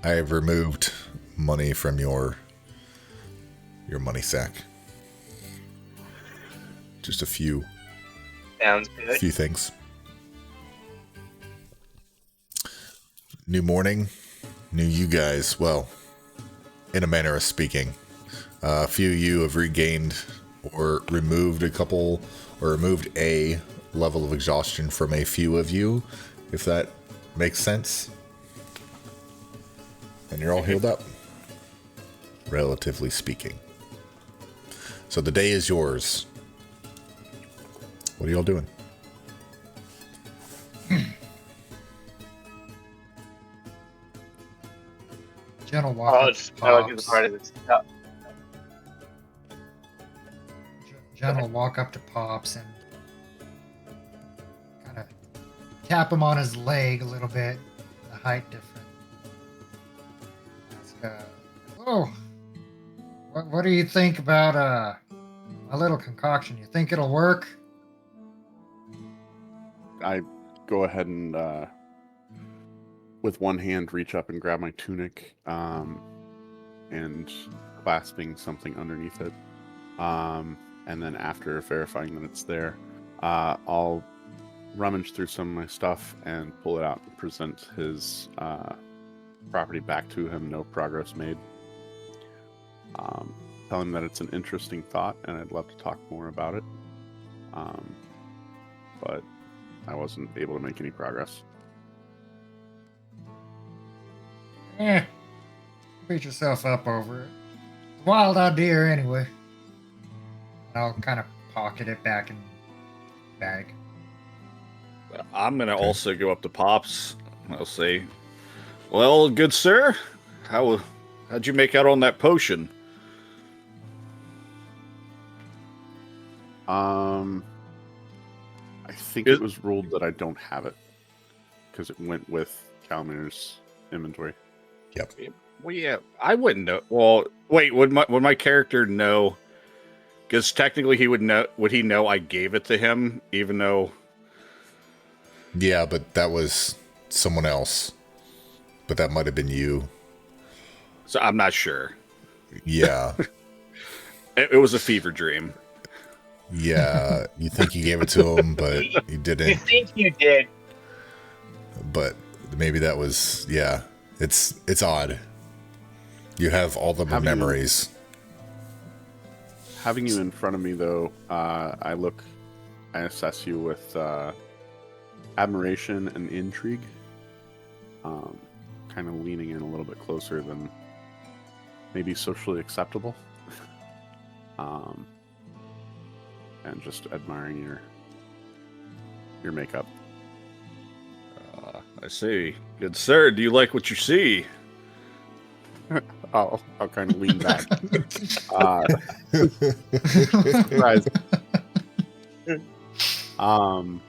I have removed money from your money sack. Just a few Sounds good. things. New morning, new you guys. Well, in a manner of speaking, a few of you have regained or removed a level of exhaustion from a few of you, if that makes sense. And you're all healed up, relatively speaking. So the day is yours. What are y'all doing? Jen will walk Oh, up it's to I like the Pops. part of this. Oh, Jen will walk up to Pops and kind of tap him on his leg a little bit. The height difference. Ask, "Whoa, what do you think about my little concoction? You think it'll work?" I go ahead and with one hand reach up and grab my tunic, and clasping something underneath it. And then after verifying that it's there, I'll rummage through some of my stuff and pull it out and present his property back to him. No progress made. Tell him that it's an interesting thought and I'd love to talk more about it. But I wasn't able to make any progress. Beat yourself up over it. It's a wild idea anyway. And I'll kind of pocket it back in the bag. I'm gonna also go up to Pops. I'll say, "Well, good sir, how How'd you make out on that potion? I think it was ruled that I don't have it because it went with Calmir's inventory. Yep. Well, yeah, I wouldn't know. Well, wait, would my character know? Because technically, he would know. Would he know I gave it to him, even though? Yeah, but that was someone else. But that might have been you. So I'm not sure. Yeah. It was a fever dream. Yeah, you think you gave it to him, but you You didn't. think you did? But maybe that was, yeah. It's odd. You have all the memories. Having you in front of me, though, I assess you with admiration and intrigue. Kind of leaning in a little bit closer than maybe socially acceptable. And just admiring your makeup. I see. Good sir, do you like what you see? I'll kind of lean back. Surprise. I'm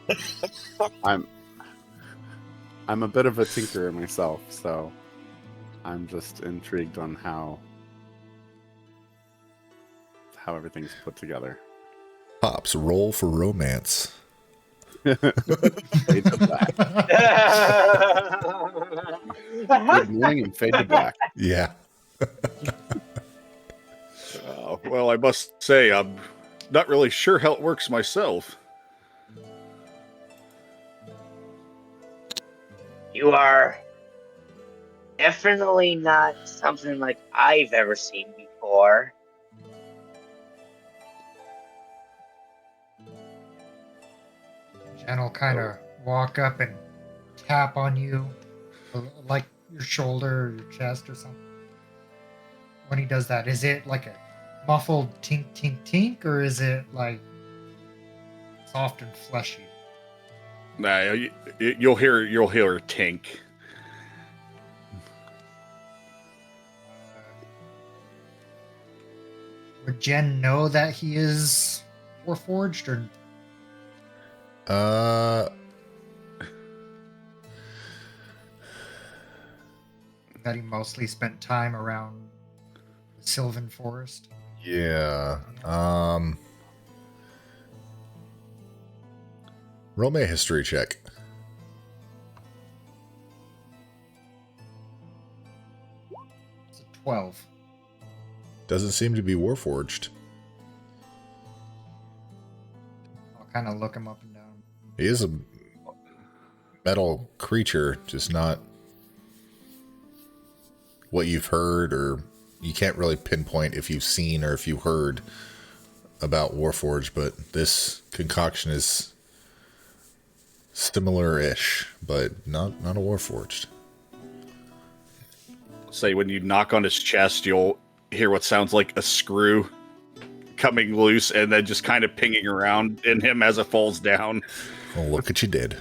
a bit of a tinkerer myself, so I'm just intrigued on how everything's put together. Pops, roll for romance. Fade to black. Good morning and fade to black. Yeah. Well, I must say, I'm not really sure how it works myself. You are definitely not something like I've ever seen before. Jen will kind of walk up and tap on you, like your shoulder or your chest or something. When he does that, is it like a muffled tink tink tink, or is it like soft and fleshy? Nah, you'll hear her tink. Would Jen know that he is Warforged, or that he mostly spent time around the Sylvan Forest? Yeah. Roll me a history check. It's a 12. Doesn't seem to be Warforged. I'll kind of look him up and down. He is a metal creature, just not what you've heard, or you can't really pinpoint if you've seen or if you heard about Warforged, but this concoction is similar-ish, but not a Warforged. Say when you knock on his chest, you'll hear what sounds like a screw coming loose and then just kind of pinging around in him as it falls down. Oh, look what you did.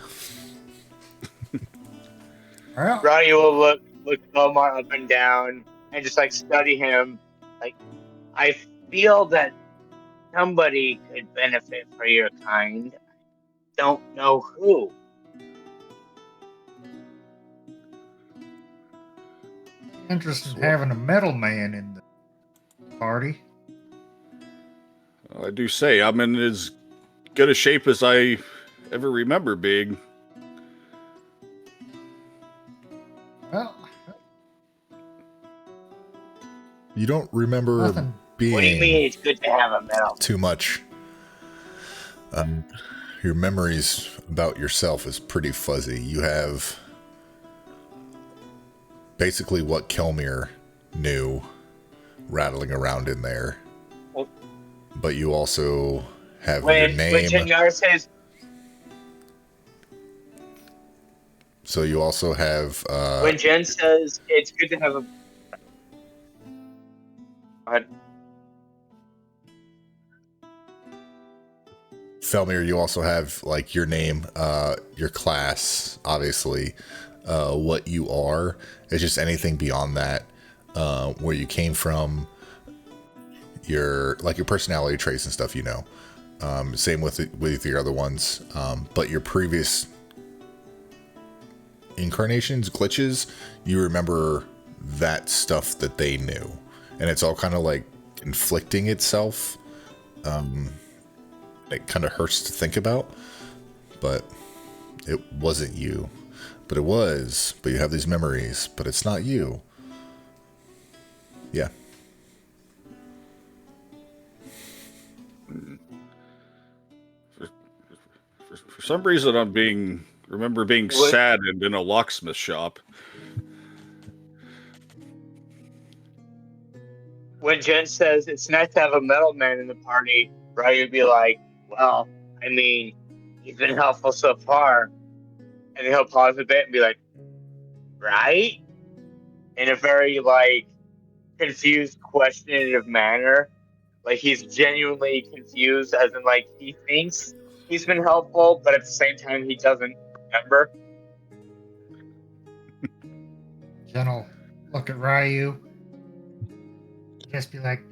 Well, Ronnie will look Omar up and down and just like study him. Like, I feel that somebody could benefit for your kind. Don't know who. interested in having a metal man in the party. I do say I'm in as good a shape as I ever remember being. Well, You don't remember nothing. being What do you mean it's good to have a medal? too much. Your memories about yourself is pretty fuzzy. You have basically what Kelmir knew rattling around in there. Well, but you also have your when name. Jengar says, So you also have when Jen says it's good to have a. Go ahead. Felmir, you also have like your name, your class, obviously, what you are. It's just anything beyond that. where you came from, your personality traits and stuff, same with your other ones, but your previous incarnations, glitches, you remember that stuff that they knew, and it's all kind of like conflicting itself. It kind of hurts to think about, but it wasn't you. But it was, but you have these memories, but it's not you. Yeah. For some reason, remember being What? saddened in a locksmith shop. When Jen says it's nice to have a metal man in the party, Ryu would be like, well, I mean, he's been helpful so far. And then he'll pause a bit and be like, right? In a very, like, confused, questionative manner. Like, he's genuinely confused, as in, like, he thinks he's been helpful, but at the same time, he doesn't remember. Jen will look at Ryu, just be like,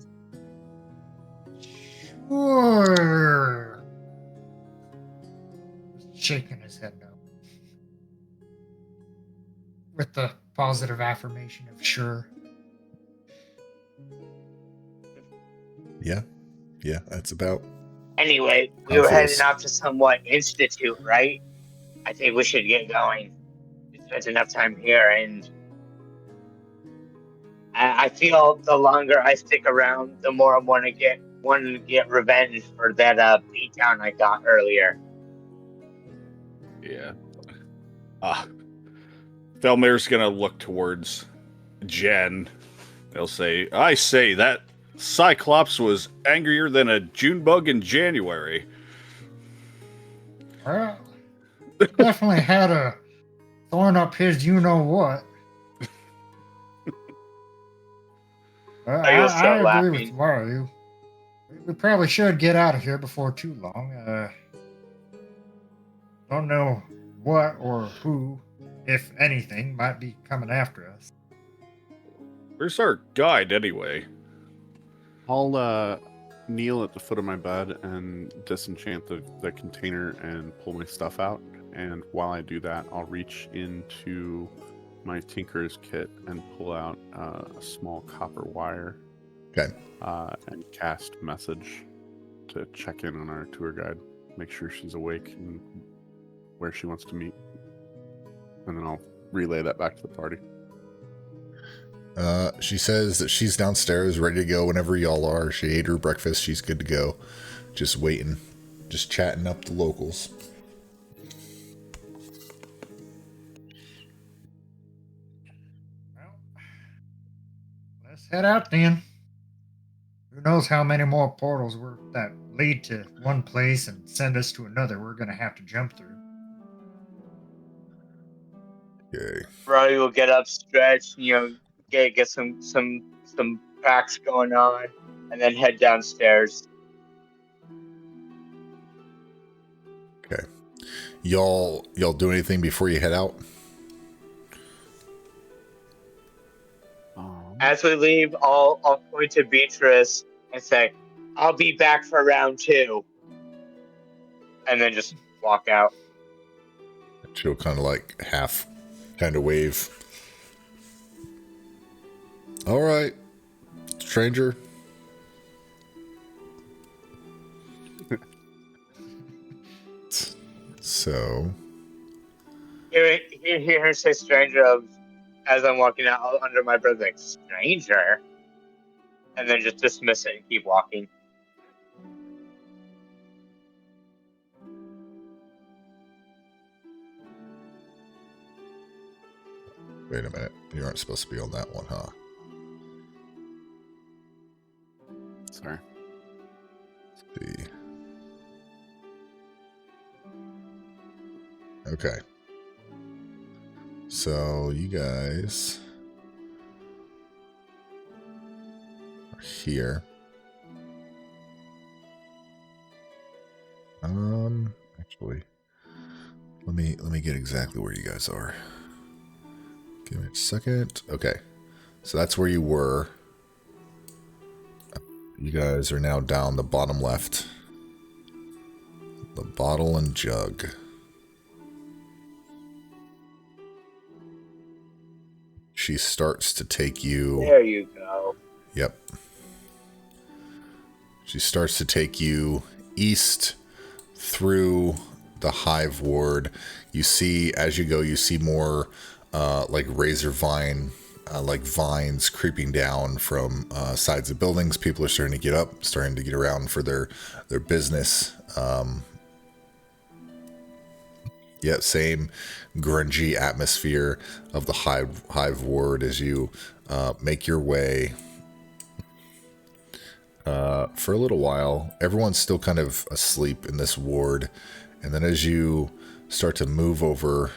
sure. Shaking his head no. With the positive affirmation of sure. Yeah, that's about. Anyway, we were heading off to somewhat institute, right? I think we should get going. We spent enough time here, and I feel the longer I stick around, the more I want to get revenge for that beatdown I got earlier. Yeah. Felmir's gonna look towards Jen. They'll say, I say, that Cyclops was angrier than a June bug in January. Well, definitely had a thorn up his you-know-what. I agree laughing. with Mario. We probably should get out of here before too long. Don't know what or who, if anything, might be coming after us. Where's our guide, anyway? I'll kneel at the foot of my bed and disenchant the container and pull my stuff out. And while I do that, I'll reach into my Tinker's kit and pull out a small copper wire. Okay. And cast message to check in on our tour guide, make sure she's awake and where she wants to meet. And then I'll relay that back to the party. She says that she's downstairs ready to go whenever y'all are. She ate her breakfast. She's good to go. Just waiting. Just chatting up the locals. Well, let's head out then. Who knows how many more portals that lead to one place and send us to another we're going to have to jump through. Okay. Ryu will get up, stretch, get some packs going on, and then head downstairs. Okay. Y'all do anything before you head out? As we leave, I'll point to Beatrice and say, I'll be back for round 2. And then just walk out. She'll kind of like half kind of wave. All right, stranger. So. Hear her say stranger as I'm walking out under my breath, like, stranger? And then just dismiss it and keep walking. Wait a minute. You aren't supposed to be on that one, huh? Sorry. Let's see. Okay. So you guys are here. Actually, let me get exactly where you guys are. Give me a second. Okay. So that's where you were. You guys are now down the bottom left. The bottle and jug. She starts to take you... There you go. Yep. She starts to take you east through the hive ward. You see, as you go, you see more like razor vine, like vines creeping down from sides of buildings. People are starting to get up, starting to get around for their business. Yeah, same grungy atmosphere of the hive ward as you make your way. For a little while, everyone's still kind of asleep in this ward, and then as you start to move over,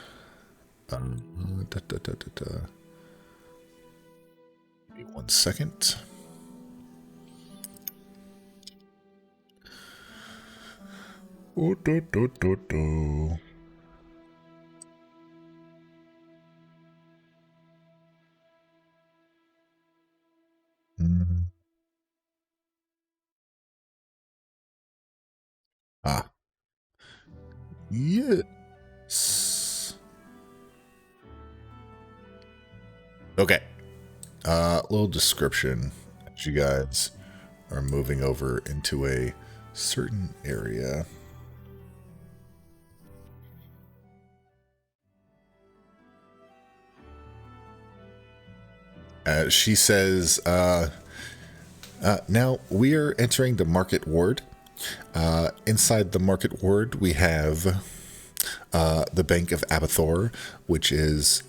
Give me 1 second. Ah. Yes. Okay. Little description as you guys are moving over into a certain area. She says, now we are entering the market ward. Inside the market ward, we have the Bank of Abathor, which is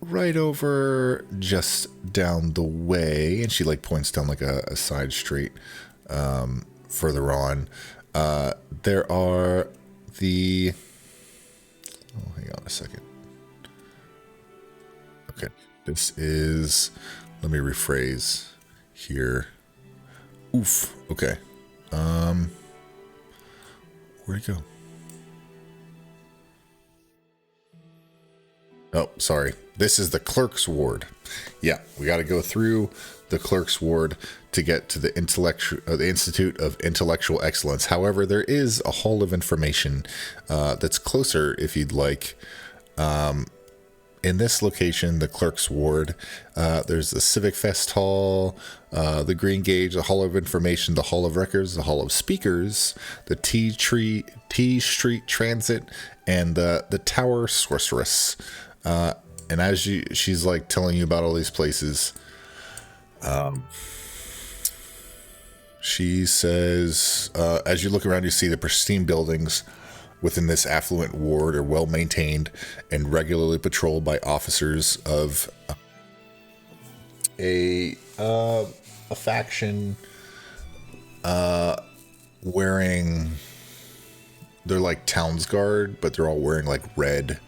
right over just down the way. And she like points down like a side street further on. There are the... Oh, hang on a second. Okay. This is... Let me rephrase here. Oof. Okay. Where'd it go? Oh, sorry. This is the clerk's ward. Yeah, we got to go through the clerk's ward to get to the Institute of Intellectual Excellence. However, there is a hall of information that's closer if you'd like. In this location, the clerk's ward, there's the Civic Fest Hall, the Green Gauge, the Hall of Information, the Hall of Records, the Hall of Speakers, the T Street Transit, and the Tower Sorceress. And as she's like telling you about all these places, she says, as you look around, you see the pristine buildings within this affluent ward are well maintained and regularly patrolled by officers of a faction wearing, they're like Towns Guard, but they're all wearing like red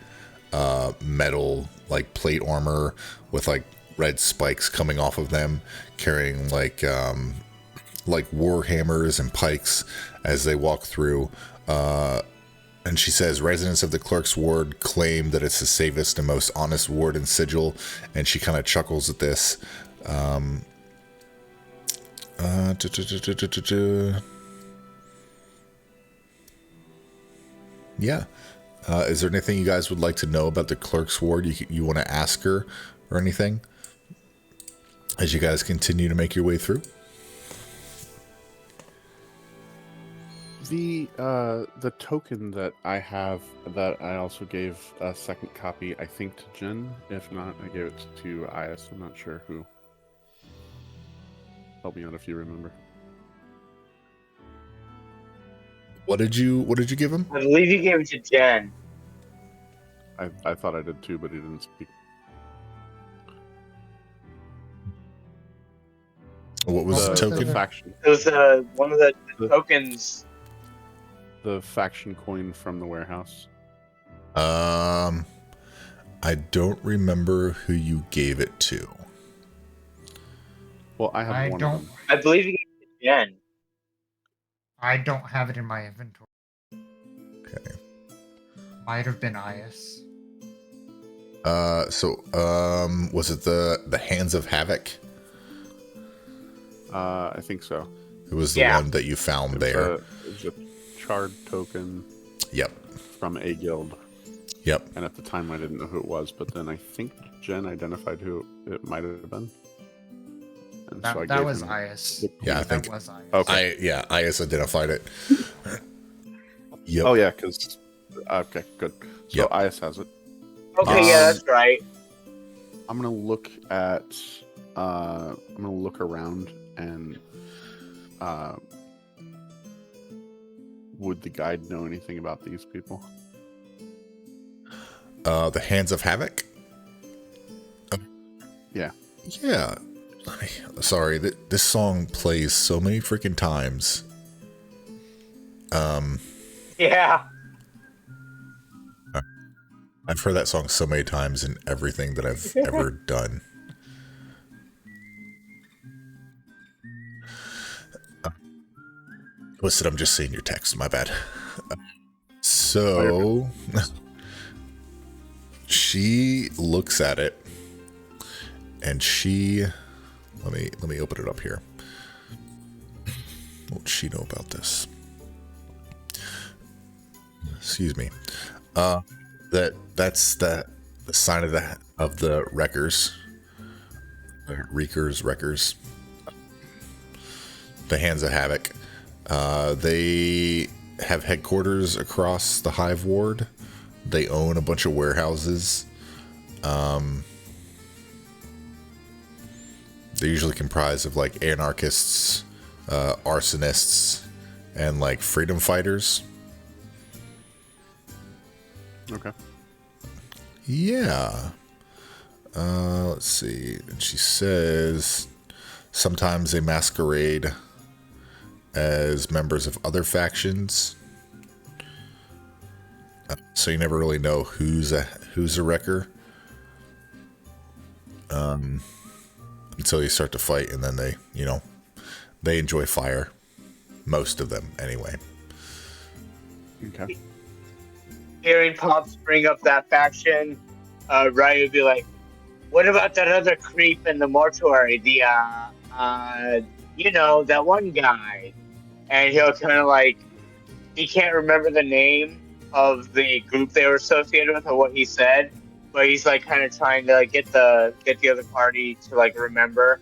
metal like plate armor with like red spikes coming off of them, carrying like war hammers and pikes as they walk through. And she says, residents of the clerk's ward claim that it's the safest and most honest ward in Sigil. And she kind of chuckles at this. Yeah. Is there anything you guys would like to know about the clerk's ward you want to ask her or anything as you guys continue to make your way through? The token that I have, that I also gave a second copy, I think, to Jen. If not, I gave it to Ias. I'm not sure who. Help me out if you remember. What did you give him? I believe you gave it to Jen. I thought I did too, but he didn't speak. What was the token? The faction. It was one of the tokens. The faction coin from the warehouse. I don't remember who you gave it to. Well, I have one of them. I believe you gave it to Jen. I don't have it in my inventory. Okay. Might have been Ias. Was it the Hands of Havoc? I think so. It was the one that you found there. It was a charred token. Yep. From a guild. Yep. And at the time, I didn't know who it was, but then I think Jen identified who it might have been. And that was Ias. Yeah, I think that was Ias. Okay. Ias identified it. Yep. Oh yeah, because okay, good. So Yep. Ias has it. Okay, yeah, that's right. I'm gonna look at. I'm gonna look around and. Would the guide know anything about these people? The Hands of Havoc? Yeah. Yeah. Sorry, this song plays so many freaking times. Yeah. I've heard that song so many times in everything that I've ever done. Listen, I'm just seeing your text. My bad. So she looks at it, and she let me open it up here. What would she know about this? Excuse me. That's the sign of the wreckers. Wreckers. The Hands of Havoc. They have headquarters across the Hive Ward. They own a bunch of warehouses. They're usually comprised of like anarchists, arsonists, and like freedom fighters. Okay. Yeah. Let's see. And she says sometimes they masquerade as members of other factions. So you never really know who's a wrecker. Until you start to fight, and then they enjoy fire. Most of them, anyway. Okay. Hearing Pops bring up that faction, Ryan would be like, "What about that other creep in the mortuary? That one guy." And he'll kind of like, he can't remember the name of the group they were associated with or what he said, but he's like kind of trying to like, get the other party to like remember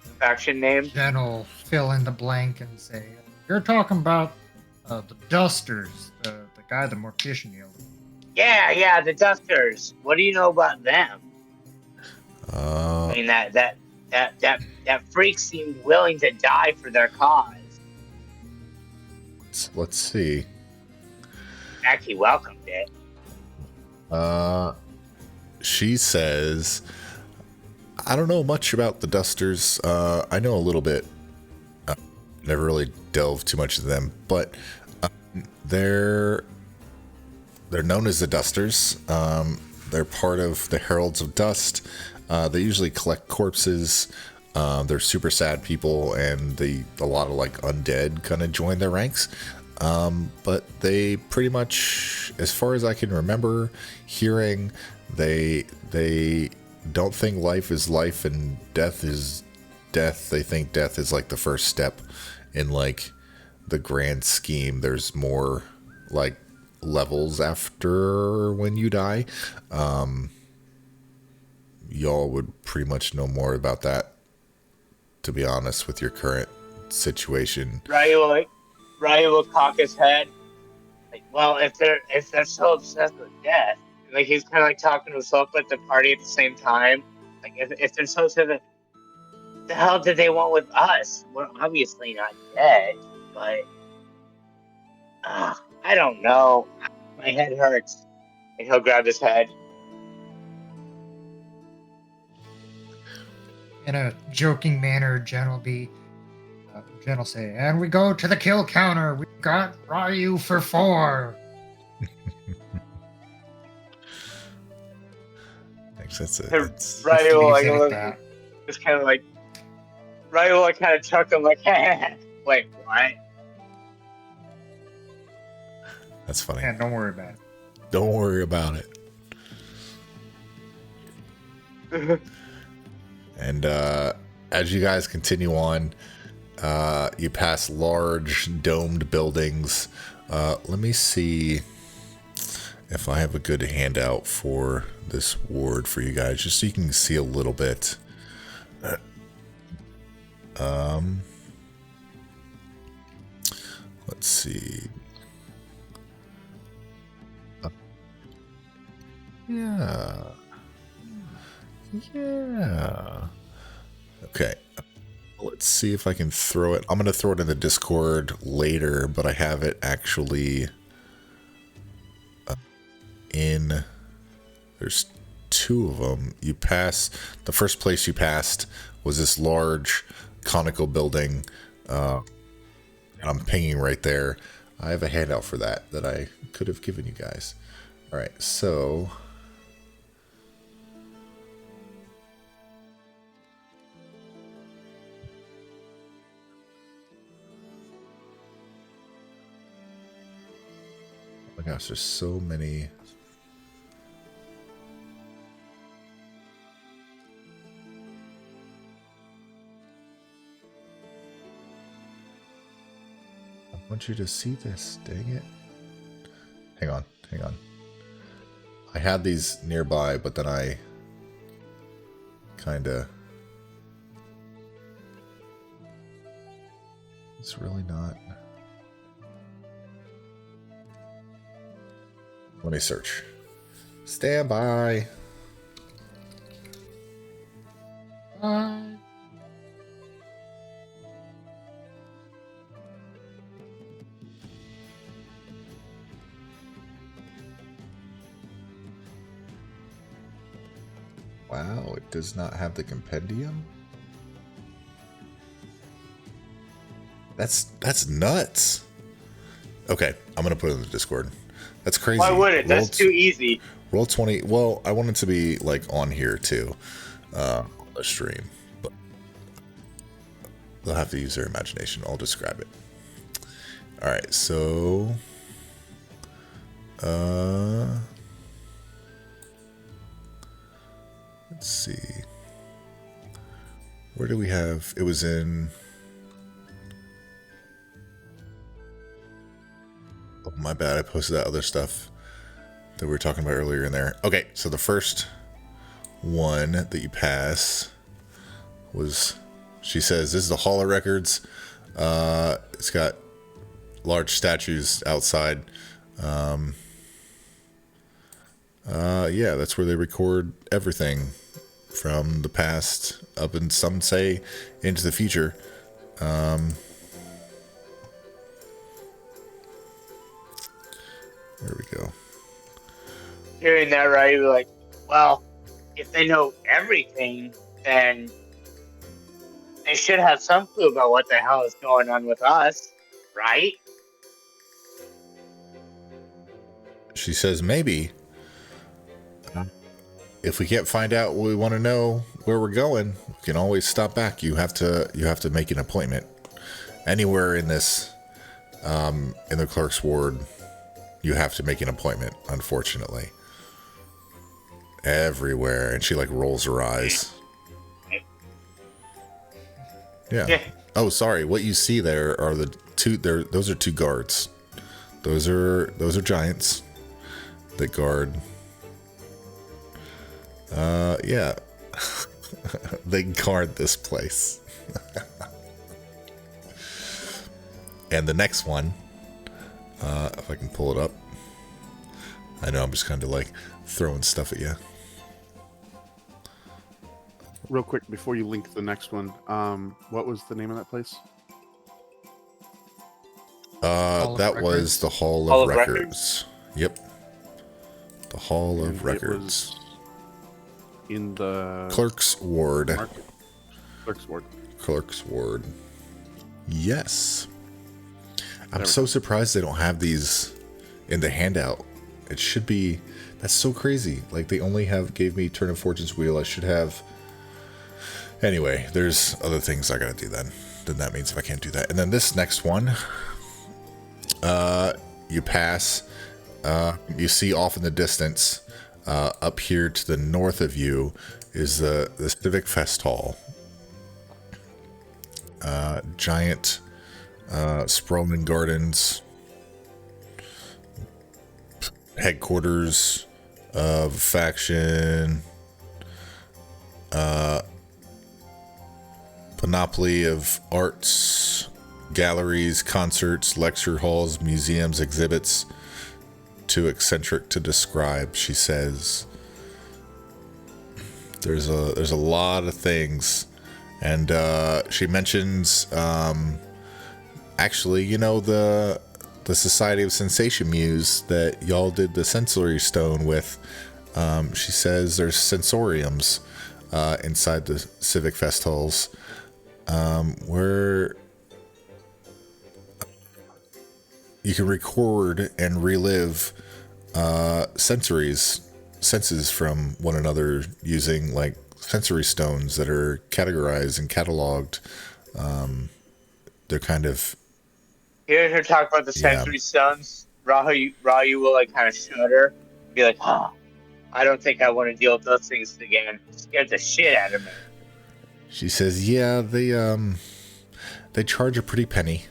the faction name. Jen will fill in the blank and say, "You're talking about the Dusters, the guy the Mortician yelled." Yeah, the Dusters. What do you know about them? Uh, I mean, that freak seemed willing to die for their cause. let's see. In fact, he welcomed it. She says, I don't know much about the Dusters. I know a little bit. Never really delved too much into them, but they're known as the Dusters. They're part of the Heralds of Dust. They usually collect corpses. They're super sad people, and a lot of like undead kind of join their ranks. But they pretty much, as far as I can remember hearing, they don't think life is life and death is death. They think death is like the first step in like the grand scheme. There's more like levels after when you die. Y'all would pretty much know more about that, to be honest, with your current situation. Ryan will cock his head. Like, well, if they're so obsessed with death, like he's kind of like talking to himself at the party at the same time. Like if they're so obsessed, the hell did they want with us? We're obviously not dead, but I don't know. My head hurts. And he'll grab his head. In a joking manner, Jen will say, "And we go to the kill counter. We got Ryu for 4." That's it. Ryu will like, Like that. it's kind of like, Ryu will like kind of chuckle like, wait, what? That's funny. Yeah, don't worry about it. Don't worry about it. And as you guys continue on, you pass large domed buildings. Let me see if I have a good handout for this ward for you guys, just so you can see a little bit. Let's see. Yeah. Okay. Let's see if I can throw it. I'm going to throw it in the Discord later, but I have it actually in. There's two of them. You pass. The first place you passed was this large conical building, and I'm pinging right there. I have a handout for that I could have given you guys. All right, so. Oh my gosh, there's so many. I want you to see this, dang it. Hang on. I had these nearby, but then I kinda. It's really not. Let me search. Stand by. Wow, it does not have the compendium? That's nuts. Okay, I'm gonna put it in the Discord. That's crazy. Why would it? That's too easy. Roll 20. Well, I want it to be like on here too, on the stream, but they'll have to use their imagination. I'll describe it. All right, so let's see. Where do we have? It was in. Oh, my bad. I posted that other stuff that we were talking about earlier in there. Okay, so the first one that you pass was, she says, this is the Hall of Records. It's got large statues outside. Yeah, that's where they record everything from the past up and some say into the future. There we go. Hearing that, right? You're like, well, if they know everything, then they should have some clue about what the hell is going on with us, right? She says, maybe. If we can't find out what we want to know where we're going, we can always stop back. You have to make an appointment. Anywhere in this, in the clerk's ward, you have to make an appointment, unfortunately. Everywhere. And she like rolls her eyes. Yeah. Oh, sorry. What you see there are the two, those are two guards. Those are giants that guard. Yeah. They guard this place. And the next one, if I can pull it up. I know I'm just kind of like throwing stuff at you. Real quick, before you link the next one, what was the name of that place? That was the Hall of Records. Yep. The Hall of Records. In the Clerk's Ward. Market. Clerk's Ward. Clerk's Ward. Yes. I'm so surprised they don't have these in the handout. It should be. That's so crazy. Like they only gave me Turn of Fortune's Wheel. I should have. Anyway, there's other things I gotta do then. Then that means if I can't do that. And then this next one, you pass. You see off in the distance, up here to the north of you, is the Civic Fest Hall. Giant sprawling gardens, headquarters of faction, panoply of arts, galleries, concerts, lecture halls, museums, exhibits. Too eccentric to describe, she says. There's a lot of things, and she mentions actually, you know, the Society of Sensation Muse that y'all did the sensory stone with. She says there's sensoriums inside the Civic Fest halls, where you can record and relive senses from one another using like sensory stones that are categorized and cataloged. They're kind of... Hearing her talk about the sensory stones, Rahu will like kind of shudder, be like, "Oh, I don't think I want to deal with those things again." It scared the shit out of me. She says, "Yeah, they charge a pretty penny.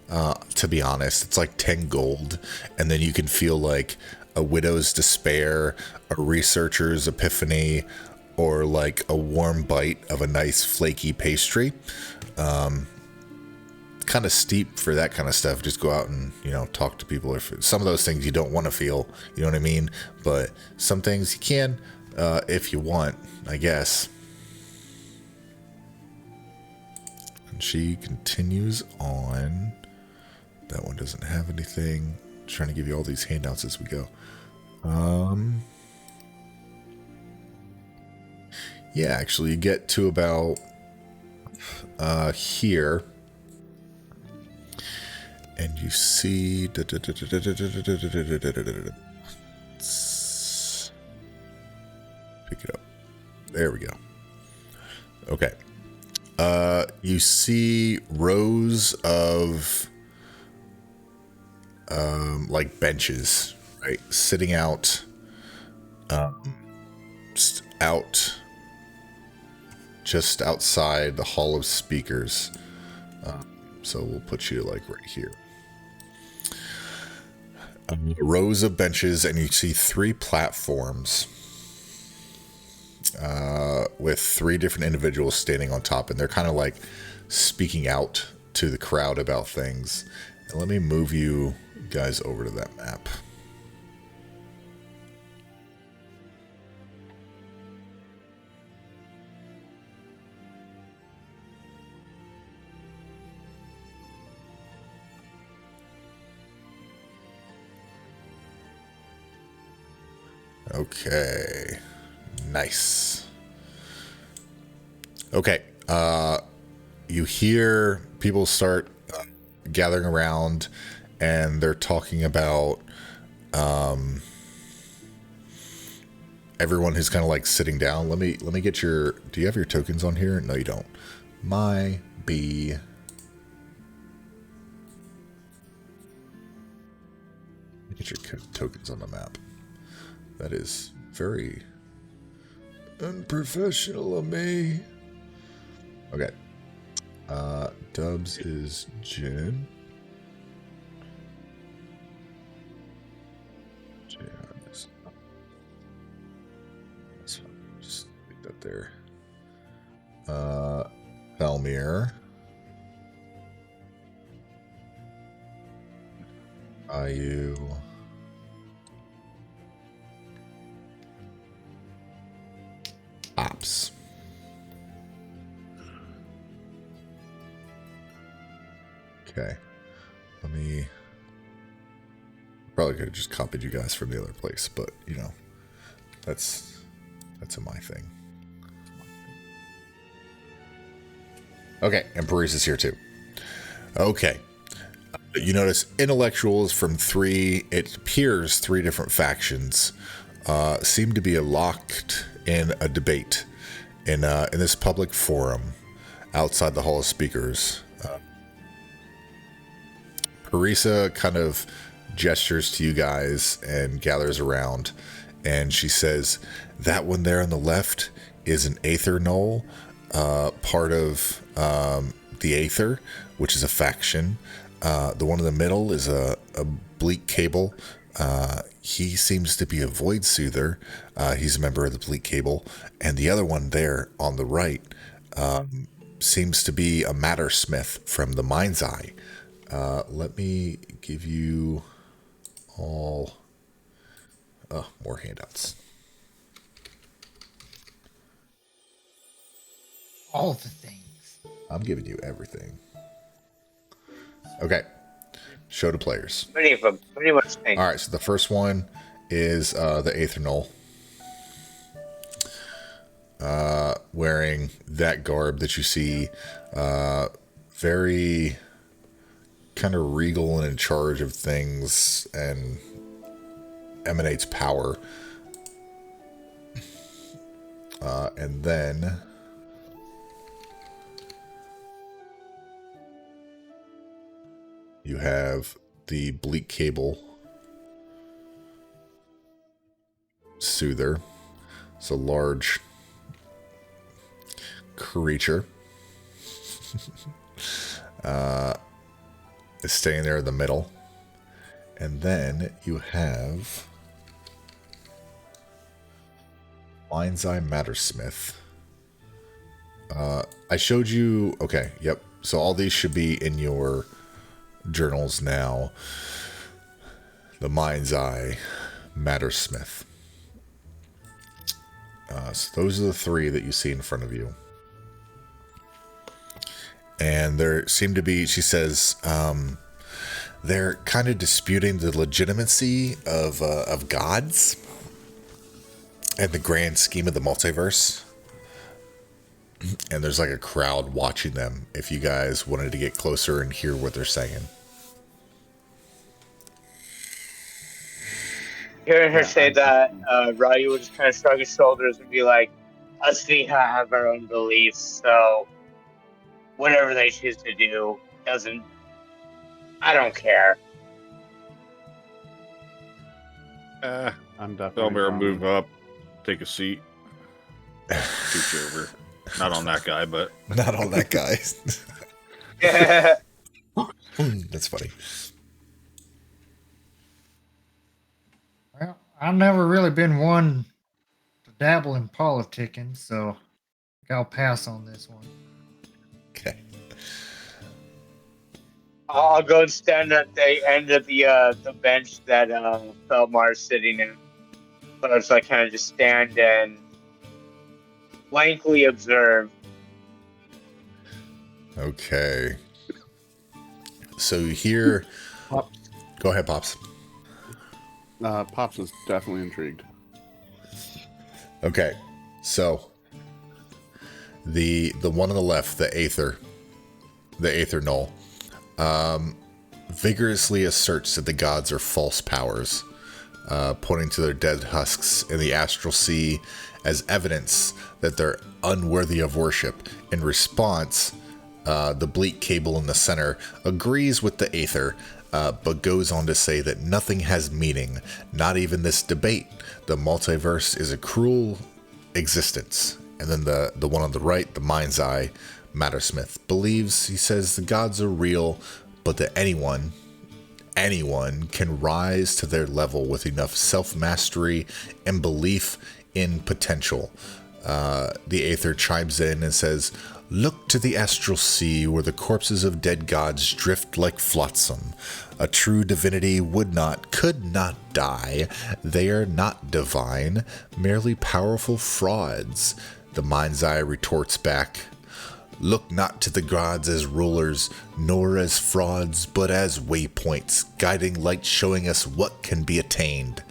To be honest, it's like 10 gold, and then you can feel like a widow's despair, a researcher's epiphany, or like a warm bite of a nice flaky pastry. Kind of steep for that kind of stuff. Just go out and, you know, talk to people. Or some of those things you don't want to feel, you know what I mean? But some things you can, if you want, I guess." And she continues on. That one doesn't have anything. Trying to give you all these handouts as we go. Yeah, actually, you get to about here, and you see. Pick it up. There we go. Okay. You see rows of like benches, right, sitting out just outside the Hall of Speakers. So we'll put you like right here. Rows of benches, and you see 3 platforms with 3 different individuals standing on top, and they're kind of like speaking out to the crowd about things. And let me move you guys over to that map. Okay, nice. Okay, you hear people start gathering around, and they're talking about everyone who's kind of like sitting down. Let me get your... Do you have your tokens on here? No, you don't. My B. Get your tokens on the map. That is very unprofessional of me. Okay. Dubs is Jen. That's fine. Just leave that there. Valmir. Ayu. Ops. Okay. Let me... Probably could have just copied you guys from the other place, but, you know, that's a my thing. Okay, and Paris is here too. Okay. You notice intellectuals from 3, it appears 3 different factions, seem to be locked in a debate in this public forum outside the Hall of Speakers. Parisa kind of gestures to you guys and gathers around, and she says, "That one there on the left, is an aether null, part of the Aether, which is a faction. The one in the middle is a bleak cable. He seems to be a void soother. He's a member of the bleak cable. And the other one there on the right seems to be a mattersmith from the mind's eye. Let me give you all more handouts. All the things. I'm giving you everything. Okay. Show to players. Many of them. Pretty much things. All right, so the first one is the Aether Null. Wearing that garb that you see, very kind of regal and in charge of things and emanates power. And then you have the bleak cable soother. It's a large creature. Is staying there in the middle. And then you have Mind's Eye Mattersmith. I showed you. Okay, yep. So all these should be in your journals now. The Mind's Eye Mattersmith. So those are the three that you see in front of you. And there seem to be, she says, they're kind of disputing the legitimacy of gods and the grand scheme of the multiverse. And there's like a crowd watching them if you guys wanted to get closer and hear what they're saying. Hearing her say that, Ryu would just kind of shrug his shoulders and be like, us we have our own beliefs, so whatever they choose to do doesn't... I don't care. I'm definitely... Elmer, move up. Take a seat. Scooch over. Not on that guy, but... Not on that guy. That's funny. Well, I've never really been one to dabble in politicking, so I think I'll pass on this one. Okay. I'll go and stand at the end of the bench that Felmar's sitting in. But I was like, kind of just stand and blankly observe. Okay. So you hear... Pops. Go ahead, Pops. Pops is definitely intrigued. Okay. So the one on the left, the Aether Null, vigorously asserts that the gods are false powers, pointing to their dead husks in the astral sea as evidence that they're unworthy of worship. In response, the bleak cable in the center agrees with the Aether, but goes on to say that nothing has meaning, not even this debate. The multiverse is a cruel existence. And then the one on the right, the Mind's Eye Mattersmith, believes, he says, the gods are real, but that anyone can rise to their level with enough self-mastery and belief in potential. The Aether chimes in and says, look to the astral sea where the corpses of dead gods drift like flotsam. A true divinity could not die. They are not divine, merely powerful frauds. The Mind's Eye retorts back, look not to the gods as rulers, nor as frauds, but as waypoints, guiding light showing us what can be attained.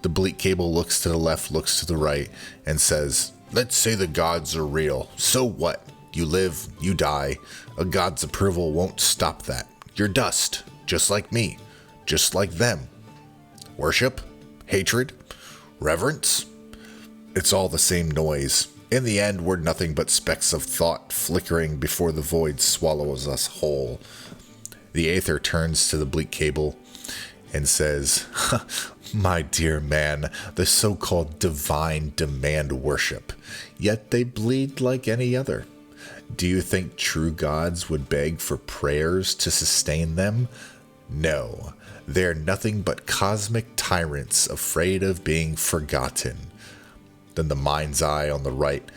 The bleak cable looks to the left, looks to the right, and says, let's say the gods are real. So what? You live, you die. A god's approval won't stop that. You're dust, just like me, just like them. Worship? Hatred? Reverence? It's all the same noise. In the end, we're nothing but specks of thought flickering before the void swallows us whole. The Aether turns to the bleak cable and says, "My dear man, the so-called divine demand worship, yet they bleed like any other. Do you think true gods would beg for prayers to sustain them? No, they're nothing but cosmic tyrants afraid of being forgotten." Then the mind's eye on the right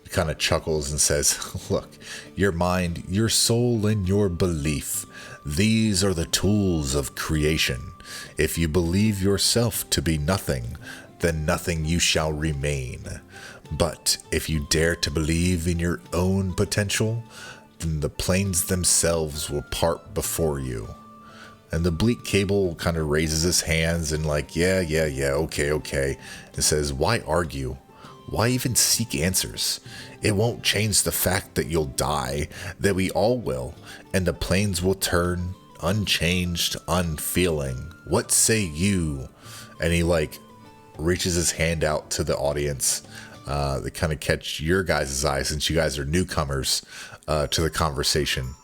kind of chuckles and says, "Look, your mind, your soul, and your belief, these are the tools of creation. If you believe yourself to be nothing, then nothing you shall remain. But if you dare to believe in your own potential, then the planes themselves will part before you." And the bleak cable kind of raises his hands and like, yeah, okay. And says, "Why argue? Why even seek answers? It won't change the fact that you'll die, that we all will, and the planes will turn unchanged, unfeeling. What say you?" And he like reaches his hand out to the audience to kind of catch your guys' eye, since you guys are newcomers to the conversation.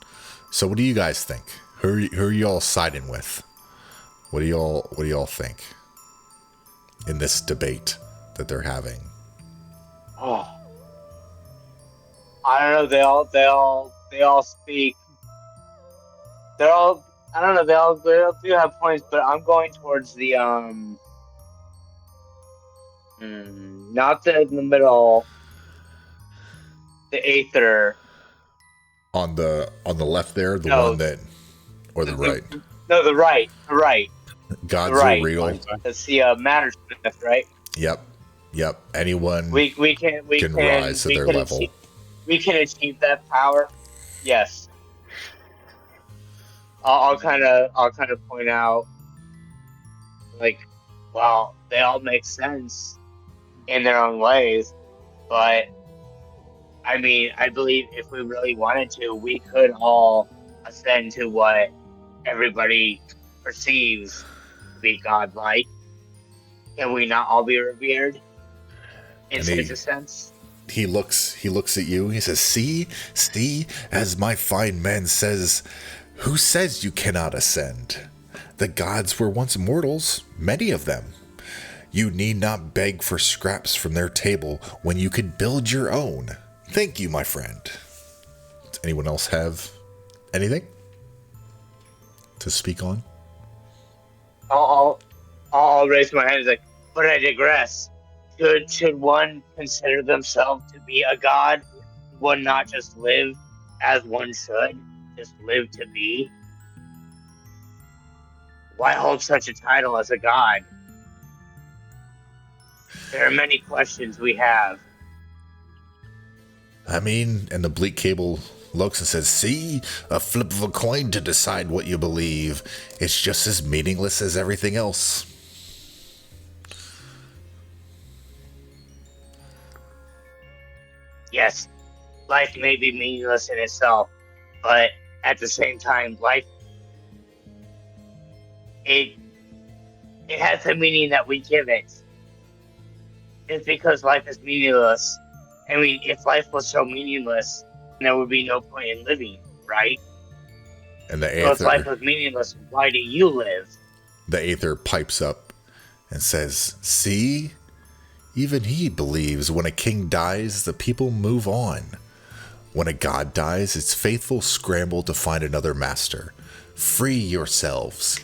So what do you guys think? Who are y'all siding with? What do y'all think in this debate that they're having? Oh, I don't know. They all speak. They're all. I don't know. They all do have points, but I'm going towards the not the in the middle, the aether. On the left there, the No, one that, or the right? No, the right. Gods the are right. real. That's the matter smith, right? Yep. Anyone We can rise to their level. We can achieve that power. Yes. I'll kind of point out, like, well, they all make sense in their own ways, but I mean, I believe if we really wanted to, we could all ascend to what everybody perceives to be godlike. Can we not all be revered in such a sense? He looks at you. He says, see, as my fine man says, who says you cannot ascend? The gods were once mortals, many of them. You need not beg for scraps from their table when you could build your own. Thank you, my friend. Does anyone else have anything to speak on? I'll raise my hand. Like, but I digress. Should one consider themselves to be a god? One not just live as one should, just live to be? Why hold such a title as a god? There are many questions we have. I mean, and the bleak cable looks and says, see, a flip of a coin to decide what you believe. It's just as meaningless as everything else. Yes, life may be meaningless in itself, but at the same time, life, it has the meaning that we give it. It's because life is meaningless. I mean, if life was so meaningless, there would be no point in living, right? And the So if life Aether, was meaningless, why do you live? the Aether pipes up and says, see, even he believes when a king dies, the people move on. When a god dies, its faithful scramble to find another master. Free yourselves,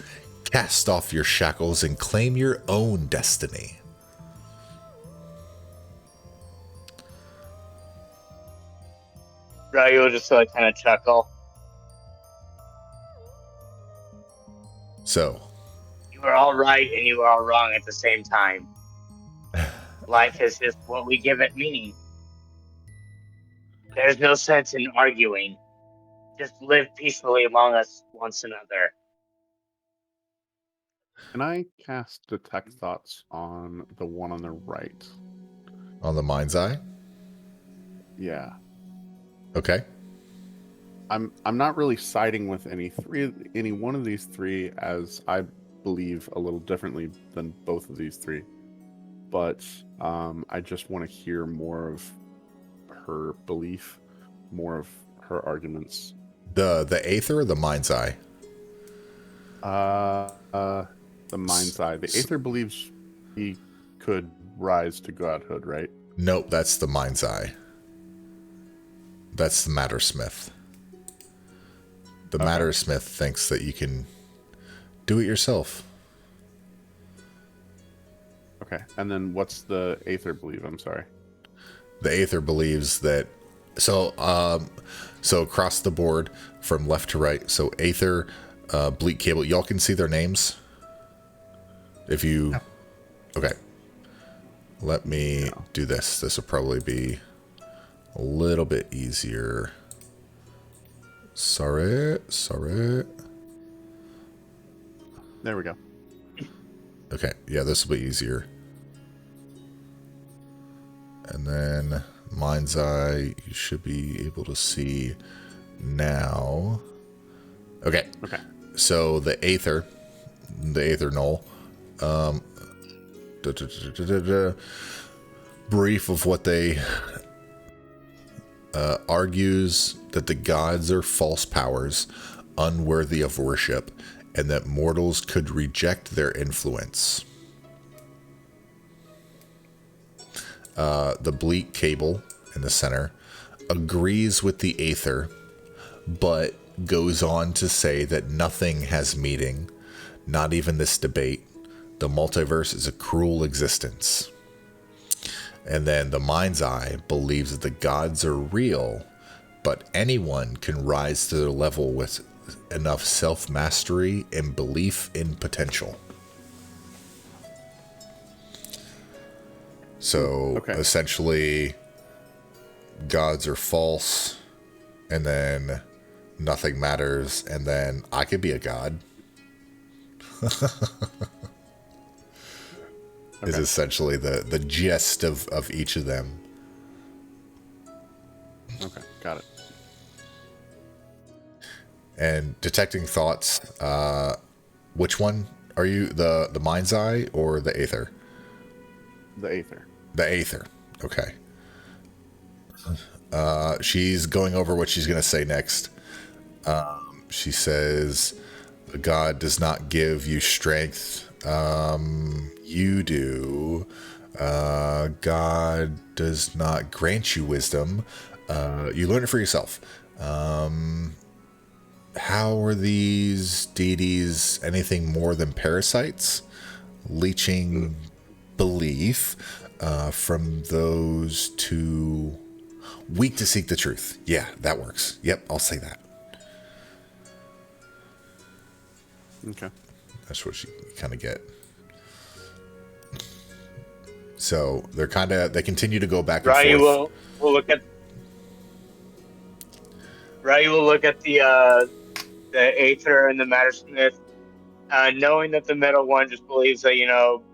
cast off your shackles, and claim your own destiny. Right, you'll just like kind of chuckle. So, You are all right and you are all wrong at the same time. Life is just what we give it meaning. There's no sense in arguing. Just live peacefully among us once another. Can I cast Detect Thoughts on the one on the right? on the mind's eye? Yeah. Okay. I'm not really siding with any one of these three, as I believe a little differently than both of these three. But I just want to hear more of her belief, more of her arguments. The Aether or the mind's eye? The mind's eye. The Aether believes he could rise to godhood, right? Nope, that's the mind's eye. That's the Mattersmith. The Okay. Mattersmith thinks that you can do it yourself. Okay. And then what's the Aether believe? I'm sorry. The Aether believes that so across the board from left to right. So Aether, Bleak Cable, y'all can see their names. If you No. okay. Let me do this. This will probably be a little bit easier. Sorry. There we go. Okay, yeah, this will be easier. And then mind's eye, you should be able to see now. Okay, Okay. so the Aether Null, brief of what they argues that the gods are false powers, unworthy of worship, and that mortals could reject their influence. The Bleak Cable in the center agrees with the Aether, but goes on to say that nothing has meaning, not even this debate. The multiverse is a cruel existence. And then the Mind's Eye believes that the gods are real, but anyone can rise to their level with enough self-mastery and belief in potential. So essentially, gods are false, and then nothing matters, and then I could be a god. Is essentially the gist of each of them. Okay, got it. And detecting thoughts, which one are you, the Mind's Eye or the Aether? The Aether. The Aether, okay. She's going over what she's going to say next. She says, God does not give you strength. You do. God does not grant you wisdom. You learn it for yourself. How are these deities anything more than parasites? Leeching belief from those too weak to seek the truth. Yeah, that works. Yep, I'll say that. Okay. That's what you kind of get. So they continue to go back and Ryu forth. will look at the Aether and the Mattersmith, knowing that the middle one just believes that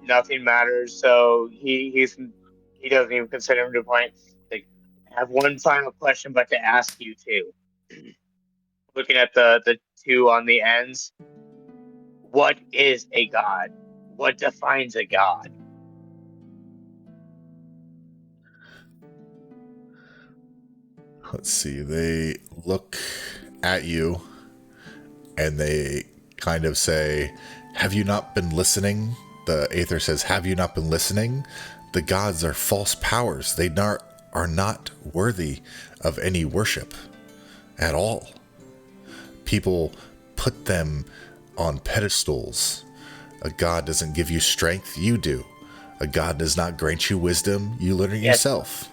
nothing matters, so he doesn't even consider him to point. Like, I have one final question, but to ask you two. Looking at the two on the ends, what is a god? What defines a god? Let's see. They look at you and they kind of say, have you not been listening? The Aether says, have you not been listening? The gods are false powers. They are not worthy of any worship at all. People put them on pedestals. A god doesn't give you strength, you do. A god does not grant you wisdom, you learn it yourself.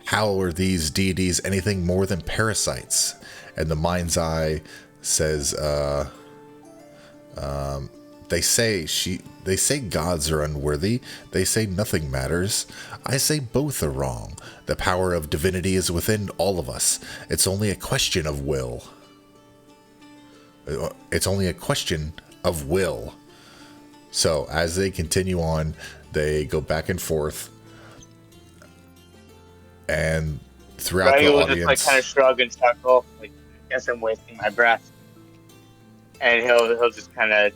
How are these deities anything more than parasites? And the Mind's Eye says, they say gods are unworthy. They say nothing matters. I say both are wrong. The power of divinity is within all of us. It's only a question of will. It's only a question of will. So as they continue on, they go back and forth. And throughout Ryu the will audience, just kind of shrug and chuckle, like, guess I'm wasting my breath. And he'll just kind of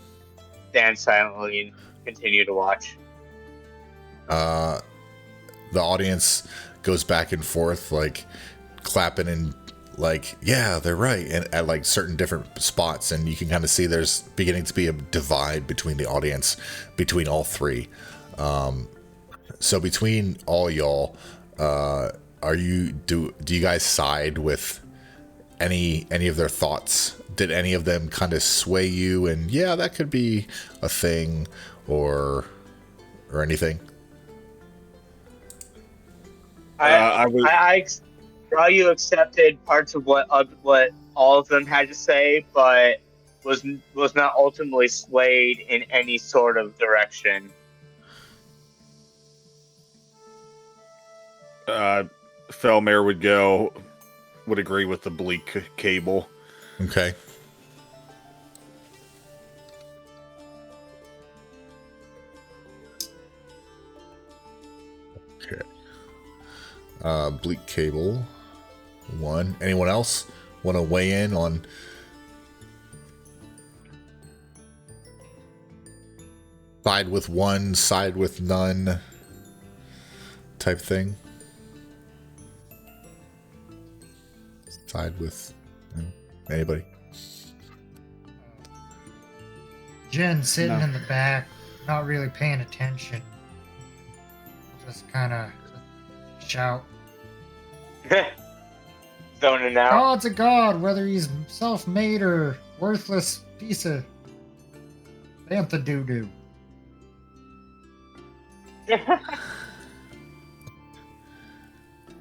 stand silently and continue to watch. the audience goes back and forth, like clapping and like, yeah, they're right, and at like certain different spots, and you can kind of see there's beginning to be a divide between the audience, between all three. So between all y'all, do you guys side with any of their thoughts? Did any of them kind of sway you? And yeah, that could be a thing, or anything. I saw you accepted parts of what all of them had to say, but was not ultimately swayed in any sort of direction. Felmare would agree with the bleak cable. Okay. Okay. Bleak cable. One. Anyone else want to weigh in on side with one, side with none type thing? Side with anybody? Jen sitting No. in the back, not really paying attention. Just kind of shout, Zoning out. God's a god, whether he's self-made or worthless piece of bantha doo-doo.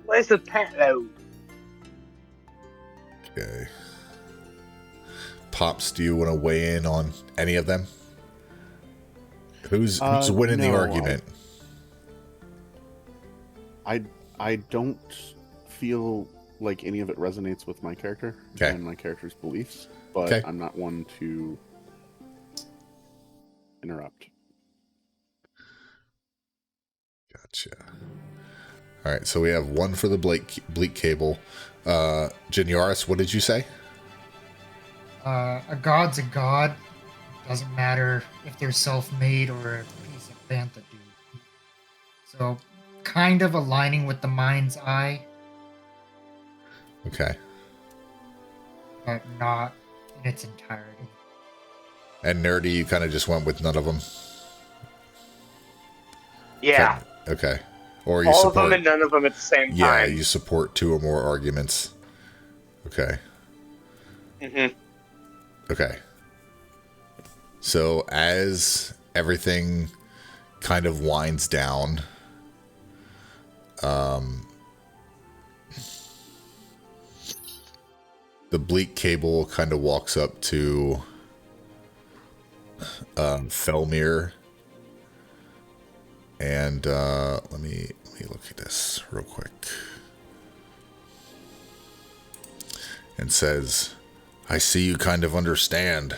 Where's the payload? Okay. Pops, do you want to weigh in on any of them? Who's winning the no, argument? I don't feel like any of it resonates with my character Okay. and my character's beliefs, but Okay. I'm not one to interrupt. Gotcha. All right, so we have one for the bleak cable. Jeniaris, what did you say? A god's a god. Doesn't matter if they're self-made or a piece of bantha doo. So, kind of aligning with the mind's eye, Okay. but not in its entirety. And Nerdy, you kind of just went with none of them? Yeah. Okay. Or you All support... of them and none of them at the same Yeah, time. you support two or more arguments. Okay. Mm-hmm. Okay. So as everything kind of winds down, the bleak cable kind of walks up to Felmir, and let me look at this real quick, and says, "I see you kind of understand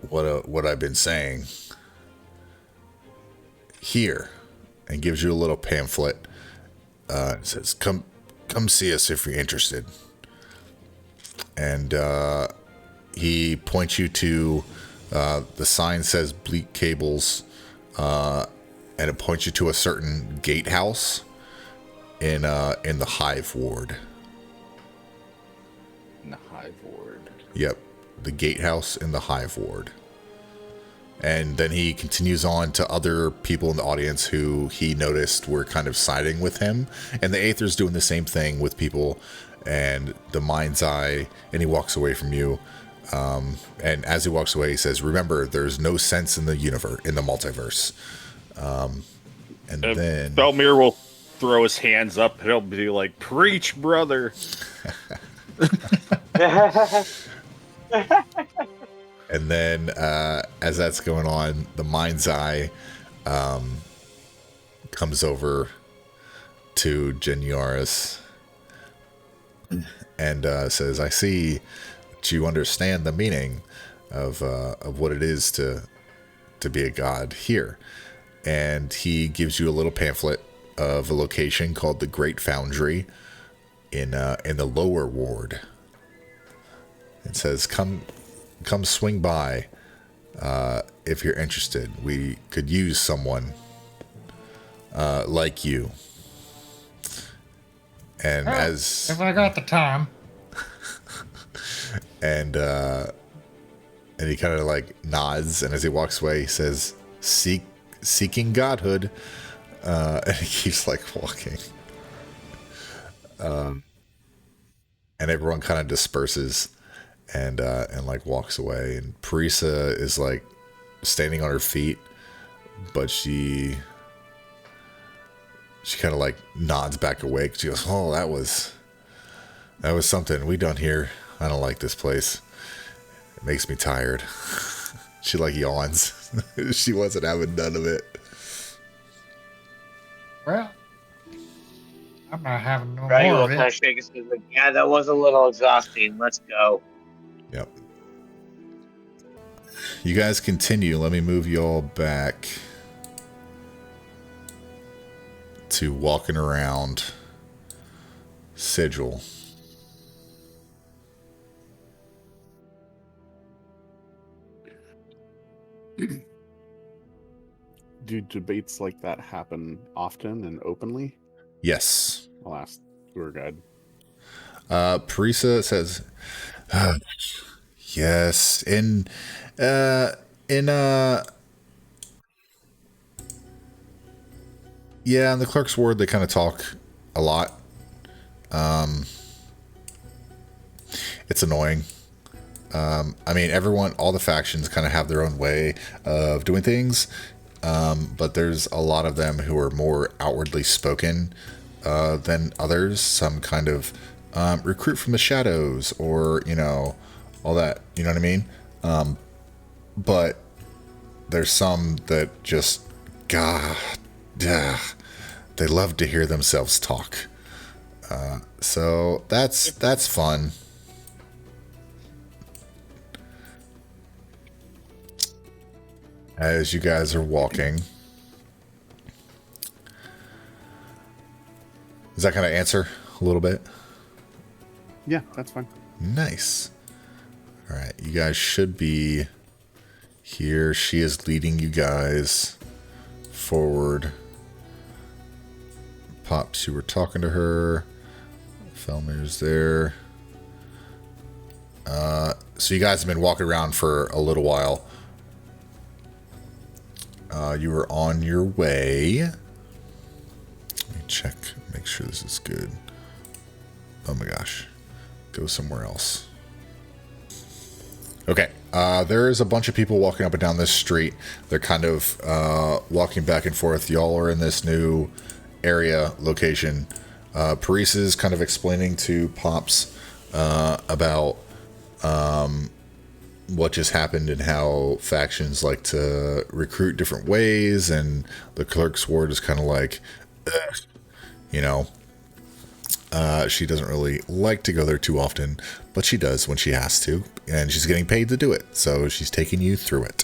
what I've been saying here," and gives you a little pamphlet. It says, "Come see us if you're interested." And he points you to the sign says Bleak Cables, and it points you to a certain gatehouse in the Hive Ward. In the Hive Ward. Yep, the gatehouse in the Hive Ward. And then he continues on to other people in the audience who he noticed were kind of siding with him. And the Aether's doing the same thing with people, and the Mind's Eye, and he walks away from you. And as he walks away, he says, "Remember, there's no sense in the universe, in the multiverse." And then Felmir will throw his hands up and he'll be like, "Preach, brother." And then, as that's going on, the Mind's Eye comes over to Jeniaris and says, "I see that you understand the meaning of what it is to be a god here." And he gives you a little pamphlet of a location called the Great Foundry in the Lower Ward. It says, "Come swing by if you're interested. We could use someone like you." And Well, as if I got the time. and he kind of like nods, and as he walks away, he says, seeking godhood," and he keeps like walking. And everyone kind of disperses and like walks away, and Parisa is like standing on her feet, but she kind of like nods back awake. She goes, "Oh, that was something we done here. I don't like this place. It makes me tired." She like yawns. She wasn't having none of it. Well, I'm not having no Dragon more will of kind of it. shake his head like, yeah, that was a little exhausting. Let's go. Yep. You guys continue. Let me move you all back to walking around Sigil. Do debates like that happen often and openly? Yes. I'll ask tour guide. Parisa says, yes, in yeah, in the clerk's ward they kind of talk a lot. It's annoying. I mean, all the factions kind of have their own way of doing things, but there's a lot of them who are more outwardly spoken than others. Some kind of recruit from the shadows, or all that. You know what I mean? But there's some that just, God, they love to hear themselves talk. So that's fun. As you guys are walking, does that kind of answer a little bit? Yeah, that's fine. Nice. All right, you guys should be here. She is leading you guys forward. Pops, you were talking to her. Felmir's there. So you guys have been walking around for a little while. You were on your way. Let me check, make sure this is good. Oh my gosh. Go somewhere else. Okay. There is a bunch of people walking up and down this street. They're kind of walking back and forth. Y'all are in this new area location. Parisa is kind of explaining to Pops about what just happened and how factions like to recruit different ways, and the clerk's ward is kind of like, ugh, she doesn't really like to go there too often, but she does when she has to, and she's getting paid to do it, so she's taking you through it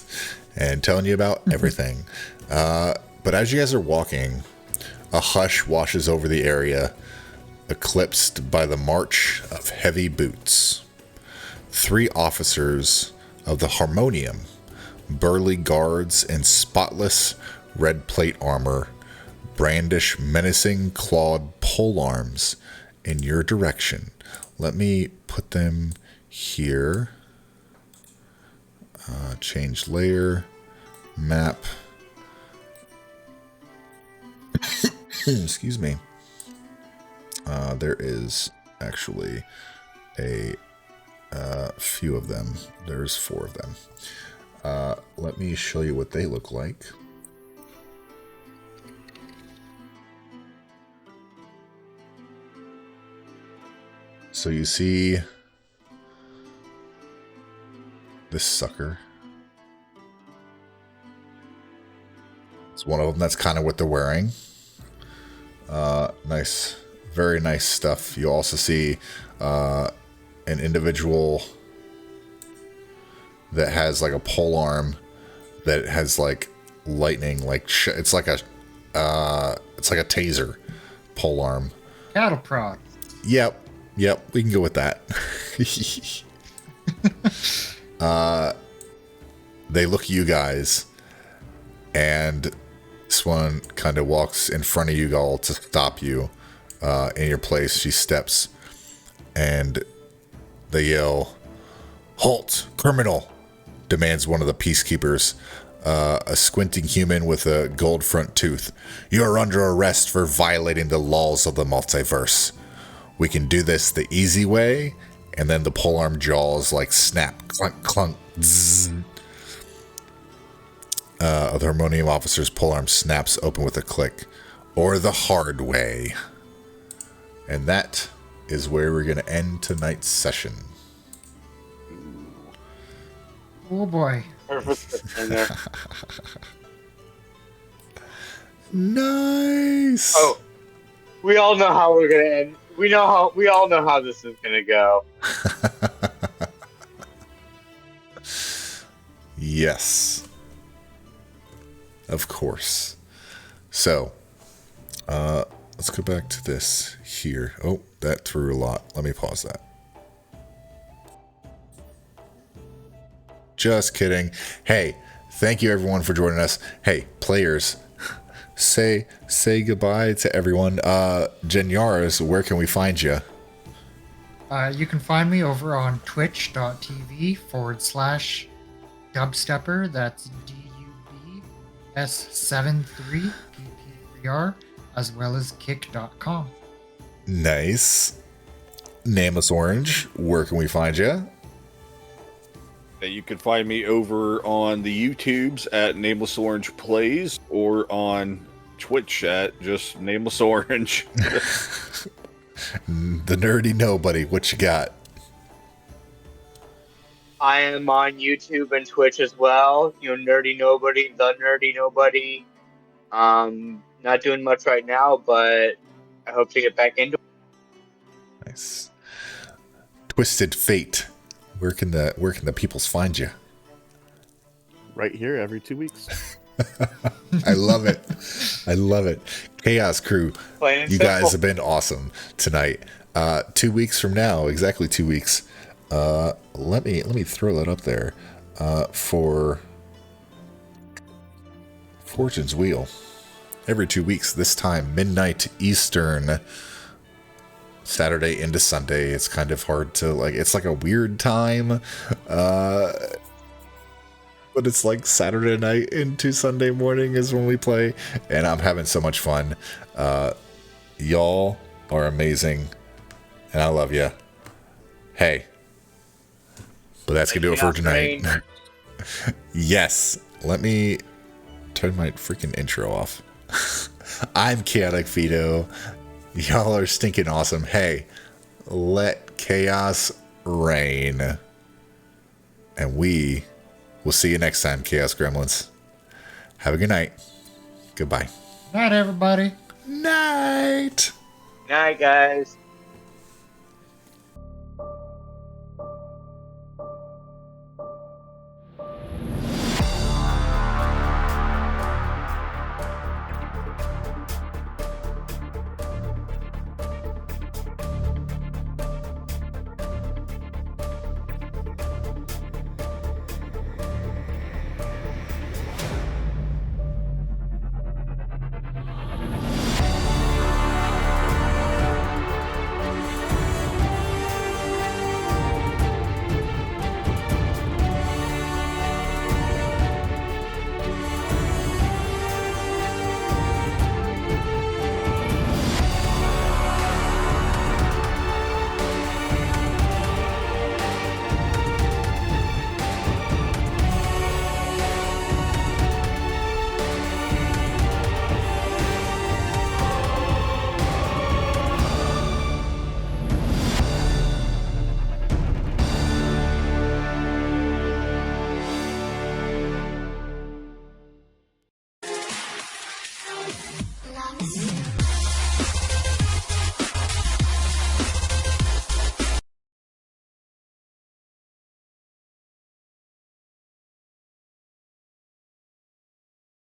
and telling you about everything. But as you guys are walking, a hush washes over the area, eclipsed by the march of heavy boots. 3 officers of the Harmonium, burly guards in spotless red plate armor, brandish menacing clawed polearms in your direction. Let me put them here. Change layer, map. Excuse me. There is actually a few of them. There's 4 of them. Let me show you what they look like. So you see this sucker. It's one of them. That's kind of what they're wearing. Nice, very nice stuff. You also see an individual that has like a pole arm that has like lightning, like it's like a taser pole arm. Cattle prod. Yep, we can go with that. They look at you guys, and this one kind of walks in front of you all to stop you. in your place. She steps, and they yell, "Halt, criminal!" demands one of the peacekeepers, a squinting human with a gold front tooth. "You are under arrest for violating the laws of the multiverse. We can do this the easy way," and then the polearm jaws like snap, clunk, clunk, zzz. The harmonium officer's polearm snaps open with a click. "Or the hard way." And that is where we're going to end tonight's session. Oh boy. Perfect in there. Nice. Oh, we all know how we're gonna end. We all know how this is gonna go. Yes. Of course. So, let's go back to this here. Oh, that threw a lot. Let me pause that. Just kidding. Hey, thank you everyone for joining us. Hey, players, say goodbye to everyone. Jen Yaris, where can we find you? You can find me over on twitch.tv/dubstepper. That's DUBS73PP3R, as well as kick.com. Nice. Nameless Orange, where can we find you? You can find me over on the YouTubes at Nameless Orange Plays or on Twitch at just Nameless Orange. The Nerdy Nobody, what you got? I am on YouTube and Twitch as well. You know, Nerdy Nobody, the Nerdy Nobody. Not doing much right now, but I hope to get back into it. Nice. Twisted Fate, where can the peoples find you? Right here every 2 weeks. I love it. I love it. Chaos Crew, Plain and you simple. guys have been awesome tonight. 2 weeks from now, exactly 2 weeks. Let me throw that up there for Fortune's Wheel. Every 2 weeks, this time midnight Eastern, Saturday into Sunday. It's kind of hard to it's like a weird time. But it's like Saturday night into Sunday morning is when we play, and I'm having so much fun. Y'all are amazing, and I love you. Hey, but that's gonna do it for tonight. Yes, let me turn my freaking intro off. I'm Chaotic Fido. Y'all are stinking awesome. Hey, let chaos reign, and we'll see you next time, Chaos Gremlins. Have a good night. Goodbye. Night, everybody. Night. Night, guys.